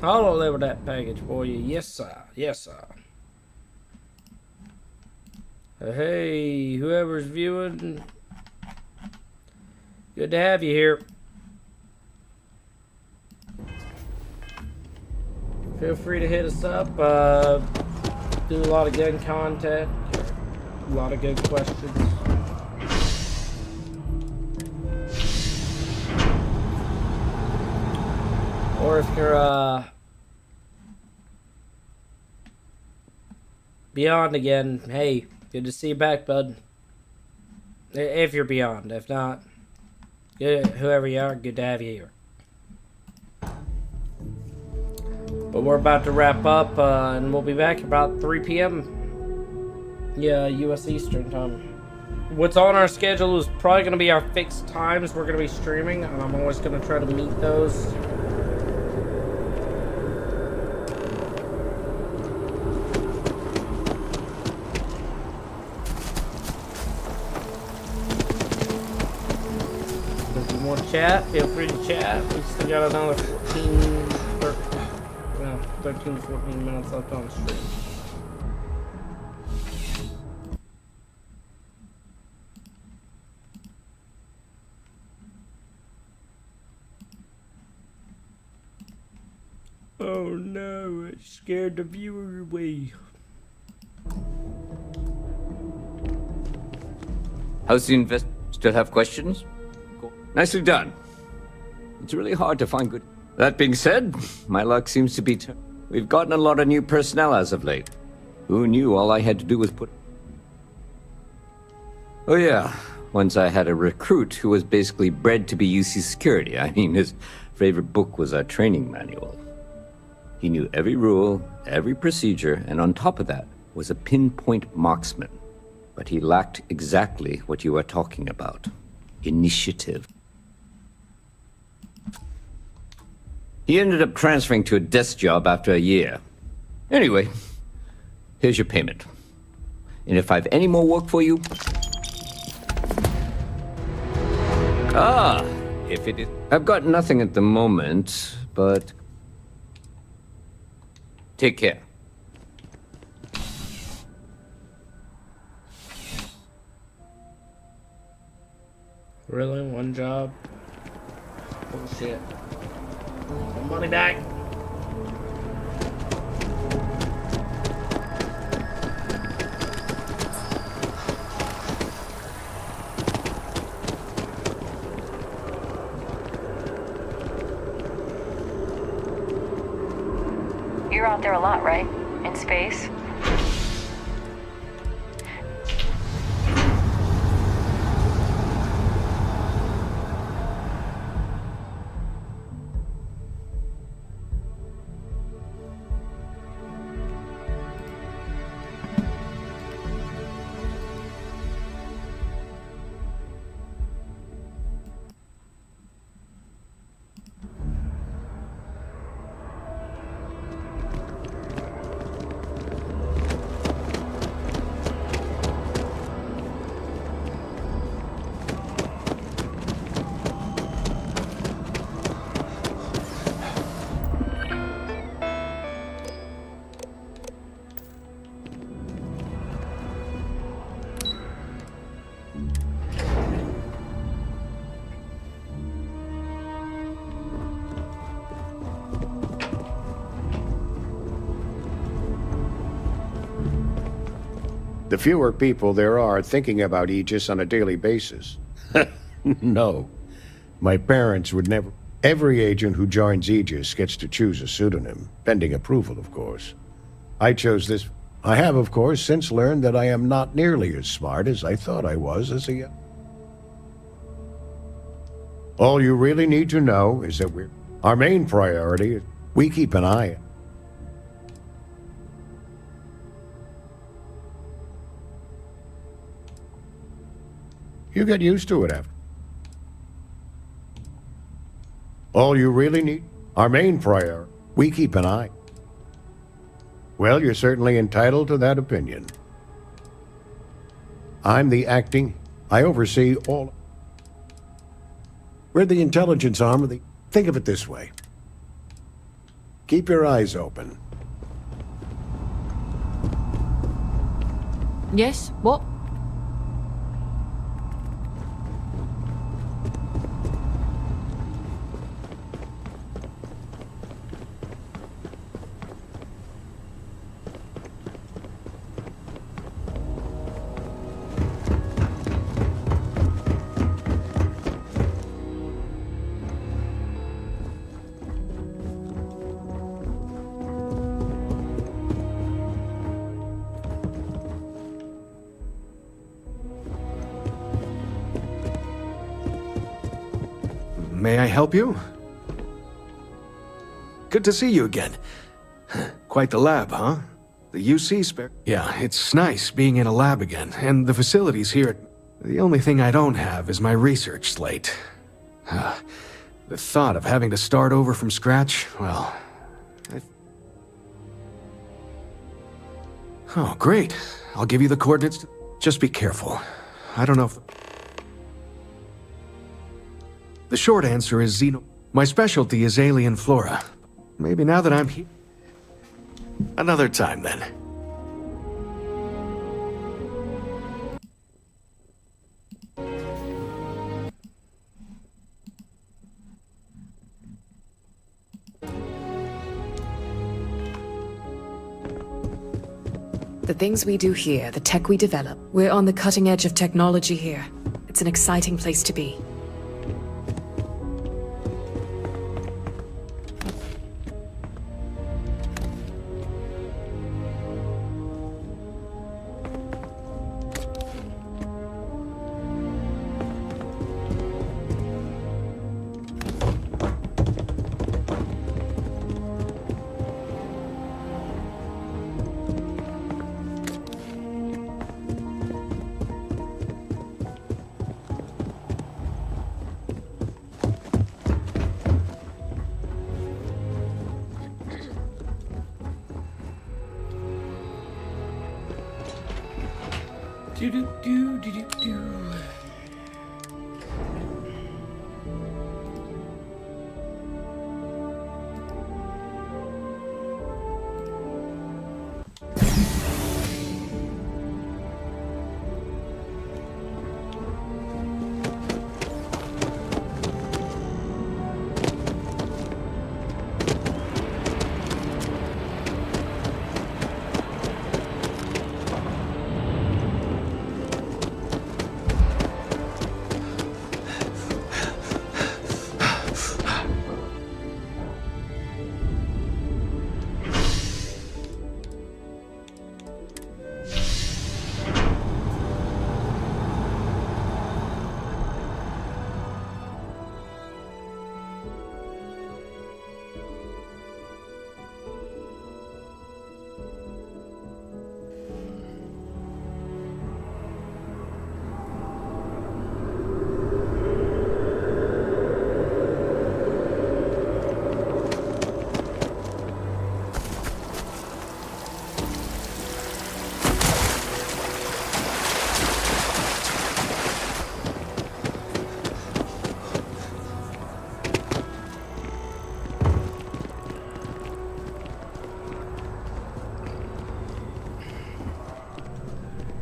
I'll deliver that package for you. Yes, sir. Yes, sir. Hey, whoever's viewing, good to have you here. Feel free to hit us up. Do a lot of good content. A lot of good questions. Or if you're beyond again, hey, good to see you back, bud. If you're beyond, if not, whoever you are, good to have you here. But we're about to wrap up, and we'll be back about 3 p.m. Yeah, U.S. Eastern time. What's on our schedule is probably going to be our fixed times we're going to be streaming, and I'm always going to try to meet those. Chat, feel free to chat. We still got another 13 to 14 minutes left on the stream. Oh no, it scared the viewer away. How's the invest? Still have questions? Nicely done. It's really hard to find good... That being said, my luck seems to be... We've gotten a lot of new personnel as of late. Who knew all I had to do was put... Oh yeah, once I had a recruit who was basically bred to be UC security. I mean, his favorite book was our training manual. He knew every rule, every procedure, and on top of that, was a pinpoint marksman. But he lacked exactly what you are talking about. Initiative. He ended up transferring to a desk job after a year. Anyway, here's your payment. And if I have any more work for you... if it is... I've got nothing at the moment, but... Take care. Really? One job? Bullshit. Money back. You're out there a lot, right? In space? The fewer people there are thinking about Aegis on a daily basis. No. My parents would never... Every agent who joins Aegis gets to choose a pseudonym, pending approval, of course. I chose this... I have, of course, since learned that I am not nearly as smart as I thought I was as a young. All you really need to know is that our main priority is we keep an eye. You get used to it after. All you really need, our main priority, we keep an eye. Well, you're certainly entitled to that opinion. I'm the acting, I oversee all. We're the intelligence arm of the... Think of it this way. Keep your eyes open. Yes? What? May I help you? Good to see you again. Quite the lab, huh? The UC spare... Yeah, it's nice being in a lab again, and the facilities here... The only thing I don't have is my research slate. The thought of having to start over from scratch, well... Oh, great. I'll give you the coordinates. Just be careful. I don't know if... The short answer is xeno... My specialty is alien flora. Maybe now that I'm here... Another time, then. The things we do here, the tech we develop, we're on the cutting edge of technology here. It's an exciting place to be.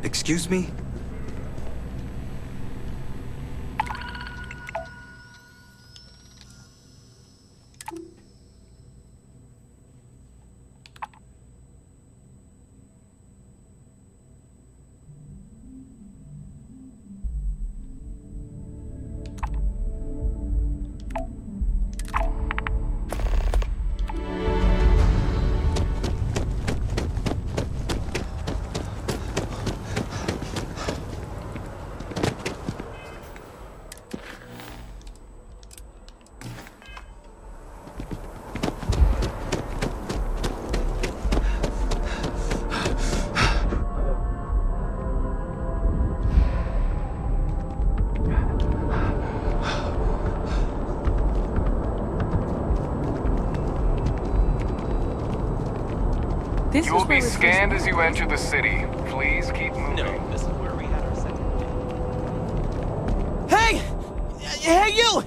Excuse me? will be scanned as you enter the city. Please keep moving. No, this is where we had our second date. Hey! Hey, you!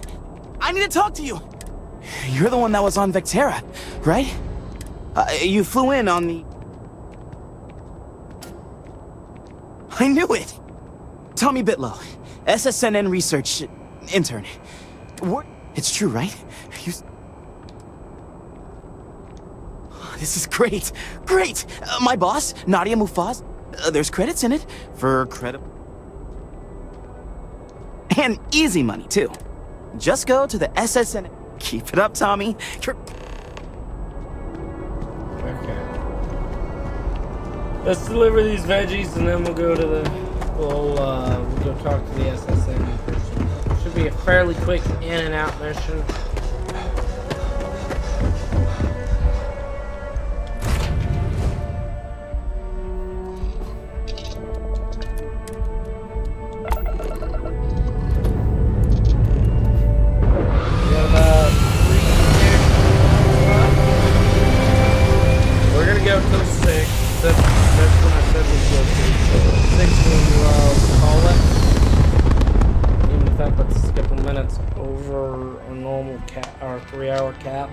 I need to talk to you. You're the one that was on Vectera, right? You flew in on the... I knew it! Tommy Bitlow, SSNN research intern. It's true, right? This is great! Great! My boss, Nadia Mufaz, there's credits in it for credit... And easy money, too. Just go to the SSN... Keep it up, Tommy. Okay. Let's deliver these veggies and then we'll go to the... We'll go talk to the SSN person. Should be a fairly quick in and out mission. Our 3-hour cap.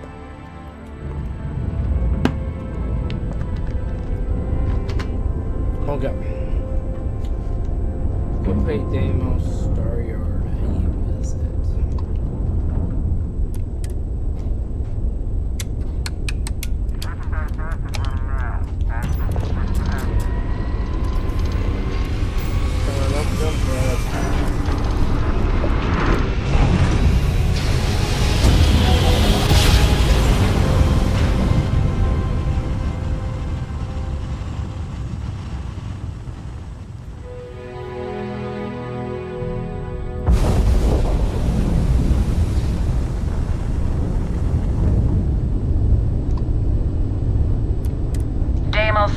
Okay. Go pay Damo Star Yard. How is it?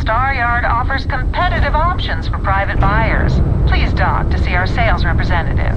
Star Yard offers competitive options for private buyers. Please dock to see our sales representative.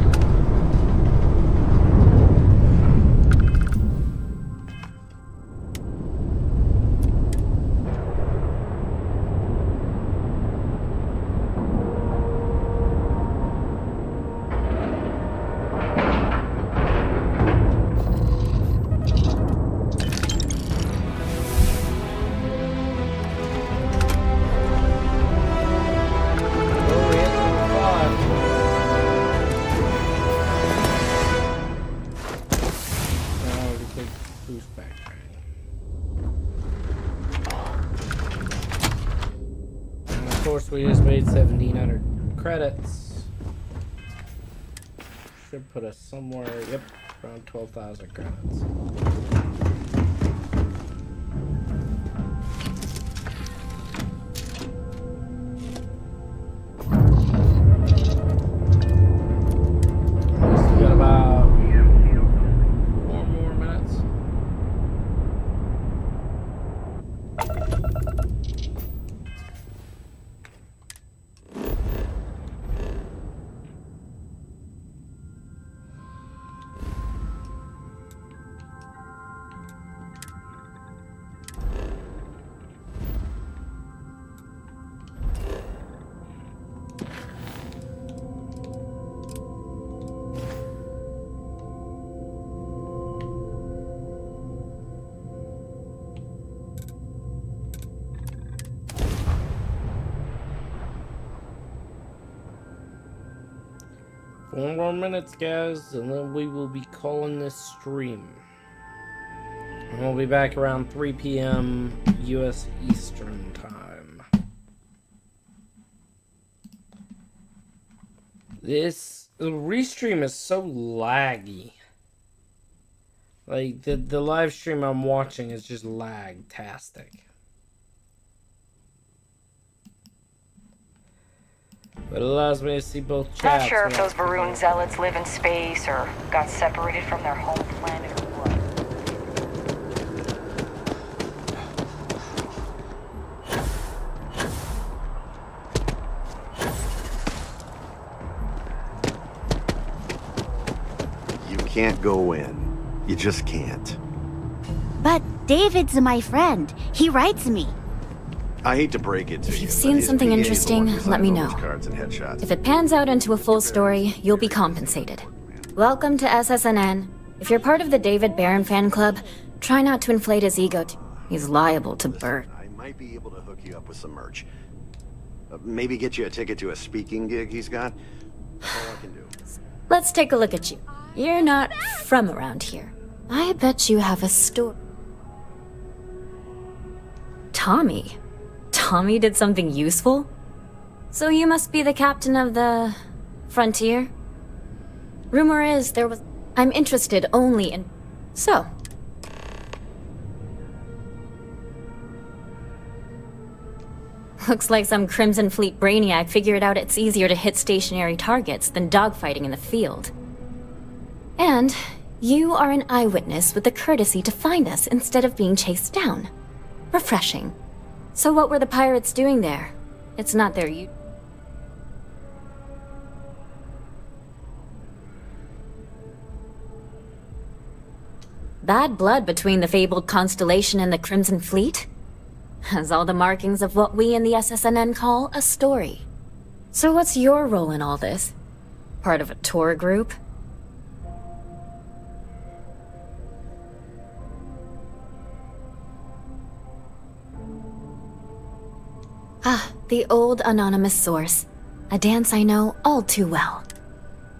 We just made 1,700 credits. Should put us somewhere, yep, around 12,000 credits. We got about 4 more minutes. Four more minutes, guys, and then we will be calling this stream. And we'll be back around 3 p.m. U.S. Eastern Time. The restream is so laggy. Like, the live stream I'm watching is just lag-tastic. But it allows me to see both chats. Not sure if those Varun zealots live in space or got separated from their home planet or what. You can't go in. You just can't. But David's my friend. He writes me. I hate to break it to you. If you've seen something interesting, let me know. If it pans out into a full story, you'll be compensated. Welcome to SSNN. If you're part of the David Barron fan club, try not to inflate his ego. He's liable to burst. I might be able to hook you up with some merch. Maybe get you a ticket to a speaking gig he's got. That's all I can do. Let's take a look at you. You're not from around here. I bet you have a story. Tommy? Tommy did something useful? So you must be the captain of the... Frontier? Rumor is there was... I'm interested only in... So... Looks like some Crimson Fleet brainiac figured out it's easier to hit stationary targets than dogfighting in the field. And you are an eyewitness with the courtesy to find us instead of being chased down. Refreshing. So what were the pirates doing there? It's not their Bad blood between the fabled Constellation and the Crimson Fleet? Has all the markings of what we in the SSNN call a story. So what's your role in all this? Part of a tour group? Ah, the old anonymous source. A dance I know all too well.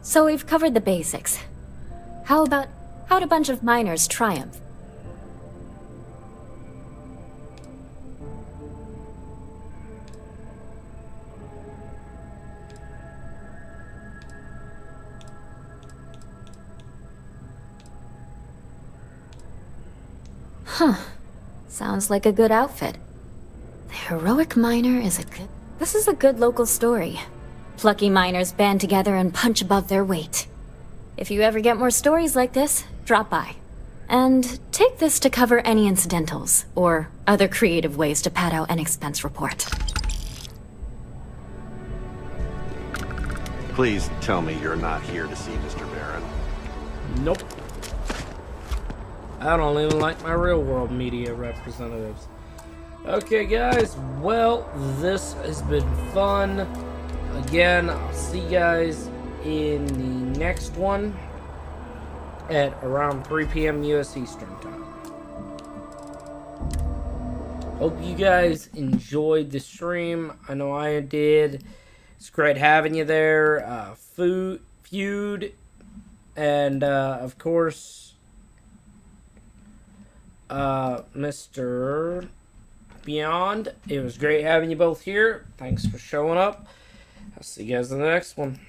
So we've covered the basics. How'd a bunch of miners triumph? Huh. Sounds like a good outfit. The heroic miner is a good... This is a good local story. Plucky miners band together and punch above their weight. If you ever get more stories like this, drop by. And take this to cover any incidentals, or other creative ways to pad out an expense report. Please tell me you're not here to see Mr. Barron. Nope. I don't even like my real world media representatives. Okay, guys. Well, this has been fun. Again, I'll see you guys in the next one at around 3 p.m. U.S. Eastern Time. Hope you guys enjoyed the stream. I know I did. It's great having you there. Feud, and of course, Mr. Beyond. It was great having you both here. Thanks for showing up. I'll see you guys in the next one.